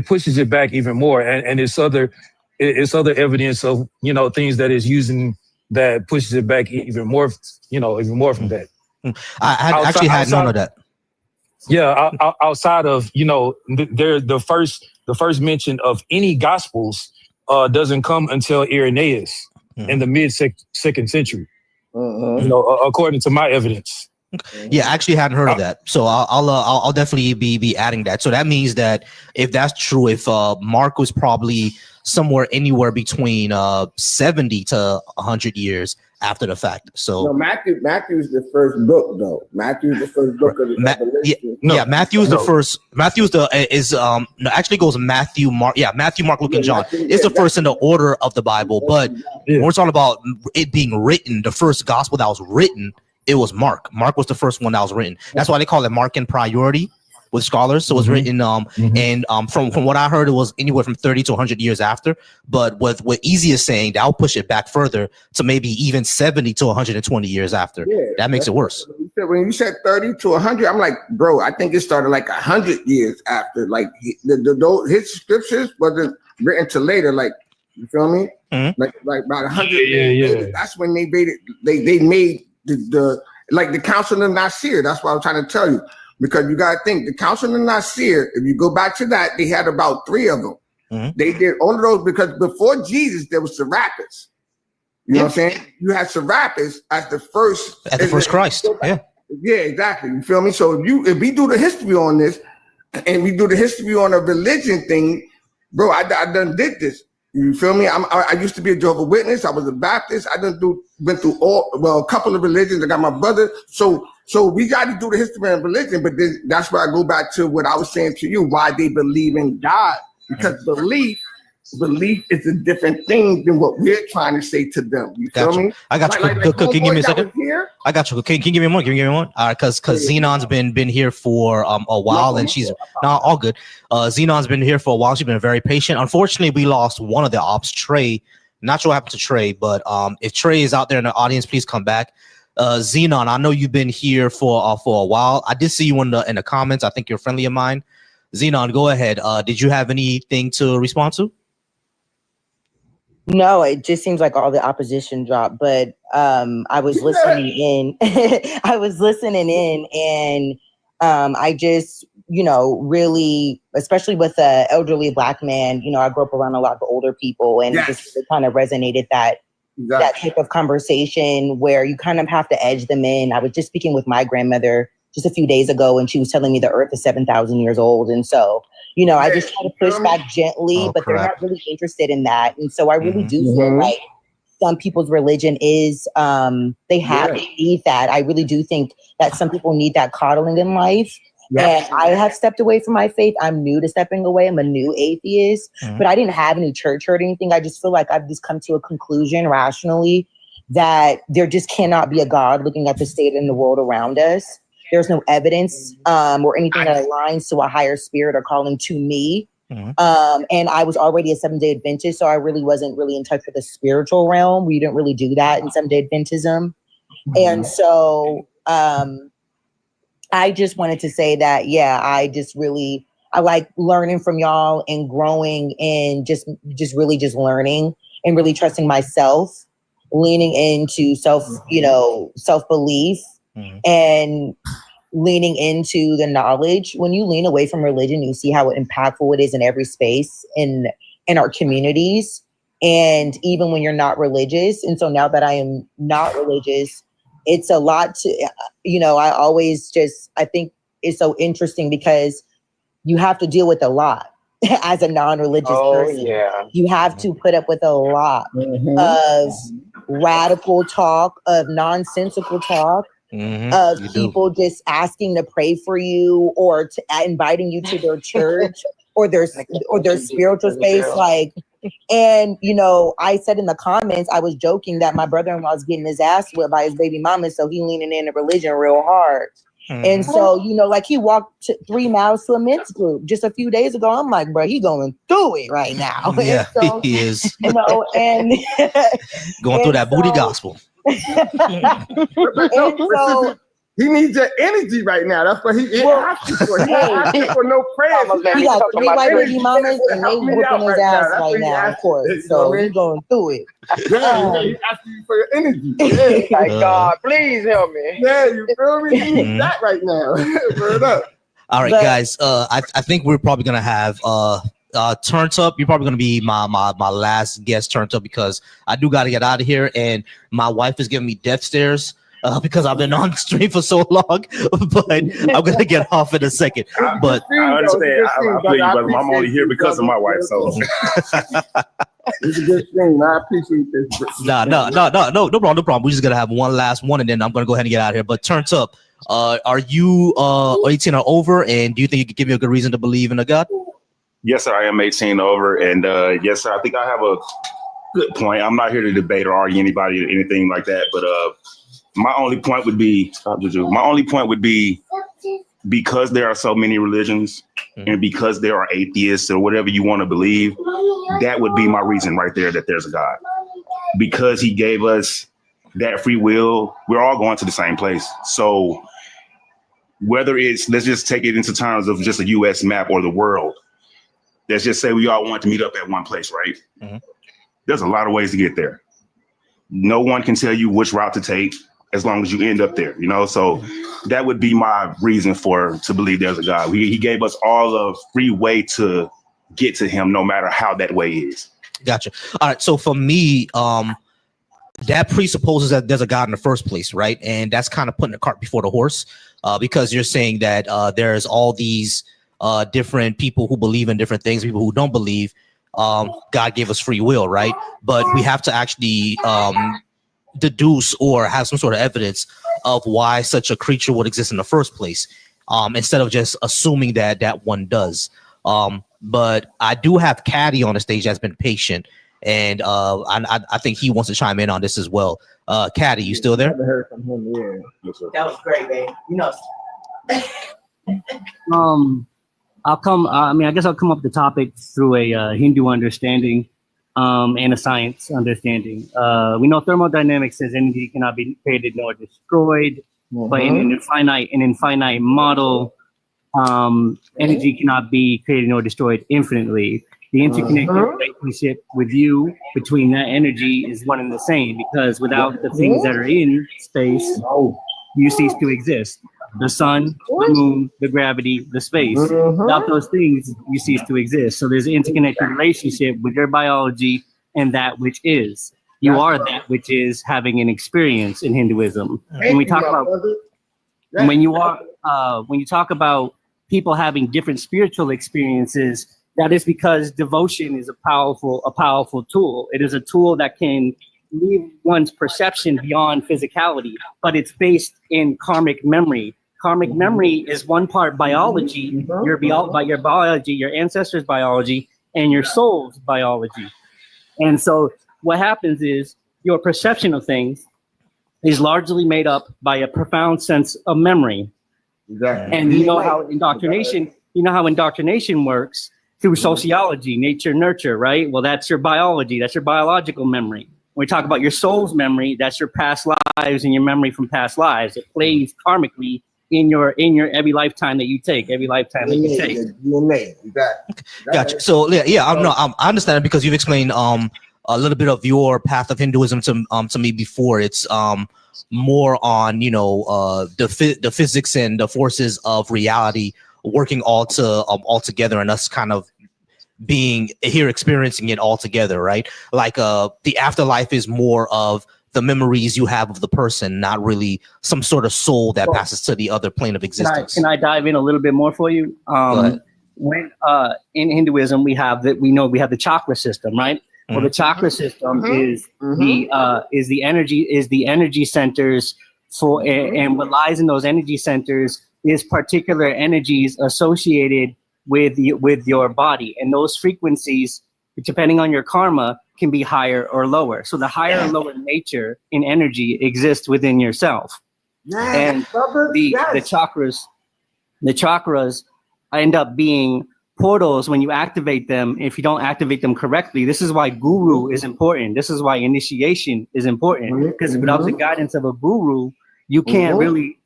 pushes it back even more, and it's other evidence of things that is using that pushes it back even more from that. I actually had none of that. Yeah, outside of the first mention of any Gospels doesn't come until Irenaeus in the mid second century. According to my evidence. Yeah, I actually hadn't heard of that, so I'll definitely be adding that. So that means that if that's true, if Mark was probably somewhere anywhere between 70 to 100 years after the fact. So no, Matthew's the first book though. Matthew's the first book of the Revelation. Matthew's the first. Matthew's actually goes Matthew, Mark. Yeah, Matthew, Mark, Luke, and John. It's the first in the order of the Bible, but when we're talking about it being written, the first gospel that was written, it was Mark. Mark was the first one that was written. That's why they call it Markan priority with scholars. So it was written and from what I heard, it was anywhere from 30 to 100 years after. But what Easy is saying, that'll push it back further to maybe even 70 to 120 years after. Yeah, that makes it worse. When you said 30 to 100, I'm like, bro, I think it started like 100 years after. Like his scriptures wasn't written till later. Like, you feel me? Like about 100 years later. That's when they made it. They made the Council of Nicaea. That's what I'm trying to tell you. Because you got to think, the Council of Nicaea, if you go back to that, they had about 3 of them. They did all of those because before Jesus, there was Serapis. You know what I'm saying? You had Serapis as the first. At the first Christ. Yeah. Yeah, exactly. You feel me? So if we do the history on this and we do the history on a religion thing, bro, I done did this. You feel me? I used to be a Jehovah's Witness. I was a Baptist. I went through a couple of religions. I got my brother. So we got to do the history of religion. But then that's where I go back to what I was saying to you, why they believe in God. Because belief is a different thing than what we're trying to say to them. You feel me? I got you. Can you give me a second? I got you. Can you give me one? Give me one. All right, because Xenon's been here for a while, and she's all good. Xenon's been here for a while. She's been very patient. Unfortunately, we lost one of the ops, Trey. Not sure what happened to Trey, but if Trey is out there in the audience, please come back. Xenon, I know you've been here for a while. I did see you in the comments. I think you're a friendly of mine. Xenon, go ahead. Did you have anything to respond to? No, it just seems like all the opposition dropped, but I was listening in. I was listening in, and I just, really, especially with the elderly Black man, I grew up around a lot of older people, and just it kind of resonated that type of conversation where you kind of have to edge them in. I was just speaking with my grandmother just a few days ago, and she was telling me the Earth is 7,000 years old, and so. I just try to push back gently, but they're not really interested in that. And so I really do feel like some people's religion is, they need that. I really do think that some people need that coddling in life. And I have stepped away from my faith. I'm new to stepping away. I'm a new atheist, but I didn't have any church hurt or anything. I just feel like I've just come to a conclusion rationally that there just cannot be a God looking at the state in the world around us. There's no evidence or anything that aligns to a higher spirit or calling to me. And I was already a 7-day Adventist, so I really wasn't really in touch with the spiritual realm. We didn't really do that in 7-day Adventism. And so I just wanted to say that, yeah, I like learning from y'all and growing and just really just learning and really trusting myself, leaning into self-belief and leaning into the knowledge. When you lean away from religion, you see how impactful it is in every space in our communities. And even when you're not religious. And so now that I am not religious, it's a lot to, I think it's so interesting because you have to deal with a lot as a non-religious person. You have to put up with a lot of radical talk, of nonsensical talk, of people just asking to pray for you or inviting you to their church or their spiritual space. And I said in the comments, I was joking that my brother-in-law is getting his ass whipped by his baby mama, so he leaning into religion real hard. And so, he walked 3 miles to a men's group just a few days ago. I'm like, bro, he going through it right now. Yeah, so, he is. and going through that booty gospel. He needs your energy right now. That's what he asking for. He not asking for no prayers. He got 3 white baby mamas and they whipping his ass right now, of course. So he's going through it. Yeah, he's asking you for your energy. Yeah. God, please help me. Yeah, you feel me? He needs that right now. Word up. All right, guys. I think we're probably gonna have Turns Up. You're probably gonna be my last guest, Turns Up, because I do gotta get out of here, and my wife is giving me death stares. Because I've been on stream for so long, but I'm gonna get off in a second. But I understand. I feel you, brother. I'm only here because of my wife, so it's a good thing. I appreciate this. No problem. We're just gonna have one last one, and then I'm gonna go ahead and get out of here. But Turns Up, are you 18 or over, and do you think you could give me a good reason to believe in a God? Yes, sir. I am 18 over, and yes, sir. I think I have a good point. I'm not here to debate or argue anybody or anything like that, but my only point would be because there are so many religions and because there are atheists or whatever you want to believe, that would be my reason right there that there's a God. Because he gave us that free will, we're all going to the same place. So whether it's, let's just take it into terms of just a US map or the world. Let's just say we all want to meet up at one place, right? There's a lot of ways to get there. No one can tell you which route to take as long as you end up there, so that would be my reason to believe there's a God. He gave us all a free way to get to him, no matter how that way is. Gotcha. All right. So for me, that presupposes that there's a God in the first place, right? And that's kind of putting the cart before the horse, because you're saying that there's all these different people who believe in different things, people who don't believe. God gave us free will, right? But we have to actually deduce or have some sort of evidence of why such a creature would exist in the first place, instead of just assuming that one does. But I do have Caddy on the stage that's been patient, and I think he wants to chime in on this as well. Caddy, you still there? I heard from him, yeah. That was great, babe. I guess I'll come up with the topic through a Hindu understanding and a science understanding. We know thermodynamics says energy cannot be created nor destroyed, but in an infinite model, energy cannot be created nor destroyed infinitely. The interconnected relationship with you between that energy is one and the same, because without the things that are in space, you cease to exist. The sun, the moon, the gravity, the space. Without those things, you cease to exist. So there's an interconnected relationship with your biology and that which is. You are that which is having an experience in Hinduism. When we talk about when you talk about people having different spiritual experiences, that is because devotion is a powerful tool. It is a tool that can leave one's perception beyond physicality, but it's based in karmic memory. Karmic memory is one part biology, your biology, your ancestors' biology, and your soul's biology. And so what happens is your perception of things is largely made up by a profound sense of memory. Exactly. And you know how indoctrination works through sociology, nature, nurture, right? Well, that's your biology, that's your biological memory. When we talk about your soul's memory, that's your past lives and your memory from past lives. It plays karmically in your every lifetime that you take, DNA, exactly. Gotcha. So yeah, I understand because you've explained a little bit of your path of Hinduism to me before. It's more on the physics and the forces of reality working all together, and us kind of being here experiencing it all together, right? Like the afterlife is more of the memories you have of the person, not really some sort of soul that passes to the other plane of existence. Can I dive in a little bit more for you? When in Hinduism we have the chakra system, right? Well, the chakra system is the energy centers for, and what lies in those energy centers is particular energies associated with your body, and those frequencies, depending on your karma, can be higher or lower. So the higher or lower nature in energy exists within yourself. And the chakras end up being portals when you activate them. If you don't activate them correctly, this is why guru is important. This is why initiation is important, because without the guidance of a guru, you can't really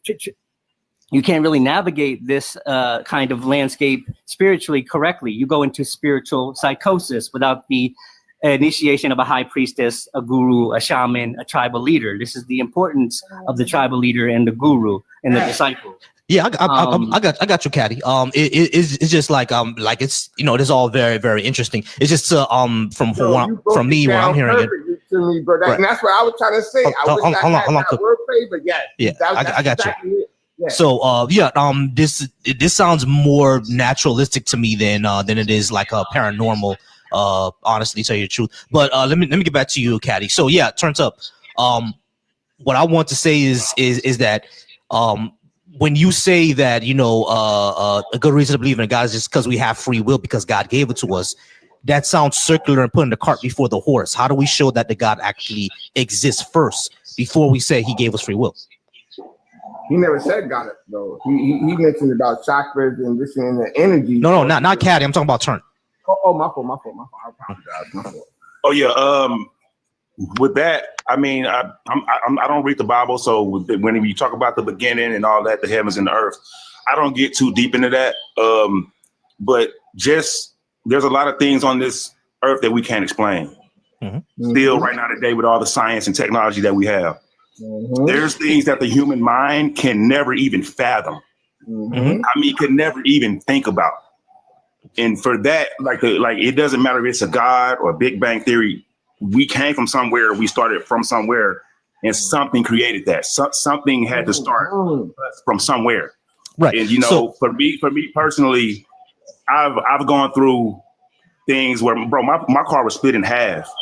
navigate this kind of landscape spiritually correctly. You go into spiritual psychosis without the initiation of a high priestess, a guru, a shaman, a tribal leader. This is the importance of the tribal leader and the guru and the disciple. Yeah, I got you, Caddy. It's just like it's this is all very, very interesting. It's just from me when I'm hearing it. To me, bro. And that's what I was trying to say. I wish I had that wordplay, but yes. Yeah, I got exactly you. it. Yeah. So this sounds more naturalistic to me than it is like a paranormal. Honestly, tell you the truth. But let me get back to you, Caddy. So yeah, it turns up. What I want to say is that when you say that a good reason to believe in God is just because we have free will because God gave it to us, that sounds circular and putting the cart before the horse. How do we show that the God actually exists first before we say He gave us free will? He never said God though. He mentioned about chakras and this and the energy. No, not Caddy. I'm talking about Turn. Oh, my fault. I apologize. My fault. Oh yeah. With that, I mean, I don't read the Bible, so when you talk about the beginning and all that, the heavens and the earth, I don't get too deep into that. But just there's a lot of things on this earth that we can't explain. Still, right now today, with all the science and technology that we have, there's things that the human mind can never even fathom. I mean, can never even think about. And for that, it doesn't matter if it's a God or a Big Bang Theory. We came from somewhere. We started from somewhere, and something created that. Something had to start from somewhere. Right. And for me personally, I've gone through things where, bro, my car was split in half,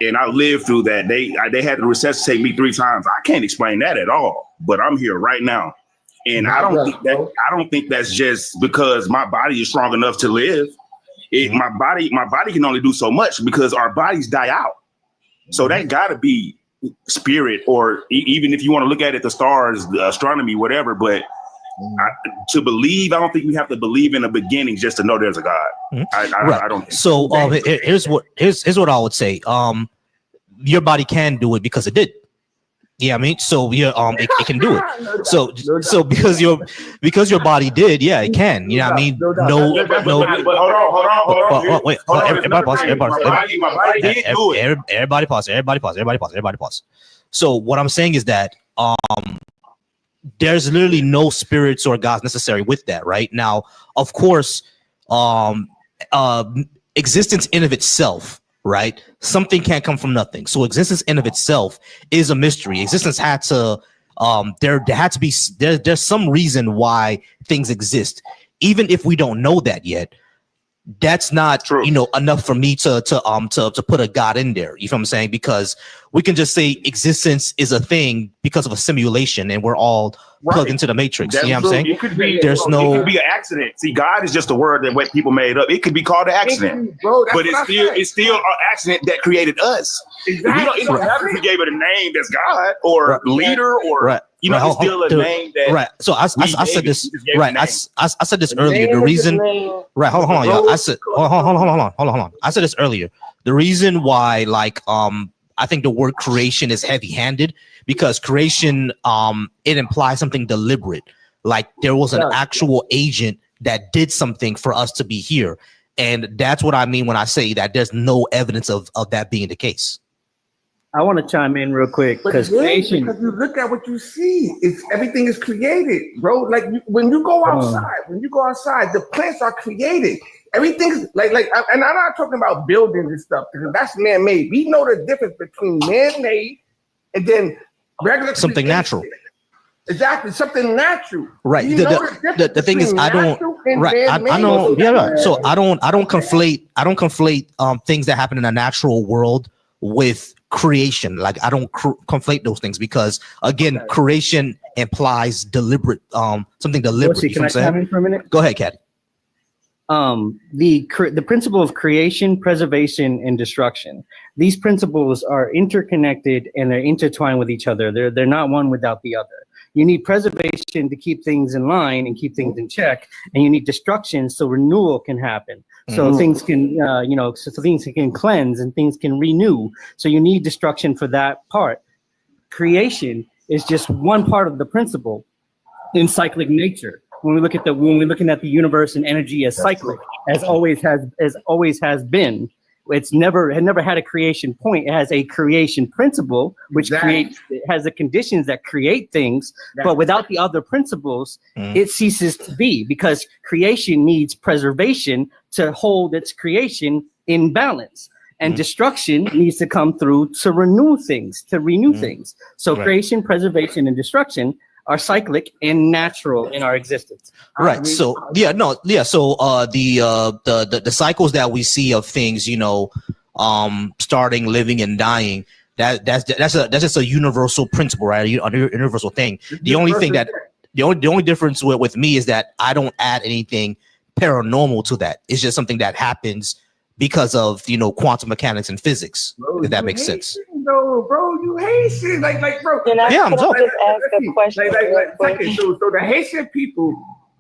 and I lived through that. They had to resuscitate me 3 times. I can't explain that at all, but I'm here right now. And I don't think that's just because my body is strong enough to live. My body can only do so much because our bodies die out. So that gotta be spirit, or even if you want to look at it, the stars, the astronomy, whatever. But to believe, I don't think we have to believe in a beginning just to know there's a God. I don't think so. Here's what I would say. Your body can do it because it did. Yeah, I mean, so it can do it. So because your body did, yeah, it can. You know what I mean? No. But hold on. Wait, everybody pause. Everybody pause. So what I'm saying is that there's literally no spirits or gods necessary with that, right? Now, of course, existence in of itself, right? Something can't come from nothing. So existence in of itself is a mystery. Existence had to, there's some reason why things exist. Even if we don't know that yet, that's not enough for me to put a God in there. You feel what I'm saying? Because we can just say existence is a thing because of a simulation, and we're all plugged into the matrix. You know what I'm saying? It could be. There's It no. could be an accident. See, God is just a word that what people made up. It could be called an accident, bro, but it's still an accident that created us. Exactly. It don't matter if we gave it a name that's God or leader or it's still a name that. Right. So I said this. Right. I said this earlier. The reason. Right. Hold on, y'all. I said. Hold on. I said this earlier. The reason why, I think the word creation is heavy-handed because creation, it implies something deliberate. Like there was an actual agent that did something for us to be here, and that's what I mean when I say that there's no evidence of that being the case. I want to chime in real quick because creation. Because you look at what you see, everything is created, bro. Like when you go outside, the plants are created. Everything's and I'm not talking about buildings and stuff because that's man-made. We know the difference between man-made and then regular something natural. Exactly, something natural. Right. The thing is, I don't. Right. I know. Yeah. Right. So I don't conflate things that happen in a natural world with creation. Like I don't conflate those things because again, creation implies deliberate, something deliberate. Can I come in for a minute? Go ahead, Caddy. The principle of creation, preservation, and destruction. These principles are interconnected and they're intertwined with each other. They're not one without the other. You need preservation to keep things in line and keep things in check, and you need destruction so renewal can happen. So things can, so things can cleanse and things can renew. So you need destruction for that part. Creation is just one part of the principle in cyclic nature. When we're looking at the universe and energy as cyclic, as always has been, it never had a creation point. It has a creation principle, which has the conditions that create things. But without the other principles, it ceases to be because creation needs preservation to hold its creation in balance. And destruction needs to come through to renew things, things. So creation, preservation, and destruction are cyclic and natural in our existence. Right. So So the cycles that we see of things, starting, living, and dying, that's just a universal principle, right? A universal thing. The only difference with me is that I don't add anything paranormal to that. It's just something that happens because of quantum mechanics and physics. If that makes sense. No, bro, you Haitian, bro. I'm talking. Just ask a question. So the Haitian people,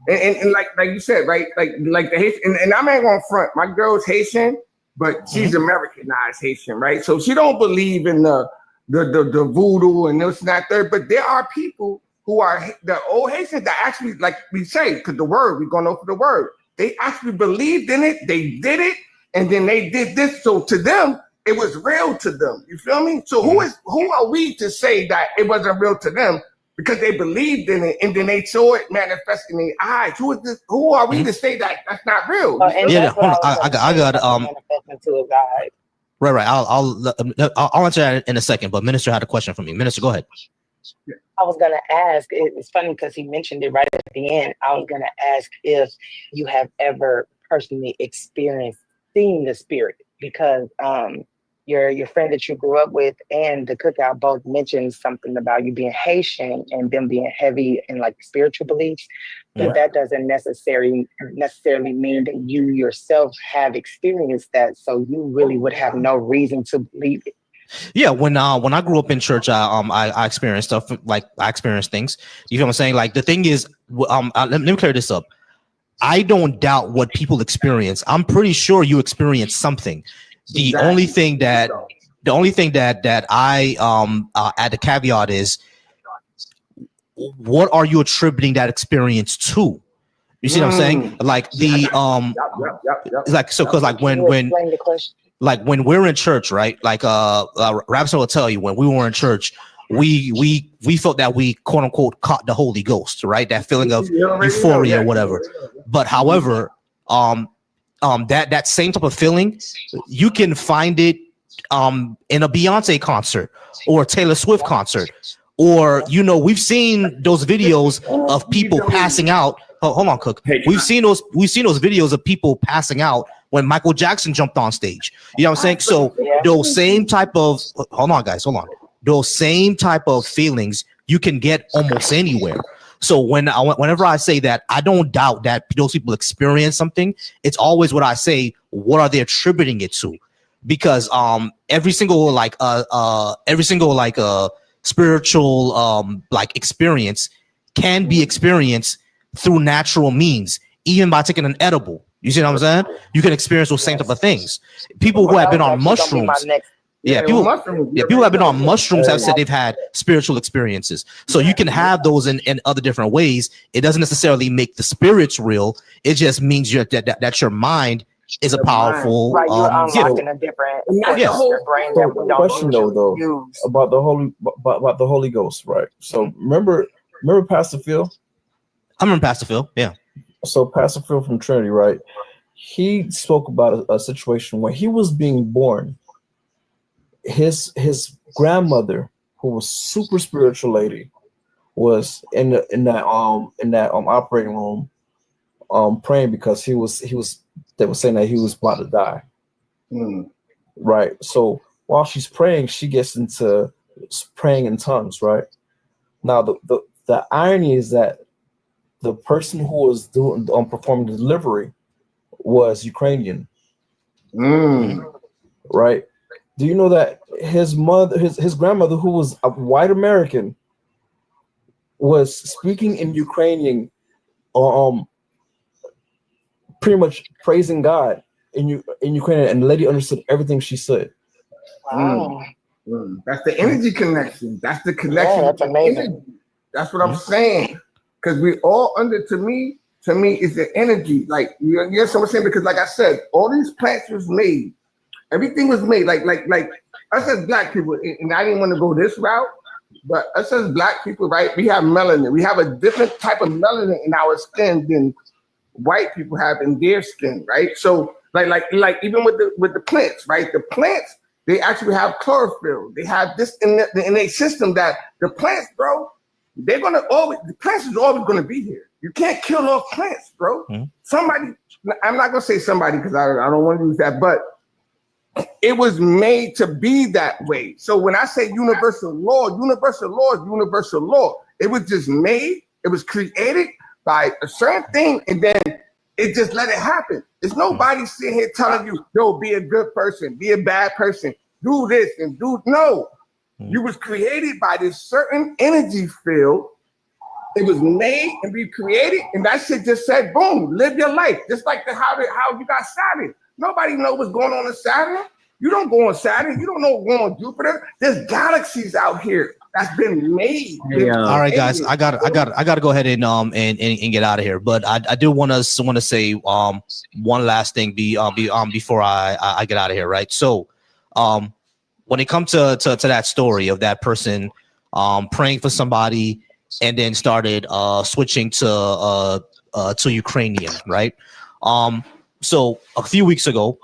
and like you said, right? Like the Haitian, and I'm not gonna front. My girl's Haitian, but she's Americanized Haitian, right? So she don't believe in the voodoo and this and that there. But there are people who are the old Haitians that actually, like we say, because we're going over the word. They actually believed in it. They did it, and then they did this. So to them, it was real to them. You feel me? So who are we to say that it wasn't real to them because they believed in it and then they saw it manifest in their eyes? Who are we to say that that's not real? I got manifesting to a God. Right. I'll answer that in a second. But Minister had a question for me. Minister, go ahead. I was gonna ask. It's funny because he mentioned it right at the end. I was gonna ask if you have ever personally experienced seeing the spirit because your friend that you grew up with and the cookout both mentioned something about you being Haitian and them being heavy in like spiritual beliefs, but that doesn't necessarily mean that you yourself have experienced that. So you really would have no reason to believe it. Yeah, when I grew up in church, I experienced stuff like I experienced things. You feel what I'm saying? Like the thing is, let me clear this up. I don't doubt what people experience. I'm pretty sure you experience something. The only thing that I add the caveat is, what are you attributing that experience to? You see what I'm saying? Like because when we're in church, right? Like Rapson will tell you, when we were in church, we felt that we quote unquote caught the Holy Ghost, right? That feeling of euphoria or whatever. But however, that same type of feeling, you can find it in a Beyonce concert or a Taylor Swift concert, or we've seen those videos of people passing out. Hold on, Cook. We've seen those videos of people passing out when Michael Jackson jumped on stage. You know what I'm saying? So those same type of hold on, guys, hold on. Those same type of feelings you can get almost anywhere. So whenever I say that, I don't doubt that those people experience something. It's always what I say, what are they attributing it to? Because every single spiritual like experience can be experienced through natural means, even by taking an edible. You see what I'm saying? You can experience those same type of things. People who have been on mushrooms. People have been on mushrooms have said they've had spiritual experiences. So you can have those in other different ways. It doesn't necessarily make the spirits real. It just means that your mind is a powerful Right, you're unlocking gift. a different Yes. your brain that we don't Question though use. about the Holy Ghost, right? So remember Pastor Phil? I remember Pastor Phil, yeah. So Pastor Phil from Trinity, right? He spoke about a situation where he was being born. His grandmother, who was super spiritual lady, was in that operating room praying because they were saying that he was about to die. Right. So while she's praying, she gets into praying in tongues, right? Now the irony is that the person who was performing the delivery was Ukrainian. Right. Do you know that his grandmother, who was a white American, was speaking in Ukrainian, pretty much praising God in Ukrainian, and the lady understood everything she said. Wow. That's the energy connection. That's the connection. Yeah, that's amazing. Energy. That's what I'm saying. Because we all under, to me, it's the energy. Like, you know what I'm saying? Because like I said, all these plants was made. Everything was made. Like us as black people, and I didn't want to go this route, but us as black people, right? We have melanin. We have a different type of melanin in our skin than white people have in their skin, right? So like even with the plants, right? The plants, they actually have chlorophyll. They have this in their system that the plants, bro, the plants is always gonna be here. You can't kill off plants, bro. Somebody, I'm not gonna say somebody because I don't want to use that, but it was made to be that way. So when I say universal law is universal law. It was just made, it was created by a certain thing, and then it just let it happen. There's nobody sitting here telling you, yo, be a good person, be a bad person, do this and do no. You was created by this certain energy field. It was made and be created, and that shit just said, boom, live your life. Just like how you got Saturn. Nobody know what's going on in Saturn. You don't go on Saturn. You don't know what's going on Jupiter. There's galaxies out here that's been made. All right, guys, I got to go ahead and get out of here. But I do want to say one last thing before I get out of here, right? So when it comes to that story of that person praying for somebody and then started switching to Ukrainian, right? So a few weeks ago,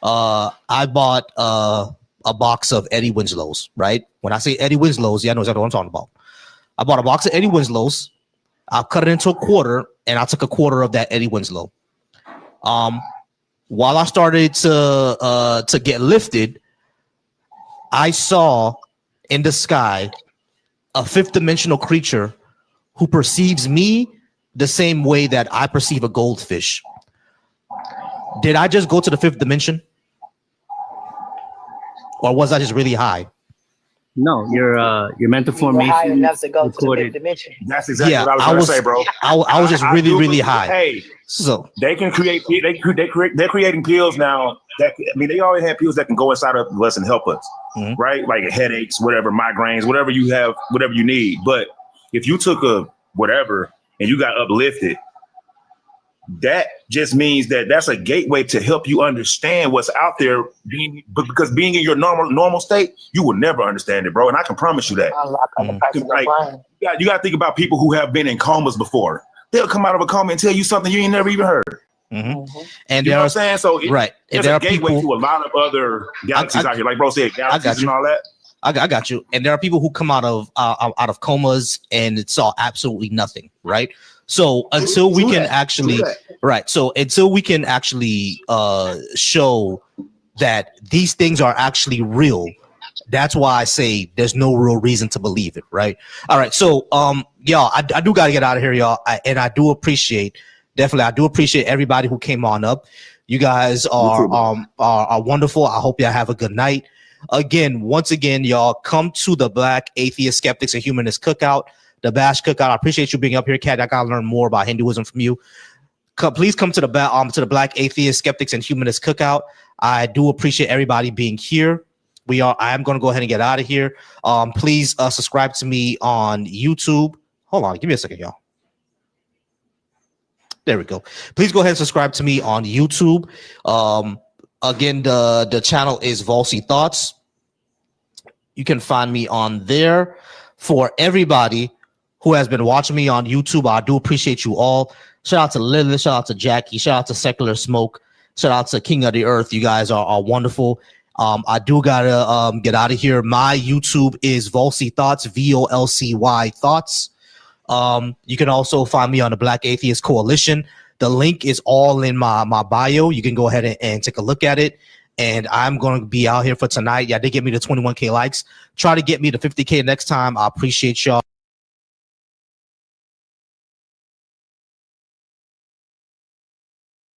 I bought a box of Eddie Winslow's, right? When I say Eddie Winslow's, yeah, I know exactly what I'm talking about. I bought a box of Eddie Winslow's. I cut it into a quarter, and I took a quarter of that Eddie Winslow. While I started to get lifted, I saw in the sky a fifth dimensional creature who perceives me the same way that I perceive a goldfish. Did I just go to the fifth dimension? Or was I just really high? No, your mental High formation enough to go to the recorded. fifth dimension. That's exactly what I was gonna say, bro. I was just I really, do really believe- high. Hey, so they can create. They're creating pills now. They already have pills that can go inside of us and help us, right? Like headaches, whatever, migraines, whatever you have, whatever you need. But if you took a whatever and you got uplifted, that just means that that's a gateway to help you understand what's out there. Because being in your normal state, you will never understand it, bro. And I can promise you that. You got to think about people who have been in comas before. They'll come out of a coma and tell you something you ain't never even heard. And you know what I'm saying? So there's a gateway to a lot of other galaxies out here. Like bro said, galaxies and all that. I got you. And there are people who come out of comas and saw absolutely nothing, right? So until we can actually, Right. So until we can actually show that these things are actually real, that's why I say there's no real reason to believe it. Right. All right. So y'all, I do got to get out of here, y'all. And I do appreciate, definitely, I do appreciate everybody who came on up. You guys are wonderful. I hope y'all have a good night. Again, once again, y'all, come to the Black Atheist Skeptics and Humanists Cookout, the B.A.A.S.H cookout. I appreciate you being up here, Kat. I gotta learn more about Hinduism from you. Please come to the Black Atheist Skeptics and Humanists Cookout. I do appreciate everybody being here. I am going to go ahead and get out of here. Please subscribe to me on YouTube. Hold on, give me a second, y'all. There we go. Please go ahead and subscribe to me on YouTube. Again, the channel is Volsy Thoughts. You can find me on there. For everybody who has been watching me on YouTube, I do appreciate you all. Shout out to Lilith, shout out to Jackie, shout out to Secular Smoke, shout out to King of the Earth. You guys are wonderful. I do gotta get out of here. My YouTube is Volsy Thoughts, VOLCY Thoughts. You can also find me on the Black Atheist Coalition. The link is all in my bio. You can go ahead and take a look at it. And I'm going to be out here for tonight. Yeah, they get me to 21K likes. Try to get me to 50K next time. I appreciate y'all.